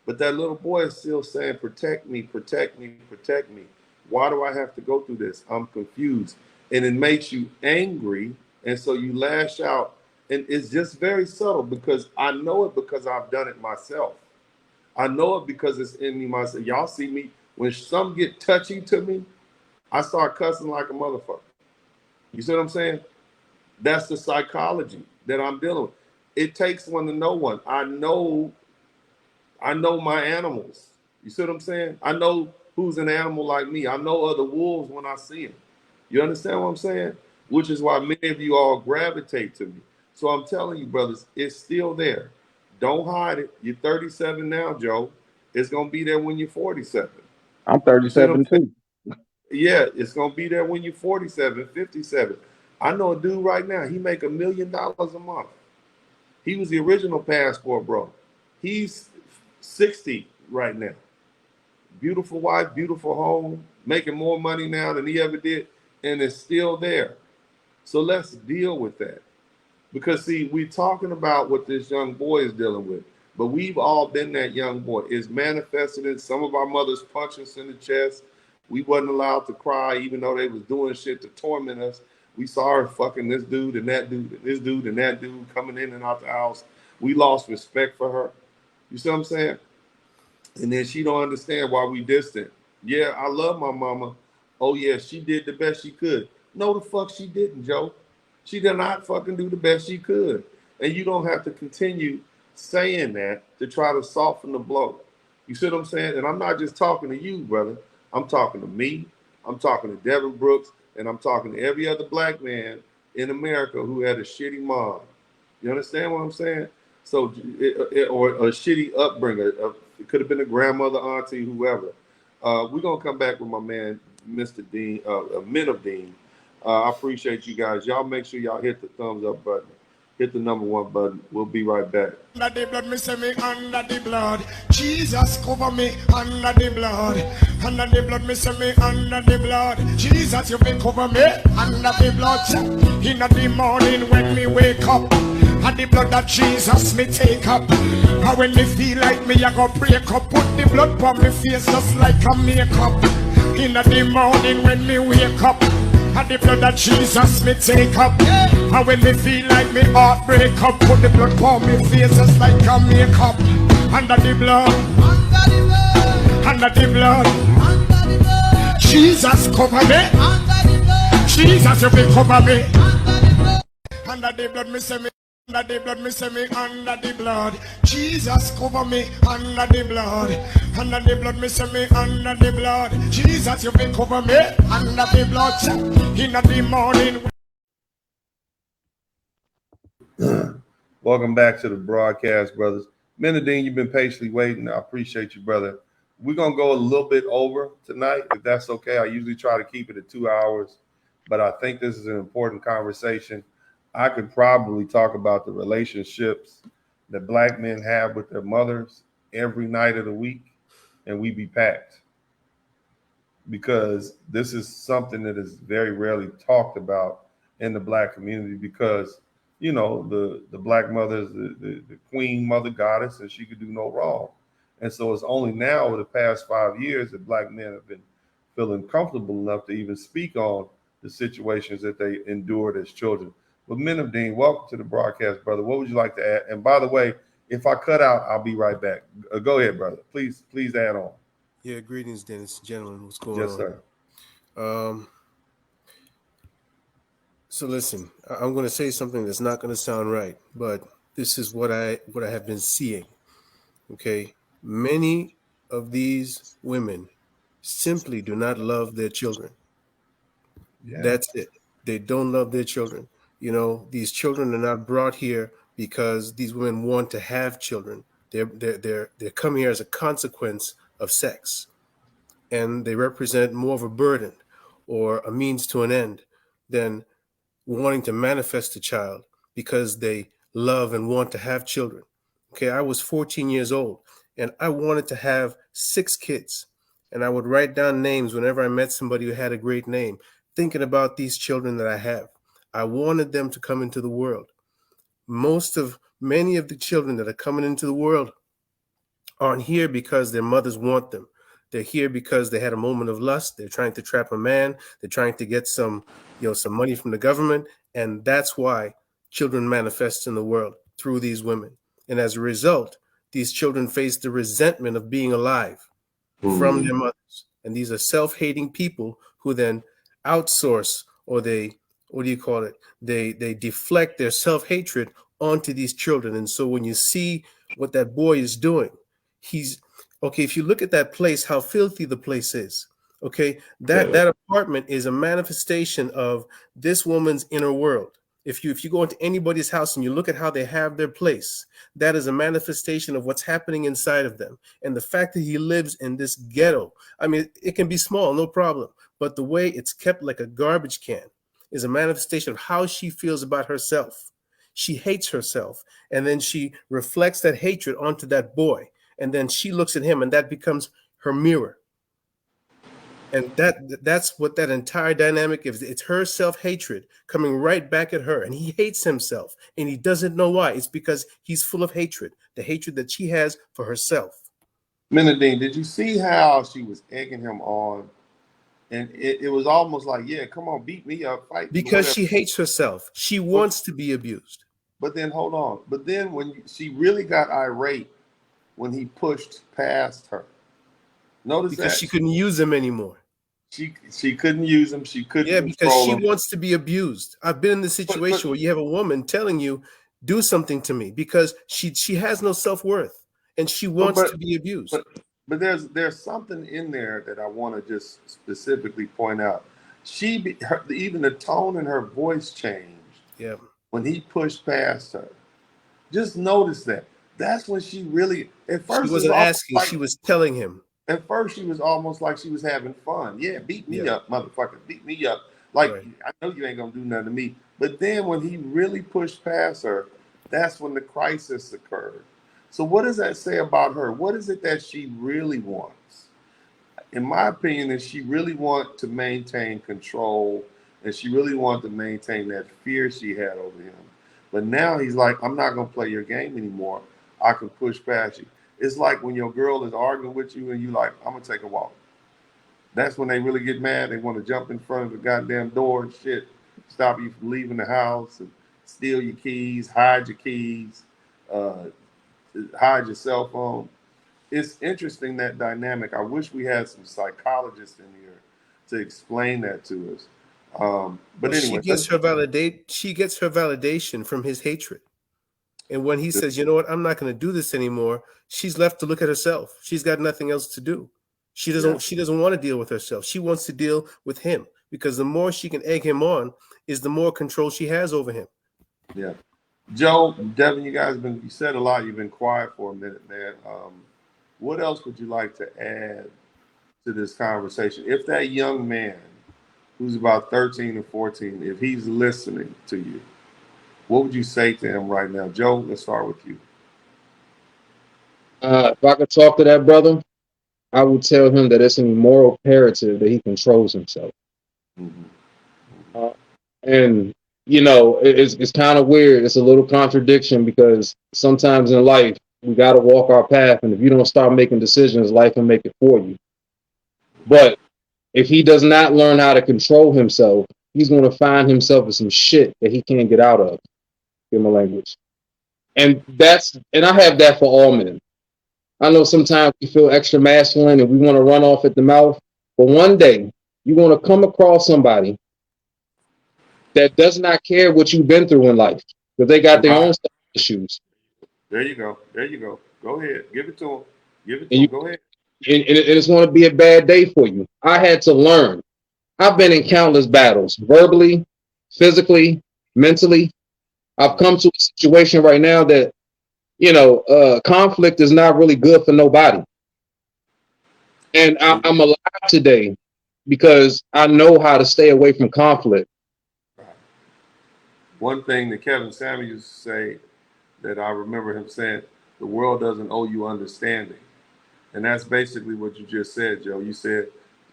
But that little boy is still saying, protect me, protect me, protect me. Why do I have to go through this? I'm confused. And it makes you angry. And so you lash out. And it's just very subtle because I know it because I've done it myself. I know it because it's in me myself. Y'all see me, when some get touchy to me, I start cussing like a motherfucker. You see what I'm saying? That's the psychology that I'm dealing with. It takes one to know one. I know my animals. You see what I'm saying? I know who's an animal like me. I know other wolves when I see them. You understand what I'm saying? Which is why many of you all gravitate to me. So I'm telling you, brothers, it's still there. Don't hide it. You're 37 now, Joe. It's going to be there when you're 47. I'm 37 too. Yeah, it's going to be there when you're 47, 57. I know a dude right now, he make $1 million a month. He was the original passport bro. He's 60 right now. Beautiful wife, beautiful home, making more money now than he ever did, and it's still there. So let's deal with that. Because see, we're talking about what this young boy is dealing with, but we've all been that young boy. It's manifested in some of our mothers punch us in the chest. We wasn't allowed to cry, even though they was doing shit to torment us. We saw her fucking this dude and that dude and this dude and that dude coming in and out the house. We lost respect for her. You see what I'm saying? And then she don't understand why we distant. Yeah, I love my mama. Oh yeah, she did the best she could. No, the fuck she didn't, Joe. She did not fucking do the best she could. And you don't have to continue saying that to try to soften the blow. You see what I'm saying? And I'm not just talking to you, brother. I'm talking to me. I'm talking to Devin Brooks. And I'm talking to every other black man in America who had a shitty mom. You understand what I'm saying? So, or a shitty upbringing. It could have been a grandmother, auntie, whoever. We're going to come back with my man, Mr. Dean, Men of Dean. I appreciate you guys. Y'all make sure y'all hit the thumbs up button. Hit the number 1 button. We'll be right back. Under the blood, me say me under the blood. Jesus cover me under the blood. Under the blood, me say me under the blood. Jesus, you been cover me under the blood. In the morning when me wake up, and the blood that Jesus me take up. And when me feel like me, I go break up. Put the blood on me face just like a makeup. In the morning when me wake up, and the blood that Jesus me take up. And when me feel like me heart break up, put the blood on me face just like a makeup. Under the blood, under the blood, Jesus cover me. Jesus, you be cover me. Under the blood, me say me. Under the blood, me say me under the blood. Jesus cover me under the blood. Under the blood, me say me under the blood. Jesus, you been cover me under the blood. In the morning. Welcome back to the broadcast, brothers. Menadine, you've been patiently waiting. I appreciate you, brother. We're going to go a little bit over tonight, if that's okay. I usually try to keep it at 2 hours, but I think this is an important conversation. I could probably talk about the relationships that black men have with their mothers every night of the week, and we be packed, because this is something that is very rarely talked about in the black community, because, you know, the black mother is the queen mother goddess, and she could do no wrong. And so it's only now, over the past 5 years, that black men have been feeling comfortable enough to even speak on the situations that they endured as children. But Men of Dean, welcome to the broadcast, brother. What would you like to add? And by the way, if I cut out, I'll be right back. Go ahead, brother. Please add on. Yeah, greetings, Dennis. Gentlemen, what's going Yes, on? sir. So listen, I'm going to say something that's not going to sound right, but this is what I have been seeing. Okay, many of these women simply do not love their children. Yeah. That's it. They don't love their children. You know, these children are not brought here because these women want to have children. They're come here as a consequence of sex, and they represent more of a burden or a means to an end than wanting to manifest a child because they love and want to have children. Okay, I was 14 years old and I wanted to have 6 kids, and I would write down names whenever I met somebody who had a great name, thinking about these children that I have. I wanted them to come into the world. Many of the children that are coming into the world aren't here because their mothers want them. They're here because they had a moment of lust. They're trying to trap a man. They're trying to get some money from the government. And that's why children manifest in the world through these women. And as a result, these children face the resentment of being alive from their mothers. And these are self-hating people who then outsource, or they deflect their self-hatred onto these children. And so when you see what that boy is doing, if you look at that place, how filthy the place is, okay, that apartment is a manifestation of this woman's inner world. If you go into anybody's house and you look at how they have their place, that is a manifestation of what's happening inside of them. And the fact that he lives in this ghetto, I mean, it can be small, no problem, but the way it's kept like a garbage can is a manifestation of how she feels about herself. She hates herself, and then she reflects that hatred onto that boy, and then she looks at him, and that becomes her mirror. And that's what that entire dynamic is. It's her self-hatred coming right back at her. And he hates himself. And he doesn't know why. It's because he's full of hatred. The hatred that she has for herself. Menadine, did you see how she was egging him on? And it was almost like, yeah, come on, beat me up, fight me. Because she hates herself. She wants to be abused. But then, hold on. But then when she really got irate when he pushed past her. Notice because that. she couldn't use him anymore. She couldn't use him. She couldn't. Yeah, because she wants to be abused. I've been in the situation where you have a woman telling you, do something to me, because she has no self-worth and she wants to be abused. But there's something in there that I want to just specifically point out. Even the tone in her voice changed. Yeah. When he pushed past her. Just notice that. That's when she really, at first, she wasn't asking, she was telling him. At first, she was almost like she was having fun. Yeah, beat me up, motherfucker. Beat me up. Like, I know you ain't going to do nothing to me. But then when he really pushed past her, that's when the crisis occurred. So what does that say about her? What is it that she really wants? In my opinion, is she really wants to maintain control, and she really wants to maintain that fear she had over him. But now he's like, I'm not going to play your game anymore. I can push past you. It's like when your girl is arguing with you and you like, I'm going to take a walk. That's when they really get mad. They want to jump in front of the goddamn door and shit, stop you from leaving the house and steal your keys, hide your keys, hide your cell phone. It's interesting, that dynamic. I wish we had some psychologists in here to explain that to us. But anyway, she gets her validation from his hatred. And when he says, you know what, I'm not going to do this anymore, she's left to look at herself. She's got nothing else to do. She doesn't want to deal with herself. She wants to deal with him, because the more she can egg him on is the more control she has over him. Yeah. Joe, Devin, you said a lot. You've been quiet for a minute, man. What else would you like to add to this conversation? If that young man who's about 13 or 14, if he's listening to you, what would you say to him right now? Joe, let's start with you. If I could talk to that brother, I would tell him that it's an immoral imperative that he controls himself. Mm-hmm. And, you know, it's kind of weird. It's a little contradiction, because sometimes in life, we got to walk our path. And if you don't start making decisions, life will make it for you. But if he does not learn how to control himself, he's going to find himself in some shit that he can't get out of. In my language. And I have that for all men. I know sometimes we feel extra masculine and we want to run off at the mouth, but one day you're going to come across somebody that does not care what you've been through in life, because they got their own issues. There you go. Go ahead. Give it to him. Go ahead. And it's going to be a bad day for you. I had to learn. I've been in countless battles, verbally, physically, mentally. I've come to a situation right now that, you know, conflict is not really good for nobody. And I'm alive today because I know how to stay away from conflict. One thing that Kevin Samuels used to say that I remember him saying, the world doesn't owe you understanding. And that's basically what you just said, Joe. You said,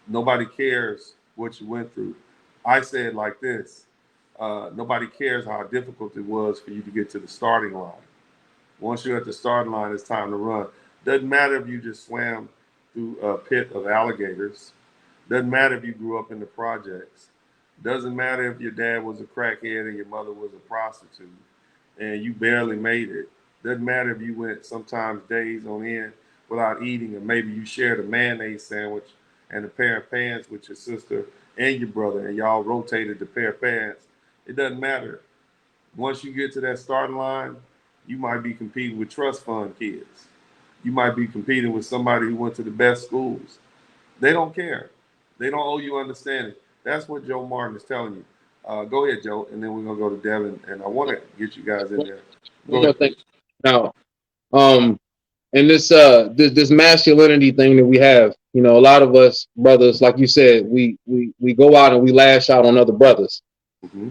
nobody cares what you went through. I said like this. Nobody cares how difficult it was for you to get to the starting line. Once you're at the starting line, it's time to run. Doesn't matter if you just swam through a pit of alligators. Doesn't matter if you grew up in the projects. Doesn't matter if your dad was a crackhead and your mother was a prostitute and you barely made it. Doesn't matter if you went sometimes days on end without eating, and maybe you shared a mayonnaise sandwich and a pair of pants with your sister and your brother, and y'all rotated the pair of pants. It doesn't matter. Once you get to that starting line, you might be competing with trust fund kids. You might be competing with somebody who went to the best schools. They don't care. They don't owe you understanding. That's what Joe Martin is telling you. Go ahead, Joe, and then we're gonna go to Devin, and I want to get you guys in there. Go ahead. Now, and this masculinity thing that we have, you know, a lot of us brothers, like you said, we go out and we lash out on other brothers. Mm-hmm.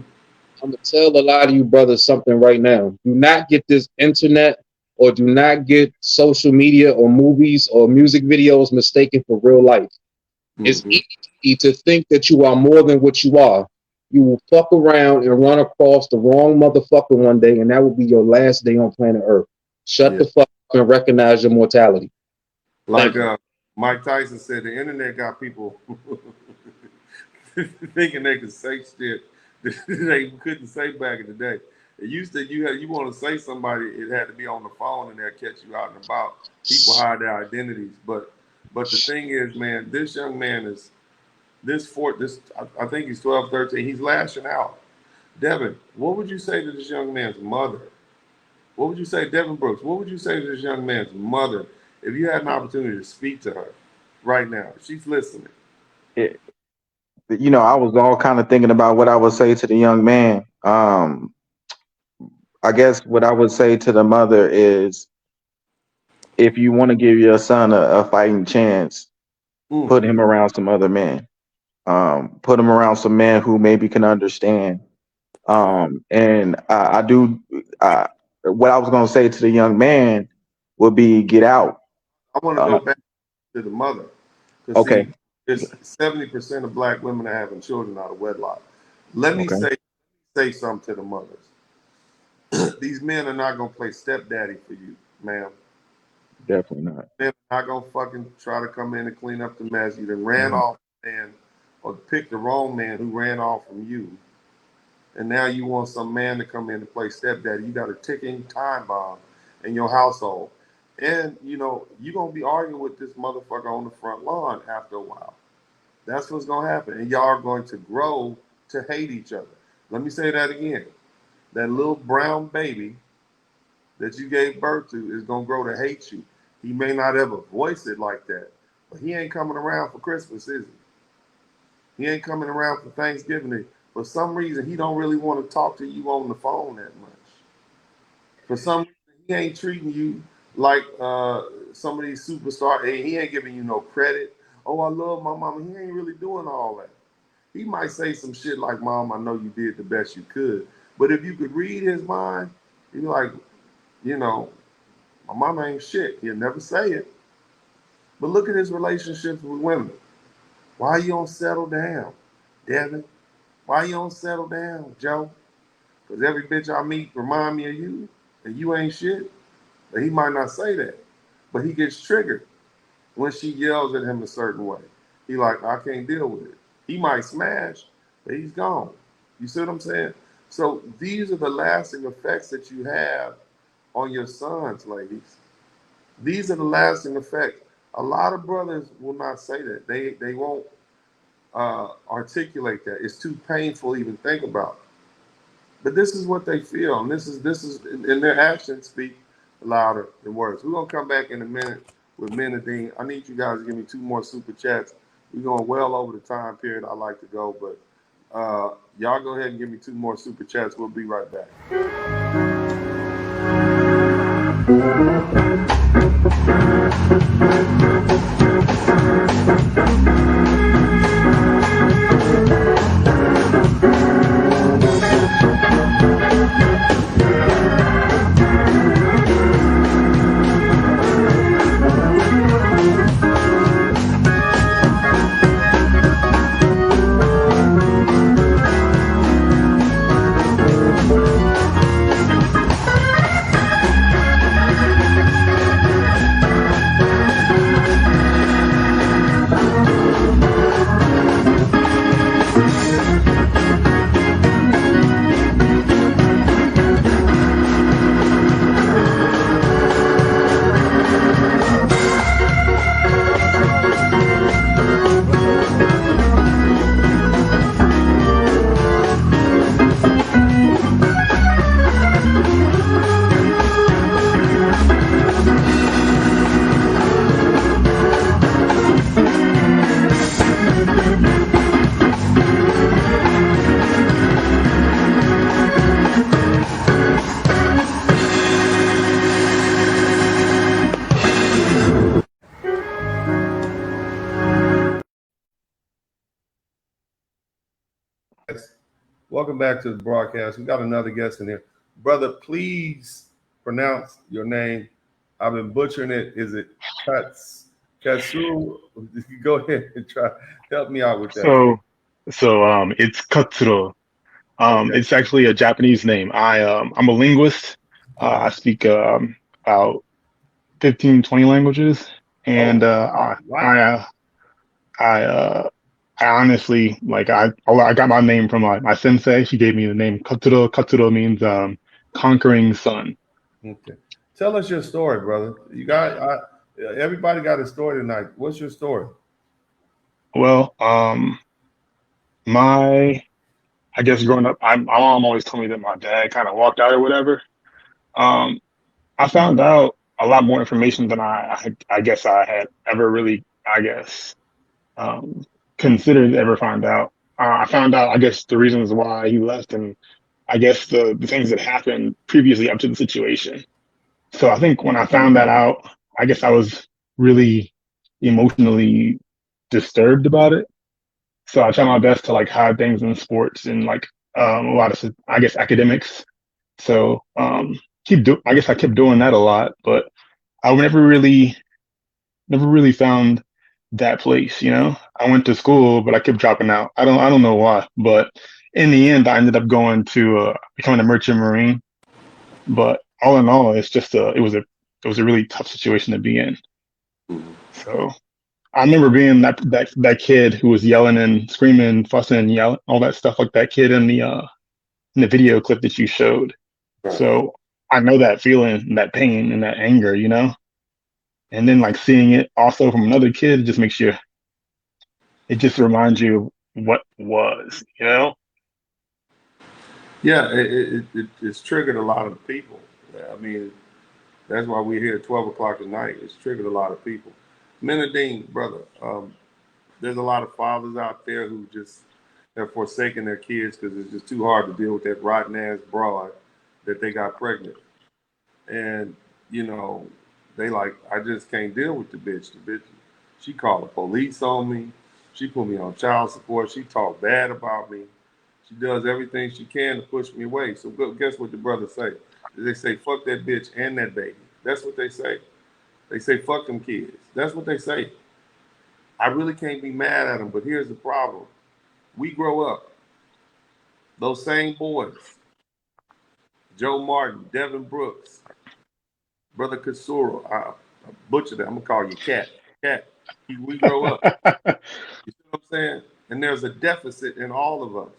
I'm gonna tell a lot of you brothers something right now. Do not get this internet, or do not get social media or movies or music videos mistaken for real life. It's easy to think that you are more than what you are. You will fuck around and run across the wrong motherfucker one day, and that will be your last day on planet Earth. Shut the fuck up and recognize your mortality. Like Mike Tyson said, the internet got people thinking they could say shit that they couldn't say back in the day. It used to, you want to say somebody, it had to be on the phone and they'll catch you out and about. People hide their identities, but the thing is, man, this young man is I think he's 12, 13. He's lashing out. Devin, what would you say to this young man's mother? What would you say, Devin Brooks? What would you say to this young man's mother if you had an opportunity to speak to her right now? She's listening. I was all kind of thinking about what I would say to the young man. I guess what I would say to the mother is, if you want to give your son a fighting chance, put him around some other men. Put him around some men who maybe can understand. And I do. What I was going to say to the young man would be, get out. I want to go back to the mother. Okay. See, there's 70% of black women are having children out of wedlock. Let me say something to the mothers. These men are not going to play stepdaddy for you, ma'am. Definitely not. They're not going to fucking try to come in and clean up the mess. You done ran off man, or picked the wrong man who ran off from you. And now you want some man to come in and play stepdaddy. You got a ticking time bomb in your household. And, you're going to be arguing with this motherfucker on the front lawn after a while. That's what's going to happen. And y'all are going to grow to hate each other. Let me say that again. That little brown baby that you gave birth to is going to grow to hate you. He may not ever voice it like that, but he ain't coming around for Christmas, is he? He ain't coming around for Thanksgiving. For some reason, he don't really want to talk to you on the phone that much. For some reason, he ain't treating you like some of these superstars. He ain't giving you no credit. Oh, I love my mama. He ain't really doing all that. He might say some shit like, Mom, I know you did the best you could. But if you could read his mind, you'd be like, my mama ain't shit. He'll never say it. But look at his relationships with women. Why you don't settle down, Devin? Why you don't settle down, Joe? Because every bitch I meet remind me of you, and you ain't shit. But he might not say that. But he gets triggered when she yells at him a certain way. He like, I can't deal with it. He might smash, but he's gone. You see what I'm saying? So these are the lasting effects that you have on your sons, ladies. These are the lasting effects. A lot of brothers will not say that. They won't articulate that. It's too painful to even think about. But this is what they feel, and this is, and their actions speak louder than words. We're gonna come back in a minute with Menadine. I need you guys to give me 2 more super chats. We're going well over the time period I like to go, but y'all go ahead and give me 2 more super chats. We'll be right back. Welcome back to the broadcast. We got another guest in here. Brother, please pronounce your name. I've been butchering it. Is it Cuts? Katsu, go ahead and try help me out with that. So it's Katsuro. Okay. It's actually a Japanese name. I'm a linguist. I speak about 15, 20 languages, and wow. I honestly I got my name from my sensei. She gave me the name Katsuro. Katsuro means conquering son. Okay. Tell us your story, brother. You got everybody got a story tonight. What's your story? Well, I guess growing up, my mom always told me that my dad kind of walked out or whatever. I found out a lot more information than I guess I had ever really, considered to ever find out. I found out, I guess, the reasons why he left and I guess the things that happened previously up to the situation. So I think when I found that out, I guess I was really emotionally disturbed about it. So I try my best to like hide things in sports and like a lot of I guess academics. So I guess I kept doing that a lot, but I never really found that place, you know. I went to school, but I kept dropping out. I don't know why, but in the end, I ended up going to becoming a merchant marine. But all in all, it's just it was a really tough situation to be in. So I remember being that kid who was yelling and screaming, fussing, and yelling, all that stuff like that kid in the video clip that you showed. Right. So I know that feeling, that pain, and that anger, you know. And then like seeing it also from another kid just makes you. It just reminds you what was, you know. Yeah, it's triggered a lot of people. I mean, that's why we're here at 12 o'clock at night. It's triggered a lot of people. Menadine, brother, there's a lot of fathers out there who just have forsaken their kids because it's just too hard to deal with that rotten ass broad that they got pregnant. And, you know, they like, I just can't deal with the bitch. The bitch, she called the police on me. She put me on child support. She talked bad about me. She does everything she can to push me away. So guess what the brothers say? They say, fuck that bitch and that baby. That's what they say. They say, fuck them kids. That's what they say. I really can't be mad at them, but here's the problem. We grow up. Those same boys, Joe Martin, Devin Brooks, Brother Kasura, I butchered that. I'm going to call you Cat. Cat. We grow up. You see what I'm saying? And there's a deficit in all of us.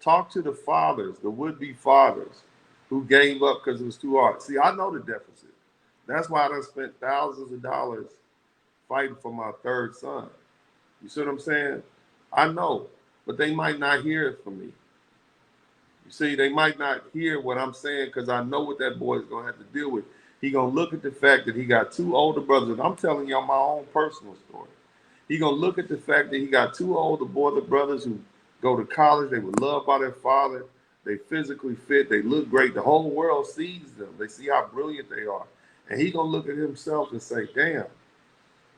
Talk to the fathers, the would-be fathers who gave up because it was too hard. See, I know the deficit. That's why I done spent thousands of dollars fighting for my third son. You see what I'm saying? I know, but they might not hear it from me. You see, they might not hear what I'm saying because I know what that boy is going to have to deal with. He going to look at the fact that he got two older brothers. I'm telling y'all my own personal story. He going to look at the fact that he got two older brothers who go to college. They were loved by their father. They physically fit. They look great. The whole world sees them. They see how brilliant they are. And he going to look at himself and say, damn,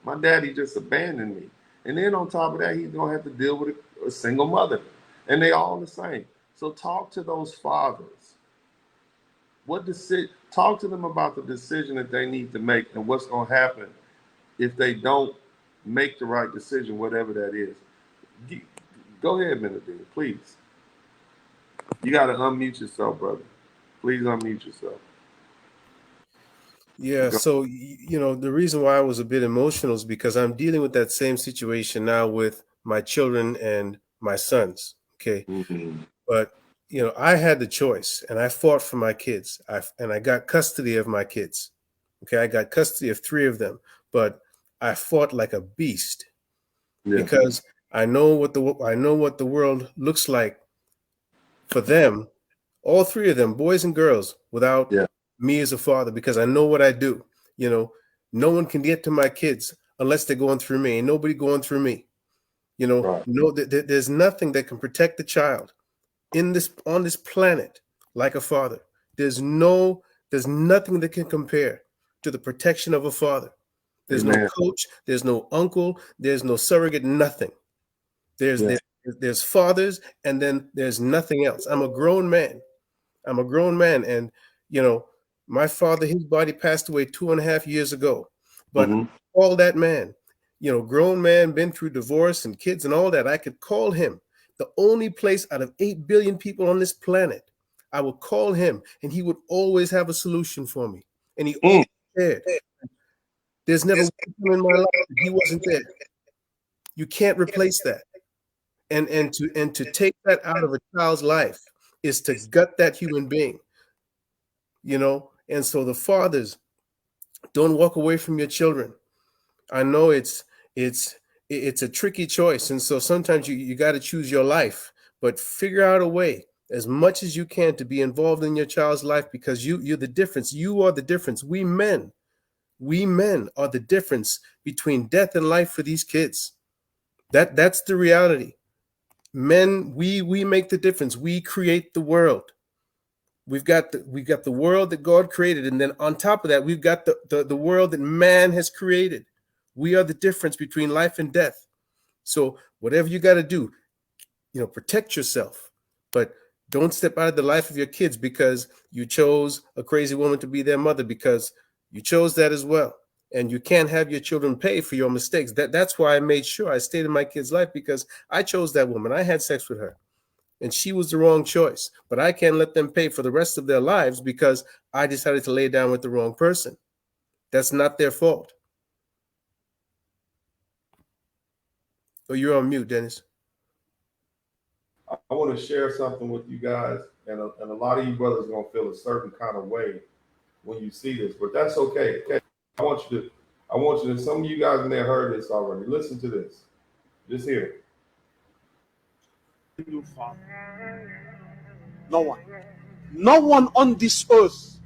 my daddy just abandoned me. And then on top of that, he's going to have to deal with a single mother. And they all the same. So talk to those fathers. Talk to them about the decision that they need to make and what's going to happen if they don't make the right decision, whatever that is. Go ahead, Benedict, please. You got to unmute yourself, brother. Please unmute yourself. Yeah, so, you know, the reason why I was a bit emotional is because I'm dealing with that same situation now with my children and my sons, okay? Mm-hmm. But, you know, I had the choice, and I fought for my kids, and I got custody of my kids, okay? I got custody of 3 of them, but I fought like a beast because I know what the world looks like for them, all 3 of them, boys and girls, without me as a father, because I know what I do. You know, no one can get to my kids unless they're going through me. Ain't nobody going through me. You know, there's nothing that can protect the child on this planet like a father. There's nothing that can compare to the protection of a father. There's no coach, there's no uncle, there's no surrogate, nothing. There's fathers, and then there's nothing else. I'm a grown man, and you know, my father, his body passed away 2.5 years ago. But call that man, grown man, been through divorce and kids and all that. I could call him. The only place out of 8 billion people on this planet, I would call him, and he would always have a solution for me. And he always cared. There's never one time in my life that he wasn't there. You can't replace that. And to take that out of a child's life is to gut that human being. And so the fathers, don't walk away from your children. I know it's a tricky choice, and so sometimes you got to choose your life, but figure out a way as much as you can to be involved in your child's life, because you're the difference. You are the difference. We men are the difference between death and life for these kids. That's the reality. Men, we make the difference. We create the world. We've got the world that God created, and then on top of that, we've got the world that man has created. We are the difference between life and death. So whatever you got to do, protect yourself, but don't step out of the life of your kids because you chose a crazy woman to be their mother, because you chose that as well. And you can't have your children pay for your mistakes. That's why I made sure I stayed in my kid's life, because I chose that woman. I had sex with her, and she was the wrong choice. But I can't let them pay for the rest of their lives because I decided to lay down with the wrong person. That's not their fault. Oh, you're on mute, Dennis. I want to share something with you guys, and a lot of you brothers are going to feel a certain kind of way when you see this, but that's okay. Okay, I want you to. Some of you guys in there heard this already. Listen to this. Just hear it. You, Father. No one on this earth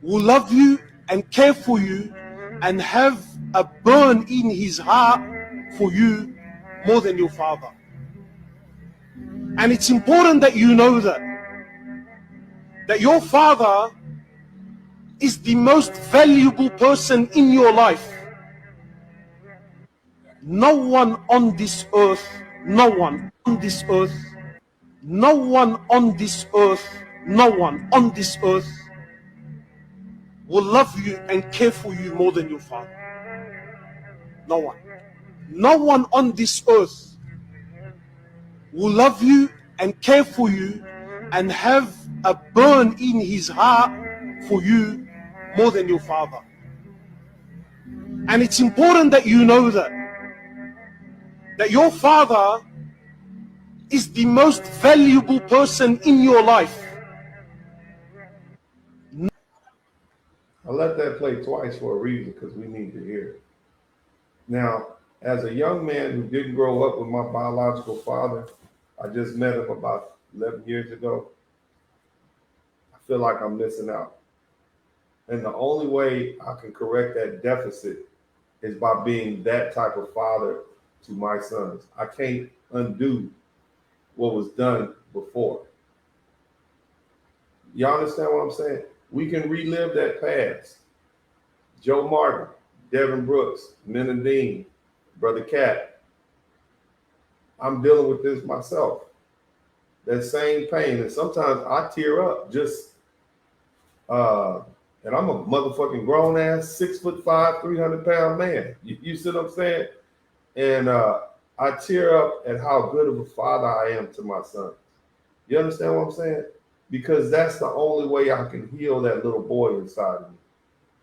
will love you and care for you and have a burn in his heart for you more than your father. And it's important that you know that your father is the most valuable person in your life. No one on this earth will love you and care for you more than your father. No one. No one on this earth will love you and care for you and have a burn in his heart for you more than your father. And it's important that you know that your father is the most valuable person in your life. I let that play twice for a reason, because we need to hear it. Now, as a young man who didn't grow up with my biological father, I just met him about 11 years ago, I feel like I'm missing out. And the only way I can correct that deficit is by being that type of father to my sons. I can't undo what was done before. Y'all understand what I'm saying? We can relive that past. Joe Martin, Devin Brooks, Menadine, Brother Cat. I'm dealing with this myself. That same pain. And sometimes I tear up just, and I'm a motherfucking grown ass, 6'5", 300-pound man. You see what I'm saying? And I tear up at how good of a father I am to my sons. You understand what I'm saying? Because that's the only way I can heal that little boy inside of me.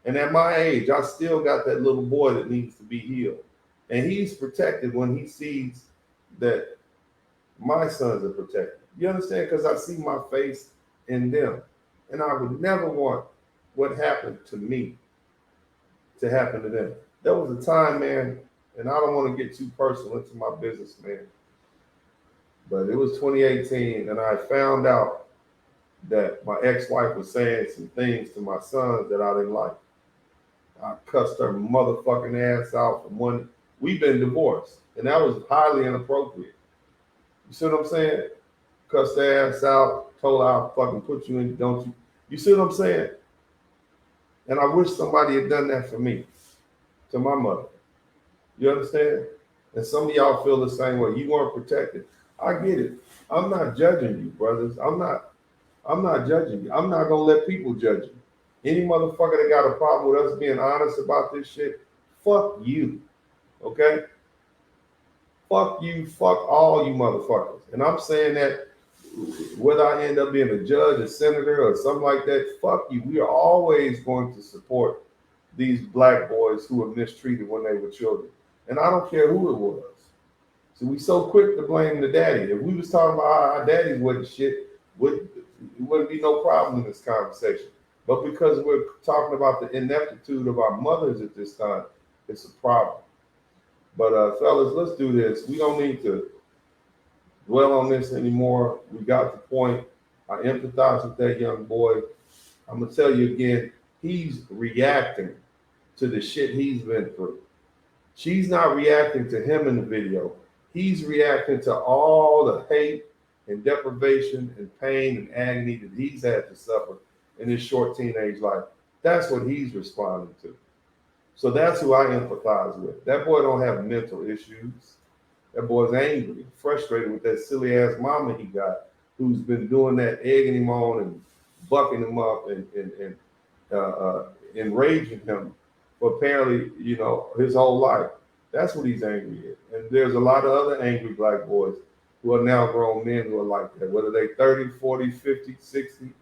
And at my age, I still got that little boy that needs to be healed. And he's protected when he sees that my sons are protected. You understand? Because I see my face in them. And I would never want what happened to me to happen to them. There was a time, man, and I don't want to get too personal into my business, man, but it was 2018, and I found out that my ex-wife was saying some things to my sons that I didn't like. I cussed her motherfucking ass out from one. We've been divorced, and that was highly inappropriate. You see what I'm saying? Cussed her ass out, told her I'll fucking put you in, don't you? You see what I'm saying? And I wish somebody had done that for me, to my mother. You understand? And some of y'all feel the same way. You weren't protected. I get it. I'm not judging you, brothers. I'm not judging you. I'm not gonna let people judge you. Any motherfucker that got a problem with us being honest about this shit, fuck you. Okay? Fuck you, fuck all you motherfuckers. And I'm saying that whether I end up being a judge, a senator, or something like that, fuck you. We are always going to support these black boys who were mistreated when they were children. And I don't care who it was. So we so quick to blame the daddy. If we was talking about how our daddies wasn't shit, it wouldn't be no problem in this conversation. But because we're talking about the ineptitude of our mothers at this time, it's a problem. But fellas, let's do this. We don't need to dwell on this anymore. We got the point. I empathize with that young boy. I'm gonna tell you again, he's reacting to the shit he's been through. She's not reacting to him in the video. He's reacting to all the hate and deprivation and pain and agony that he's had to suffer in his short teenage life. That's what he's responding to. So that's who I empathize with. That boy don't have mental issues. That boy's angry, frustrated with that silly ass mama he got, who's been doing that, egging him on and bucking him up and enraging him for apparently, his whole life. That's what he's angry at. And there's a lot of other angry black boys who are now grown men who are like that, whether they 30, 40, 50, 60,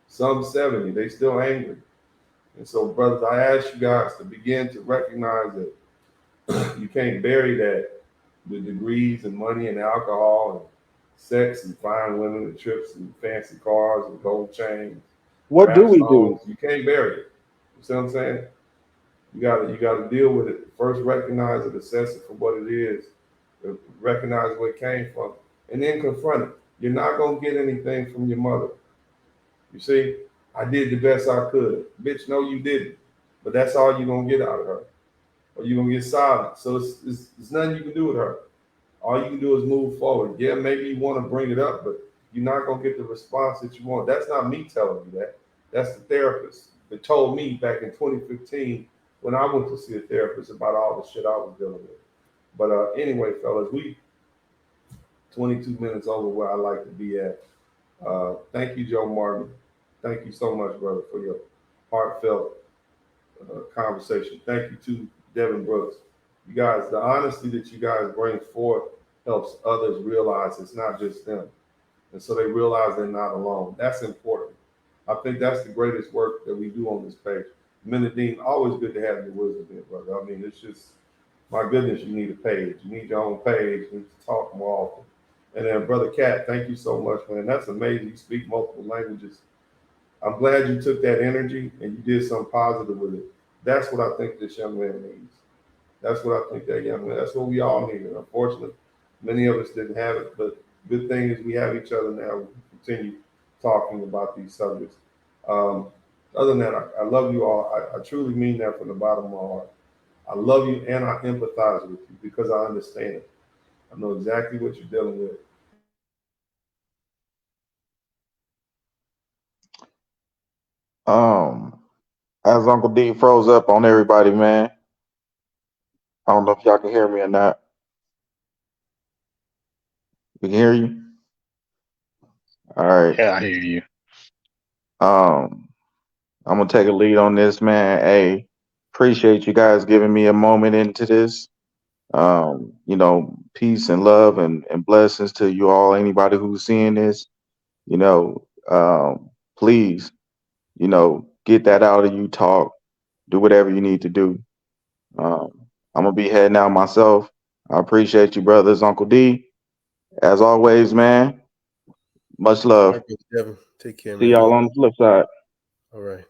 some 70, they still angry. And so, brothers, I ask you guys to begin to recognize that you can't bury that with degrees and money and alcohol and sex and fine women and trips and fancy cars and gold chains. What do we do? You can't bury it. You see what I'm saying? You gotta deal with it. First, recognize it, assess it for what it is, recognize where it came from, and then confront it. You're not gonna get anything from your mother. You see, I did the best I could. Bitch, no, you didn't. But that's all you're gonna get out of her. Or you're gonna get silent. So it's nothing you can do with her. All you can do is move forward. Yeah, maybe you want to bring it up, but you're not gonna get the response that you want. That's not me telling you that. That's the therapist that told me back in 2015 when I went to see a therapist about all the shit I was dealing with. But anyway, fellas, we 22 minutes over where I like to be at. Thank you, Joe Martin. Thank you so much, brother, for your heartfelt conversation. Thank you to Devin Brooks. You guys, the honesty that you guys bring forth helps others realize it's not just them. And so they realize they're not alone. That's important. I think that's the greatest work that we do on this page. Menadine, always good to have your wisdom here, brother. I mean, it's just, my goodness, you need a page. You need your own page. You need to talk more often. And then, Brother Cat, thank you so much, man. That's amazing. You speak multiple languages. I'm glad you took that energy and you did something positive with it. That's what I think this young man needs. That's what I think that young man, that's what we all need. And unfortunately, many of us didn't have it, but good thing is we have each other now. We continue talking about these subjects. Other than that, I love you all. I truly mean that from the bottom of my heart. I love you and I empathize with you because I understand it. I know exactly what you're dealing with. As Uncle D froze up on everybody, man. I don't know if y'all can hear me or not. We can hear you? All right. Yeah, I hear you. I'm gonna take a lead on this, man. Hey, appreciate you guys giving me a moment into this. Peace and love and blessings to you all, anybody who's seeing this. Please, get that out of you, talk, do whatever you need to do. I'm gonna be heading out myself. I appreciate you, brothers. Uncle D, as always, man. Much love. All right, Devin. Take care, man. See y'all on the flip side. All right.